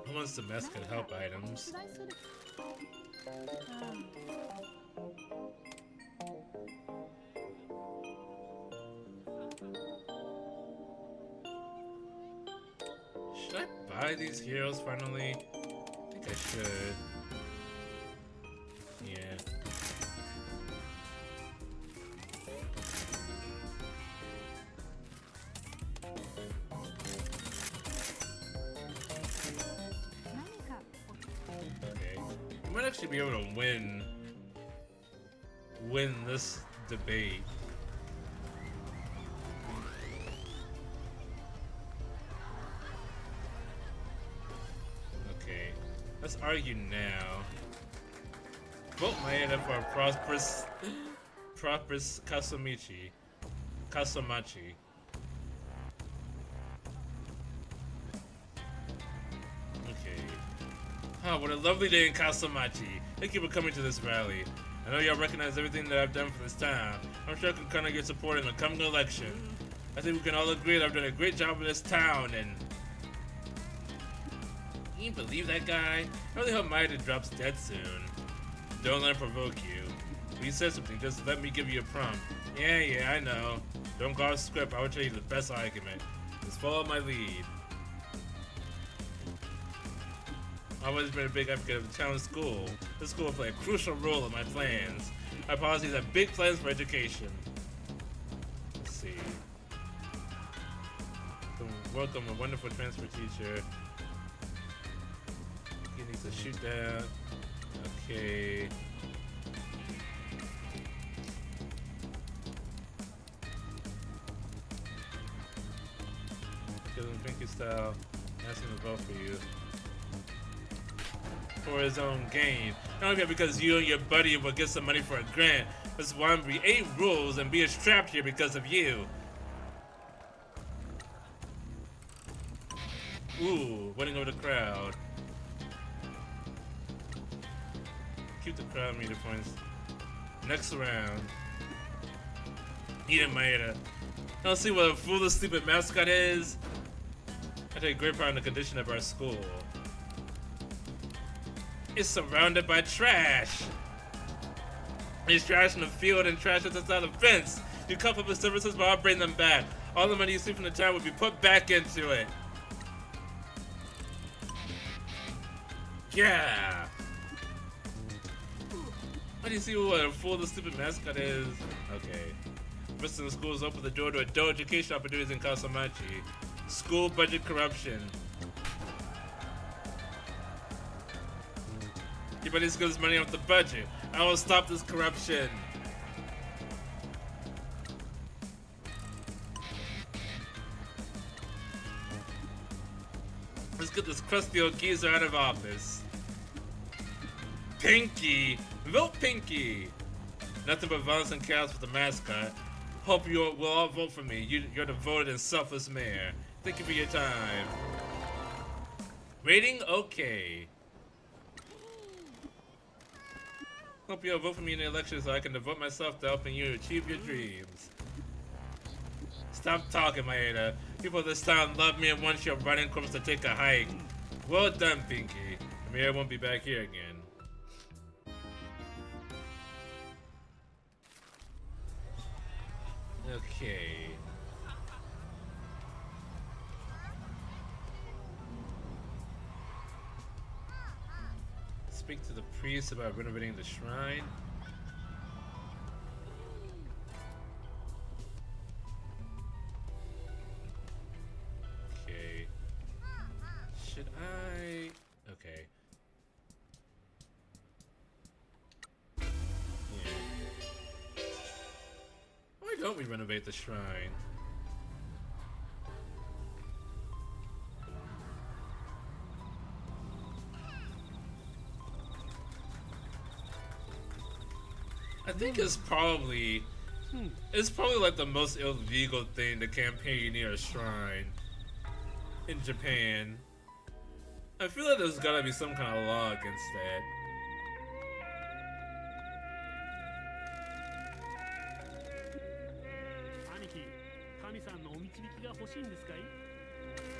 [SPEAKER 1] Who wants the MASCOT help items? Should I buy these heroes finally? I think I should. Yeah. Okay. I might actually be able to win this debate. Okay. Let's argue now. Vote Maeda for a prosperous Kasumachi. Okay. Oh, what a lovely day in Kasumachi. Thank you for coming to this rally. I know y'all recognize everything that I've done for this town. I'm sure I can count on your support in the coming election. I think we can all agree that I've done a great job in this town and... Can you believe that guy? I really hope Maeda drops dead soon. Don't let him provoke you. If he says something, just let me give you a prompt. Yeah, I know. Don't go off script, I will tell you the best argument. Just follow my lead. I've always been a big advocate of the town school. This school will play a crucial role in my plans. My policies have big plans for education. Let's see. Welcome a wonderful transfer teacher. He needs to shoot down. Okay. Give him Pinky style. Ask him to vote for you. For his own gain. Not only because you and your buddy will get some money for a grant, but it's why I'm be 8 rules and be trapped here because of you. Ooh, winning over the crowd. Keep the crowd meter points. Next round. Eat it, Maeda. I don't see what a fool this stupid mascot is. I take great pride in the condition of our school. It's surrounded by trash. There's trash in the field and trash outside the fence. You come up with services, but I'll bring them back. All the money you see from the town will be put back into it. Yeah. How do you see what a fool the stupid mascot is? Okay. Visiting the schools open the door to adult education opportunities in Kasumachi. School budget corruption. Everybody spends money off the budget. I will stop this corruption. Let's get this crusty old geezer out of office. Pinky! Vote Pinky! Nothing but violence and chaos with the mascot. Hope you will all vote for me. You're the devoted and selfless mayor. Thank you for your time. Rating okay. Hope you'll vote for me in the election so I can devote myself to helping you achieve your dreams. Stop talking, Maeda. People of this town love me and want your running corpse to take a hike. Well done, Pinky. The mayor won't be back here again. Okay. Speak to the priest about renovating the shrine. Okay. Should I? Okay. Yeah. don't we renovate the shrine? I think it's probably like the most illegal thing to campaign near a shrine in Japan. I feel like there's gotta be some kind of law against that.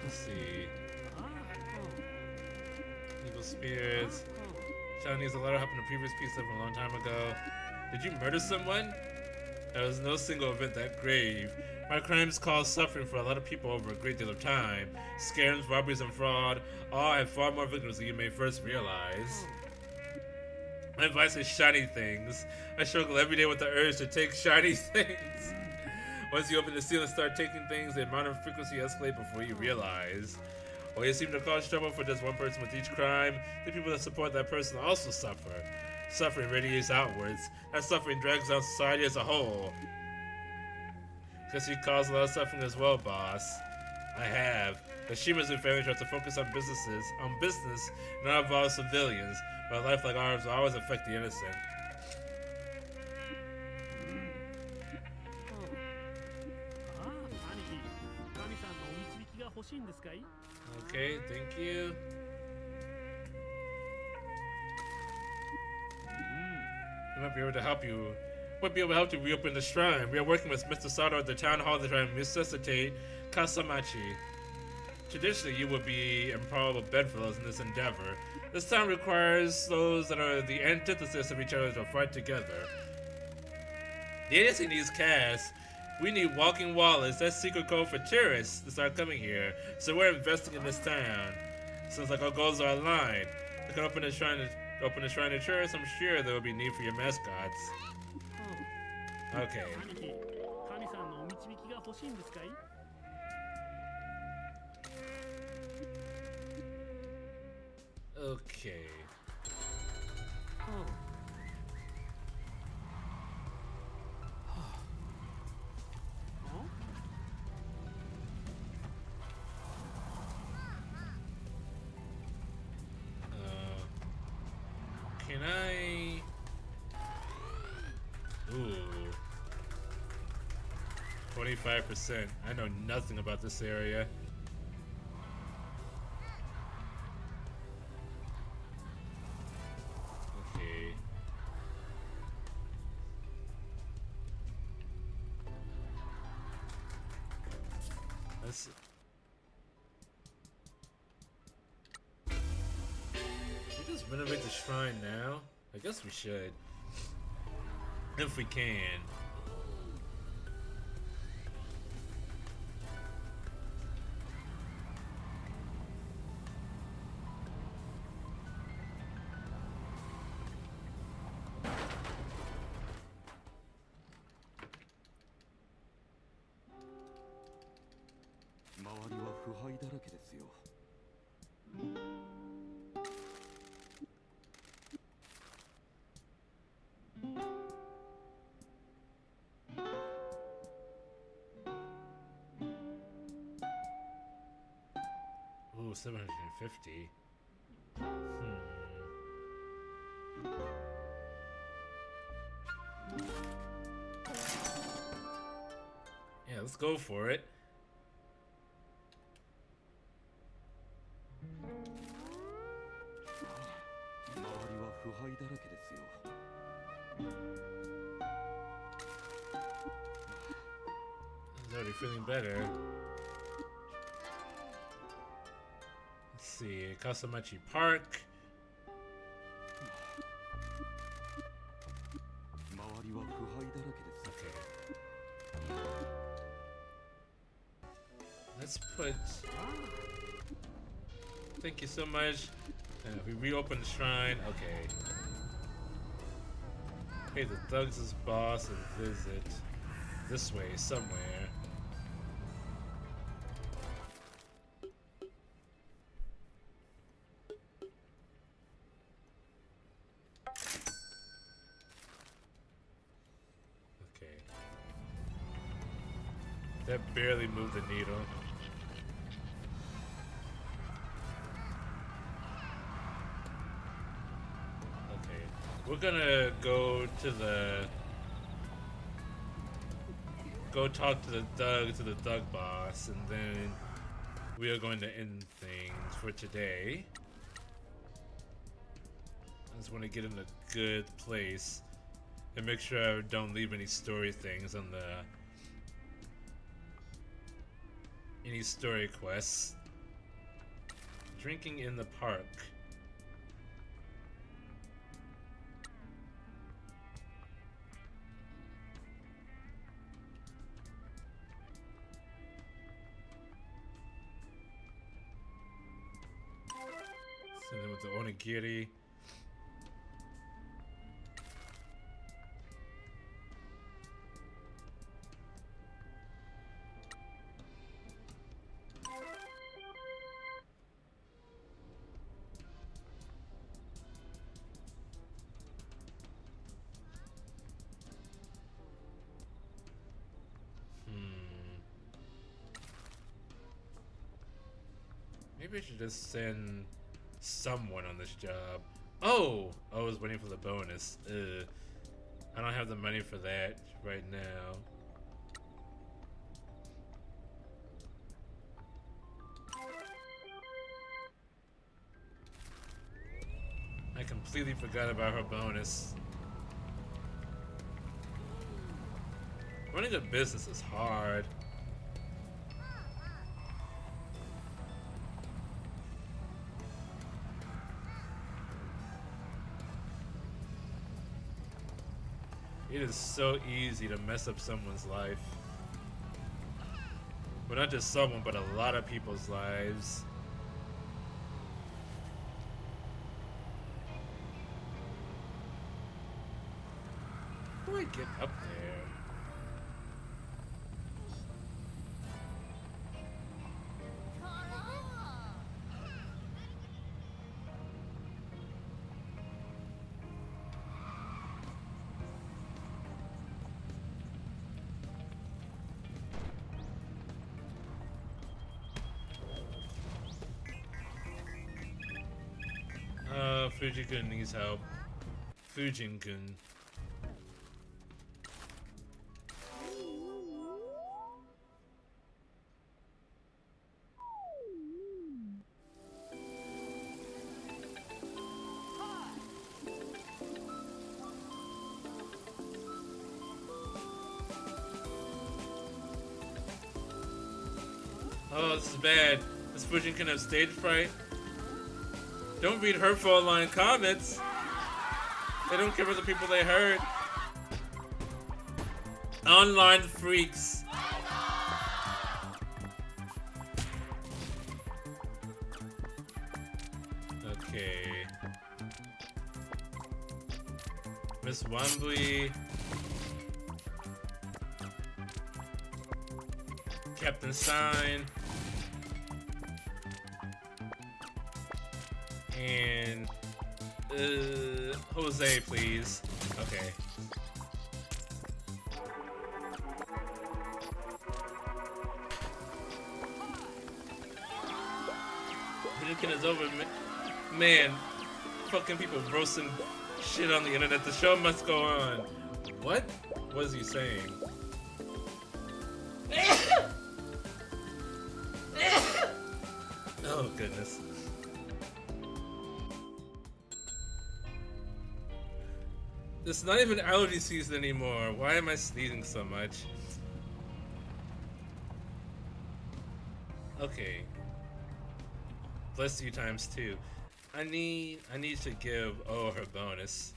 [SPEAKER 1] Let's see. Evil spirits. Chinese, a letter happened in a previous piece of a long time ago. Did you murder someone? There was no single event that grave. My crimes caused suffering for a lot of people over a great deal of time. Scams, robberies, and fraud all have far more victims than you may first realize. My advice is shiny things. I struggle every day with the urge to take shiny things. Once you open the seal and start taking things, the amount of frequency escalates before you realize. While you seem to cause trouble for just one person with each crime, the people that support that person also suffer. Suffering radiates outwards. That suffering drags down society as a whole. Guess you caused a lot of suffering as well, boss. I have. The Shimazu family tries to focus on business, and not involve civilians, but a life like ours will always affect the innocent. Okay, thank you. We might be able to help you. Might be able to help you reopen the shrine. We are working with Mr. Sato at the town hall to try and resuscitate Kasamachi. Traditionally, you would be improbable bedfellows in this endeavor. This town requires those that are the antithesis of each other to fight together. The agency needs cash. We need walking wallets. That's secret code for tourists to start coming here. So we're investing in this town. Sounds like our goals are aligned. We can open the shrine to tourists. I'm sure there will be need for your mascots. Okay. Okay. Can I? Ooh. 25%. I know nothing about this area. Okay. Let's. Should we just renovate the shrine now? I guess we should. If we can. Ooh, 750. Yeah, let's go for it. I'm already feeling better. Let's see, Kasamachi Park. Okay. Let's put. Thank you so much. We reopen the shrine. Okay. Pay the thugs' boss and visit this way somewhere. Okay. That barely moved the needle. Okay. We're gonna go to the... Go talk to the Doug boss, and then we are going to end things for today. I just want to get in a good place and make sure I don't leave any story things on the... Any story quests. Drinking in the park. So then with the onigiri. Maybe I should just send someone on this job. Oh! I was waiting for the bonus. I don't have the money for that right now. I completely forgot about her bonus. Running a business is hard. It is so easy to mess up someone's life. But not just someone, but a lot of people's lives. How do I get up there? Fujikun needs help. Fujin-kun. Oh, this is bad. This Fujin-kun have stage fright. Don't read hurtful online comments. They don't care about the people they hurt. Online freaks. Okay. Miss Wambui. Captain Sign. And Jose, please. Okay. Fujinkin is over, man. Fucking people roasting shit on the internet. The show must go on. What? What is he saying? Oh goodness. It's not even allergy season anymore. Why am I sneezing so much? Okay. Bless you times two. I need to give her bonus.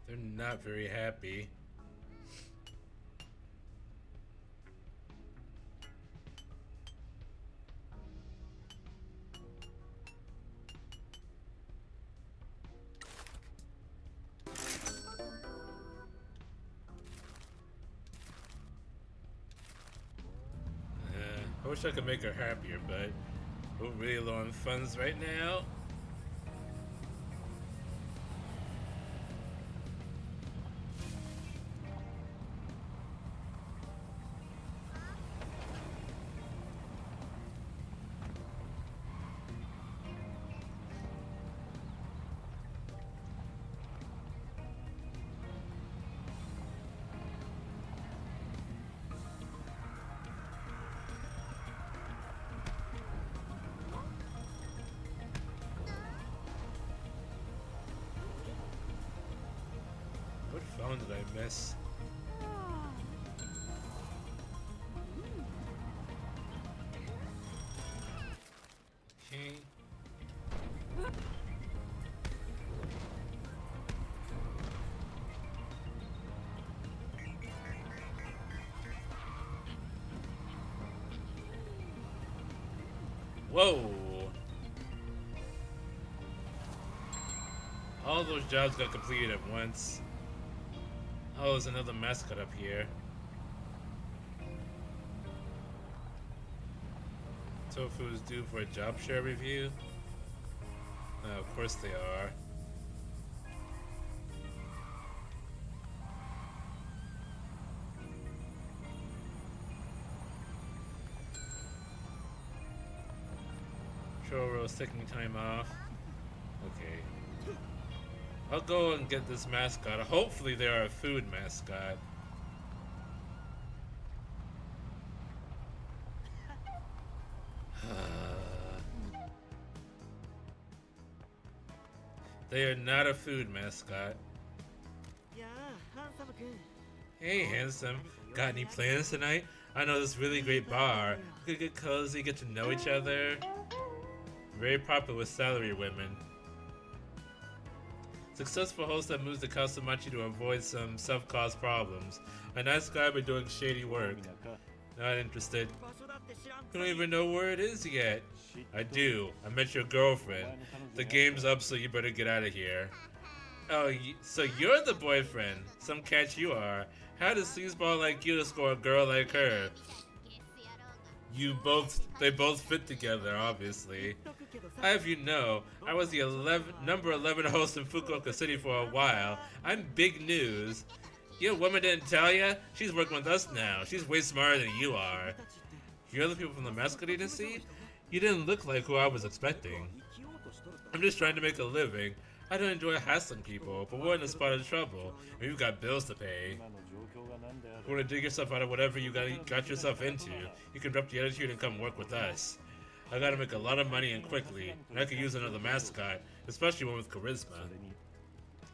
[SPEAKER 1] They're not very happy. wish I could make her happier, but we're really low on funds right now. What phone did I miss? Okay. Whoa! All those jobs got completed at once. Oh, there's another mascot up here. Tofu is due for a job share review. Oh, of course they are. Choro's taking time off. Okay. I'll go and get this mascot. Hopefully they are a food mascot. They are not a food mascot. Hey, handsome. Got any plans tonight? I know this really great bar. We could get cozy, get to know each other. Very popular with salary women. Successful host that moves to Kasamachi to avoid some self-caused problems. A nice guy but doing shady work. Not interested. You don't even know where it is yet. I do. I met your girlfriend. The game's up, so you better get out of here. Oh, so you're the boyfriend. Some catch you are. How does sleazeball like you to score a girl like her? They both fit together, obviously. I have you know, I was the number 11 host in Fukuoka City for a while. I'm big news. Your woman didn't tell ya? She's working with us now. She's way smarter than you are. You're the people from the mascot agency? You didn't look like who I was expecting. I'm just trying to make a living. I don't enjoy hassling people, but we're in a spot of trouble, and you've got bills to pay. You want to dig yourself out of whatever you got yourself into, you can drop the attitude and come work with us. I gotta make a lot of money and quickly, and I could use another mascot, especially one with charisma. You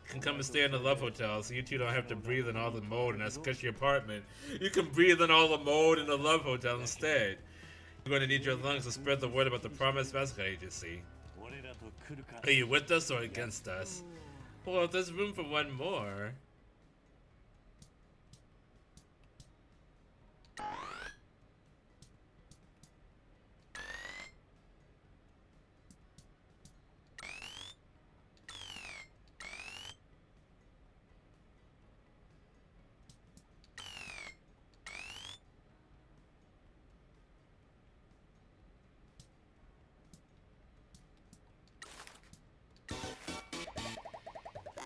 [SPEAKER 1] can come and stay in the Love Hotel, so you two don't have to breathe in all the mold in that sketchy apartment. You can breathe in all the mold in the Love Hotel instead. You're going to need your lungs to spread the word about the Promised Mascot Agency. Are you with us or against us? Well, if there's room for one more.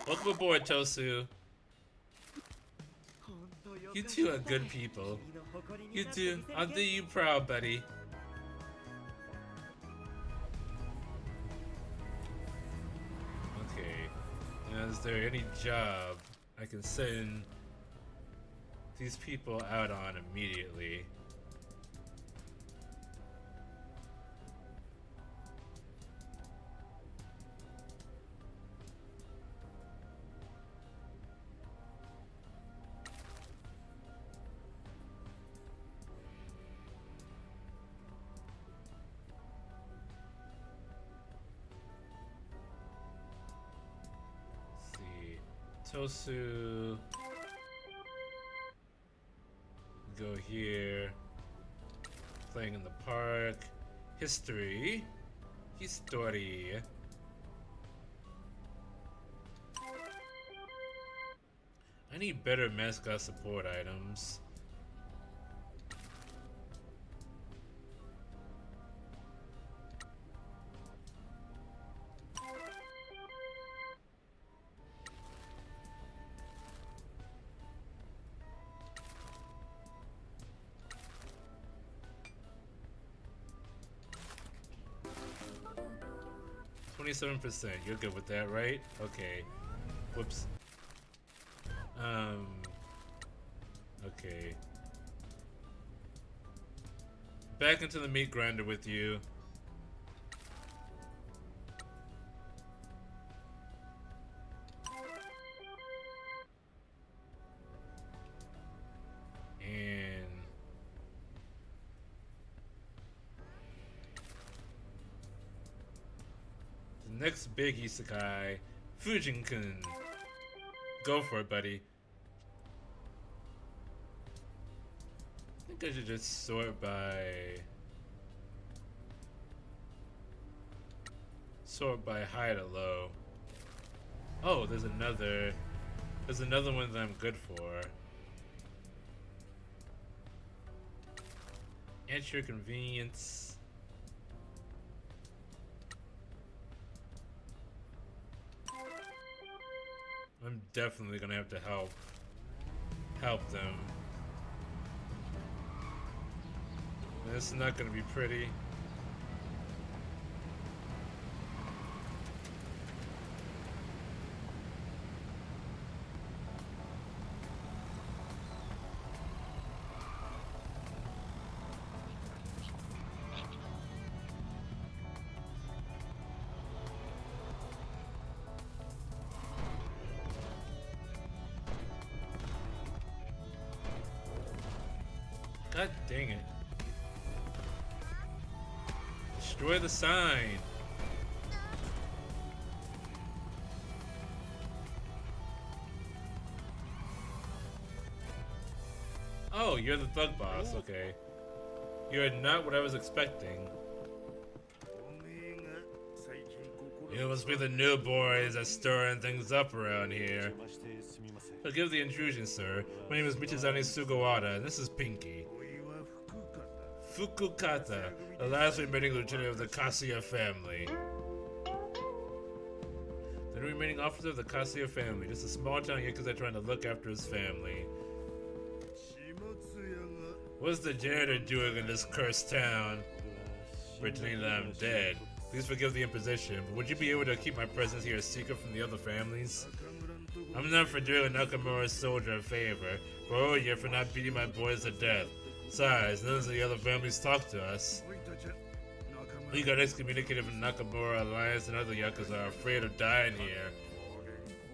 [SPEAKER 1] Welcome aboard, Tosu. You two are good people. You do. I'll do you proud, buddy. Okay. Now, is there any job I can send these people out on immediately? Tosu, go here, playing in the park, history, I need better mascot support items. 27%. You're good with that, right? Okay. Whoops. Okay. Back into the meat grinder with you. And the next big isekai, Fujin-kun. Go for it, buddy. I think I should just sort by high to low. Oh, there's another one that I'm good for. At your convenience. I'm definitely gonna have to help them. This is not gonna be pretty. God dang it. Destroy the sign. Oh, you're the thug boss, okay. You're not what I was expecting. You must be the new boys that's stirring things up around here. Forgive the intrusion, sir. My name is Michizane Sugawara, and this is Pinky. Fukukata, the last remaining lieutenant of the Kasuya family. The remaining officer of the Kasuya family, just a small town yakuza trying to look after his family. What's the janitor doing in this cursed town? Pretending that I'm dead. Please forgive the imposition, but would you be able to keep my presence here a secret from the other families? I'm not for doing a Nakamura soldier a favor, but I owe you for not beating my boys to death. Besides, none of the other families talk to us. We got excommunicated from Nakamura Alliance and other yakuza are afraid of dying here.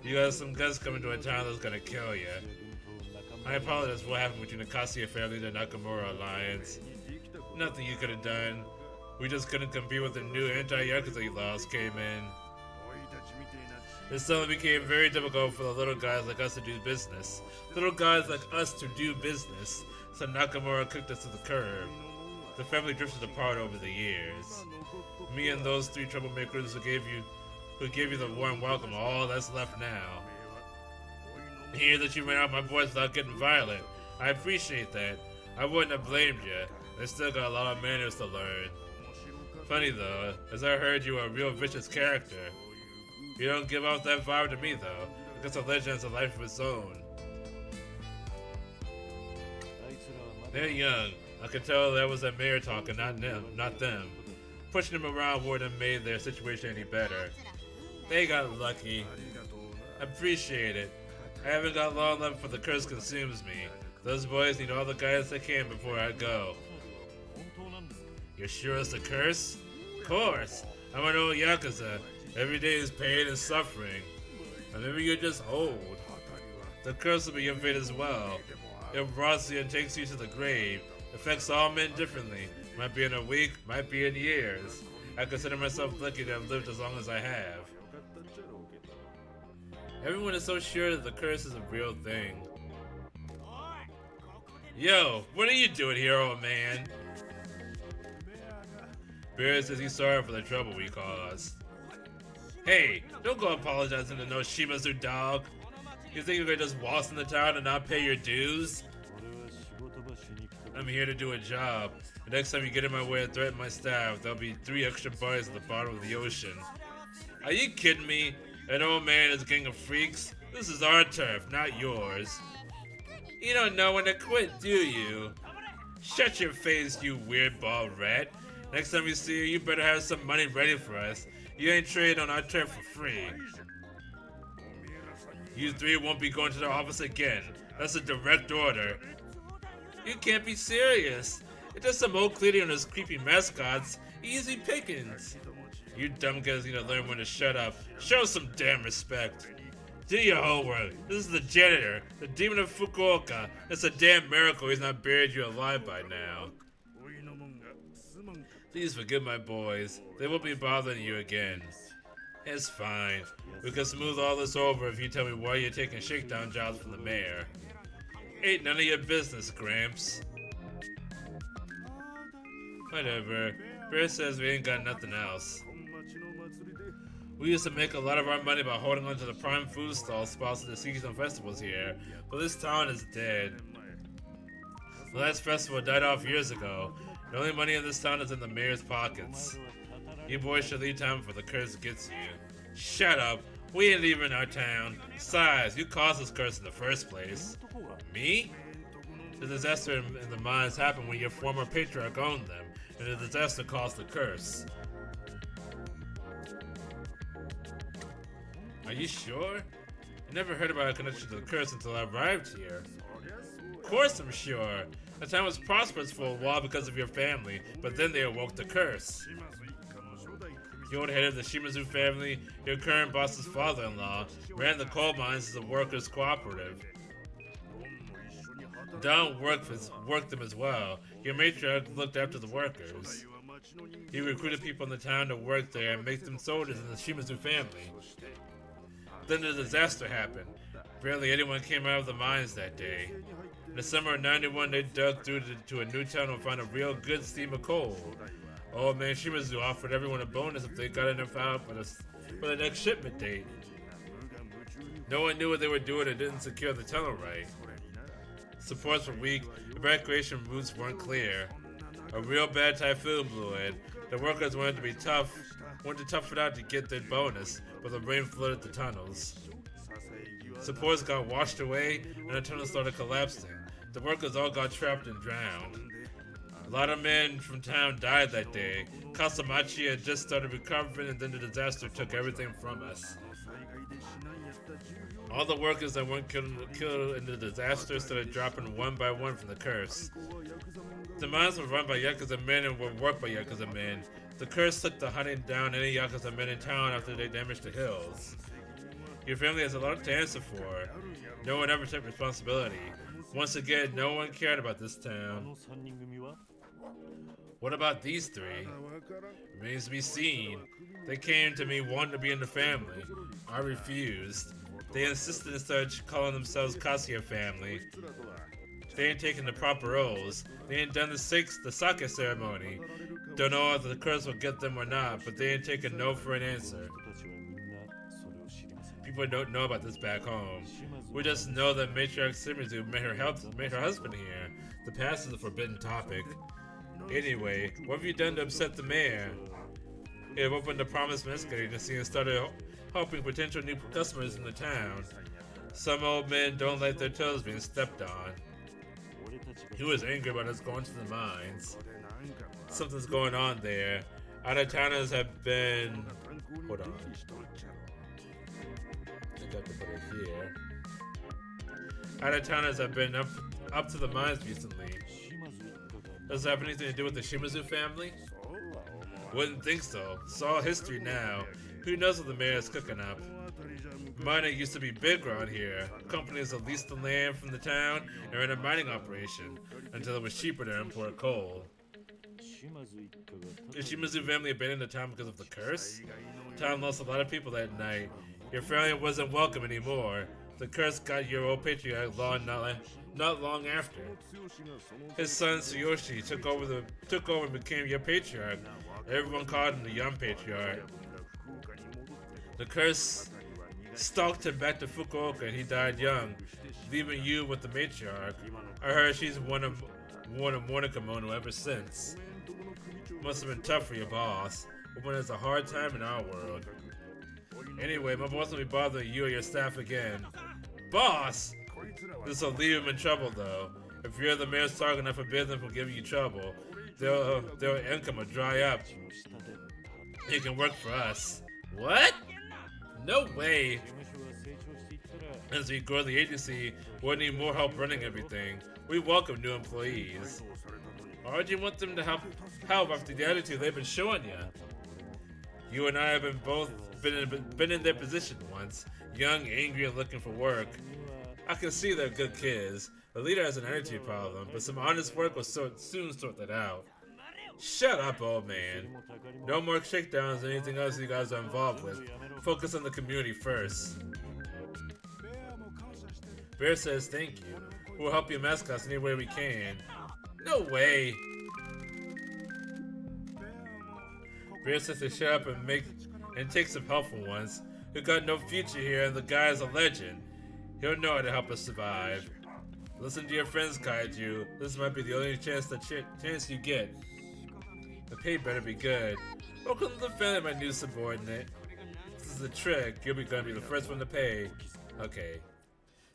[SPEAKER 1] You got some guys coming to a town that's gonna kill you. I apologize for what happened between the Kasuya family and the Nakamura Alliance. Nothing you could have done. We just couldn't compete with the new anti-yakuza laws came in. It suddenly became very difficult for the little guys like us to do business. Little guys like us to do business. So Nakamura kicked us to the curb. The family drifted apart over the years. Me and those three troublemakers who gave you the warm welcome are all that's left now. I hear that you ran out my boys without getting violent. I appreciate that. I wouldn't have blamed you. They still got a lot of manners to learn. Funny though, as I heard you are a real vicious character. You don't give off that vibe to me though. I guess a legend has a life of its own. They're young. I could tell that was that mayor talking, not them. Pushing them around wouldn't have made their situation any better. They got lucky. I appreciate it. I haven't got long left before the curse consumes me. Those boys need all the guidance they can before I go. You're sure it's the curse? Of course. I'm an old yakuza. Every day is pain and suffering. Or maybe you're just old. The curse will be your fate as well. It rots you and takes you to the grave. Affects all men differently. Might be in a week, might be in years. I consider myself lucky to have lived as long as I have. Everyone is so sure that the curse is a real thing. Yo, what are you doing here, old man? Bear says he's sorry for the trouble we caused. Hey, don't go apologizing to no Shimazu dog. You think you're gonna just waltz in the town and not pay your dues? I'm here to do a job. The next time you get in my way and threaten my staff, there'll be 3 extra bodies at the bottom of the ocean. Are you kidding me? An old man is a gang of freaks? This is our turf, not yours. You don't know when to quit, do you? Shut your face, you weird bald rat. Next time you see her, you better have some money ready for us. You ain't trading on our trip for free. You three won't be going to the office again. That's a direct order. You can't be serious. It's just some old cleaner and his creepy mascots. Easy pickings. You dumb guys need to learn when to shut up. Show some damn respect. Do your homework. This is the janitor, the demon of Fukuoka. It's a damn miracle he's not buried you alive by now. Please forgive my boys. They won't be bothering you again. It's fine. We can smooth all this over if you tell me why you're taking shakedown jobs from the mayor. Ain't none of your business, Gramps. Whatever. Bear says we ain't got nothing else. We used to make a lot of our money by holding on to the prime food stall spots at the seasonal festivals here, but this town is dead. The last festival died off years ago. The only money in this town is in the mayor's pockets. You boys should leave town before the curse gets you. Shut up! We ain't leaving our town. Besides, you caused this curse in the first place. Me? The disaster in the mines happened when your former patriarch owned them, and the disaster caused the curse. Are you sure? I never heard about a connection to the curse until I arrived here. Of course I'm sure. The town was prosperous for a while because of your family, but then they awoke the curse. The old head of the Shimazu family, your current boss's father-in-law, ran the coal mines as a workers' cooperative. Don worked them as well. Your matriarch looked after the workers. He recruited people in the town to work there and make them soldiers in the Shimazu family. Then the disaster happened. Barely anyone came out of the mines that day. In the summer of '91, they dug through to a new tunnel and found a real good steam of coal. Old man Shimazu offered everyone a bonus if they got enough out for the next shipment date. No one knew what they were doing and didn't secure the tunnel right. Supports were weak, evacuation routes weren't clear. A real bad typhoon blew in. The workers wanted to tough it out to get their bonus, but the rain flooded the tunnels. Supports got washed away, and the tunnel started collapsing. The workers all got trapped and drowned. A lot of men from town died that day. Kasamachi had just started recovering, and then the disaster took everything from us. All the workers that weren't killed in the disaster started dropping one by one from the curse. The mines were run by Yakuza men and were worked by Yakuza men. The curse took to hunting down any Yakuza men in town after they damaged the hills. Your family has a lot to answer for. No one ever took responsibility. Once again, no one cared about this town. What about these three? Remains to be seen. They came to me wanting to be in the family. I refused. They insisted and started calling themselves Kasuya family. They ain't taken the proper roles. They ain't done the sake ceremony. Don't know if the curse will get them or not, but they ain't taken no for an answer. People don't know about this back home. We just know that Matriarch Shimizu met her husband here. The past is a forbidden topic. Anyway, what have you done to upset the mayor? They have opened the promised MASCOT agency and started helping potential new customers in the town. Some old men don't like their toes being stepped on. He was angry about us going to the mines. Something's going on there. Out-of-towners have been... Hold on. I think I have to put it here. Out-of-towners have been up to the mines recently. Does it have anything to do with the Shimazu family? Wouldn't think so. It's all history now. Who knows what the mayor is cooking up? Mining used to be big around here. Companies that leased the land from the town and ran a mining operation until it was cheaper to import coal. The Shimazu family abandoned the town because of the curse? The town lost a lot of people that night. Your family wasn't welcome anymore. The curse got your old patriarch not long after. His son Tsuyoshi took over and became your patriarch. Everyone called him the young patriarch. The curse stalked him back to Fukuoka and he died young, leaving you with the matriarch. I heard she's worn a mourning ever since. Must have been tough for your boss. Woman has a hard time in our world. Anyway, my boss will be bothering you or your staff again. Boss! This will leave him in trouble though. If you're the mayor's target and forbid them from giving you trouble, their income will dry up. He can work for us. What? No way. As we grow the agency, we'll need more help running everything. We welcome new employees. Why would you want them to help after the attitude they've been showing you? You and I have been in their position once, young, angry, and looking for work. I can see they're good kids. The leader has an attitude problem, but some honest work will soon sort that out. Shut up, old man. No more shakedowns or anything else you guys are involved with. Focus on the community first. Bear says thank you. We'll help you mascots any way we can. No way. Bear says to shut up and take some help for once. We've got no future here and the guy is a legend. He'll know how to help us survive. Listen to your friends, Kaiju. This might be the only chance you get. The pay better be good. Welcome to the family, my new subordinate. This is the trick. You're gonna be the first one to pay. Okay.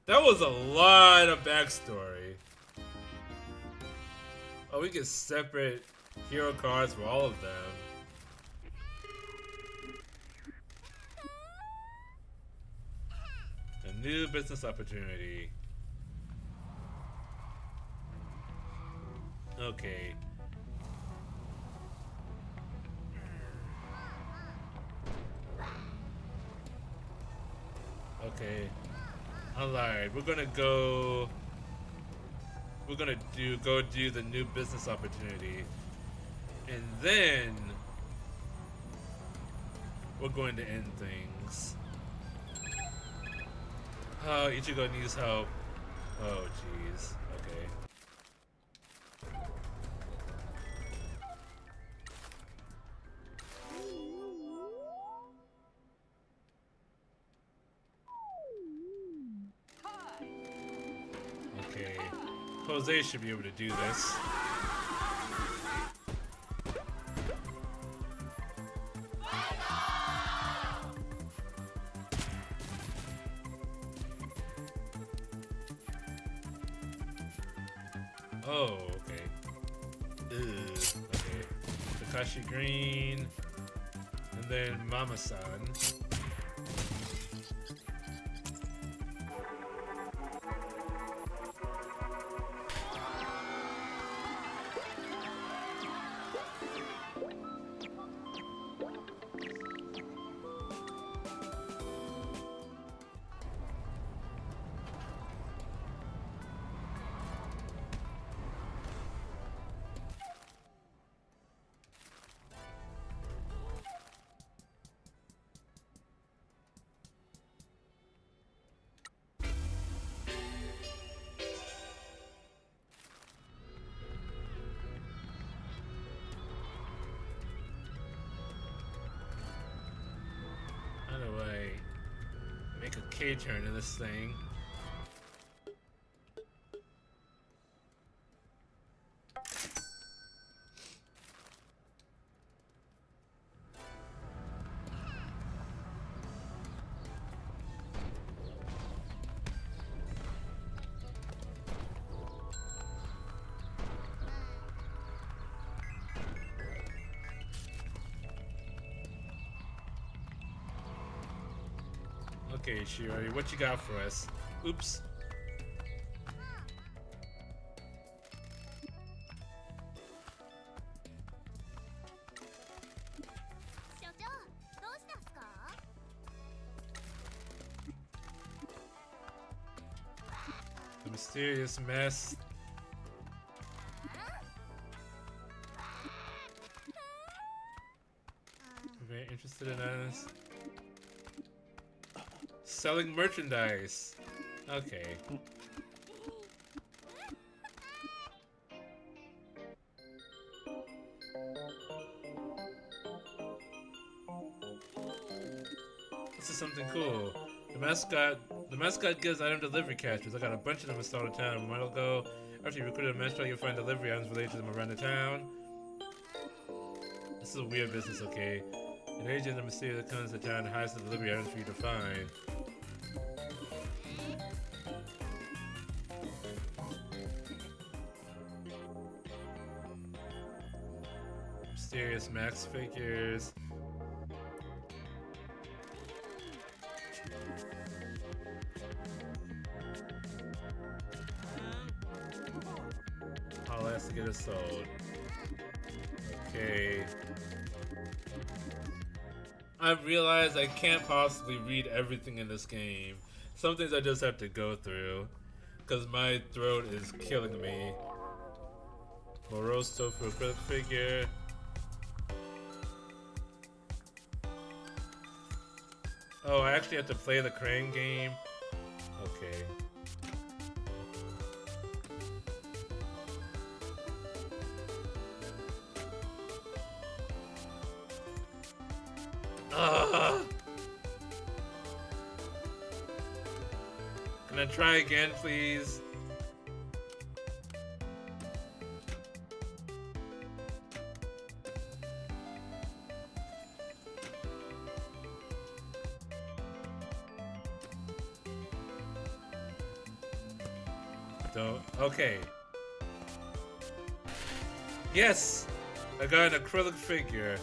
[SPEAKER 1] That was a lot of backstory. Oh, we get separate hero cards for all of them. A new business opportunity. Okay. Okay. Alright, we're gonna do the new business opportunity. And then we're going to end things. Oh, Ichigo needs help. Oh jeez. Okay. Okay. Jose should be able to do this. Oh, okay. Ugh. Okay. Kakashi Green. And then Mama-san. How do I make a K-turn in this thing? Okay, Shiori, what you got for us? Oops. The mysterious mess. I'm very interested in this. Selling merchandise. Okay. This is something cool. The mascot gives item delivery catchers. I got a bunch of them installed in town a while ago. After you recruit a mascot, you'll find delivery items related to them around the town. This is a weird business, okay? An agent of mysterious that comes to town and hides the delivery items for you to find. Mysterious Max figures. has to get it sold. Okay. I've realized I can't possibly read everything in this game. Some things I just have to go through. Because my throat is killing me. Moroso for acrylic figure. Oh, I actually have to play the crane game? Okay. Can I try again, please? Don't. Okay. Yes! I got an acrylic figure.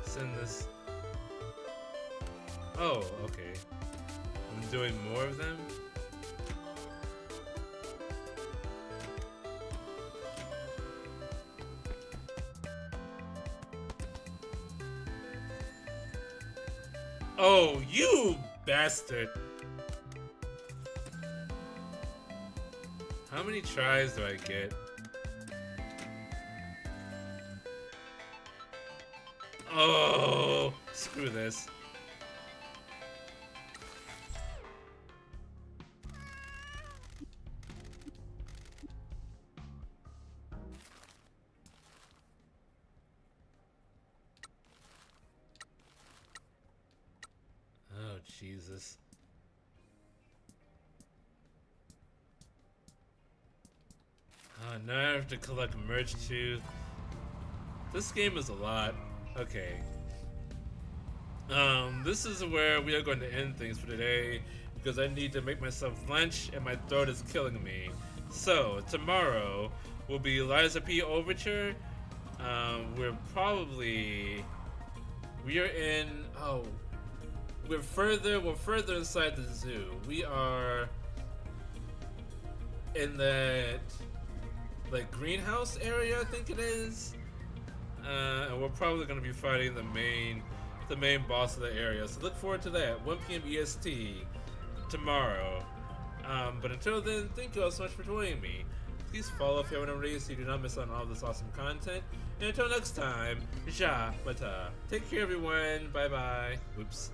[SPEAKER 1] Send this. Oh, okay. I'm doing more of them? Oh, you bastard! How many tries do I get? Oh, screw this. Oh, Jesus. Now I have to collect merch too. This game is a lot. Okay. This is where we are going to end things for today because I need to make myself lunch and my throat is killing me. So, tomorrow will be Liza P. Overture. We're further inside the zoo. We are in that, like, greenhouse area, I think it is. And we're probably going to be fighting the main boss of the area. So look forward to that. 1 p.m. EST tomorrow. But until then, thank you all so much for joining me. Please follow if you haven't already so you do not miss out on all this awesome content. And until next time, ja mata. Take care, everyone. Bye bye. Oops.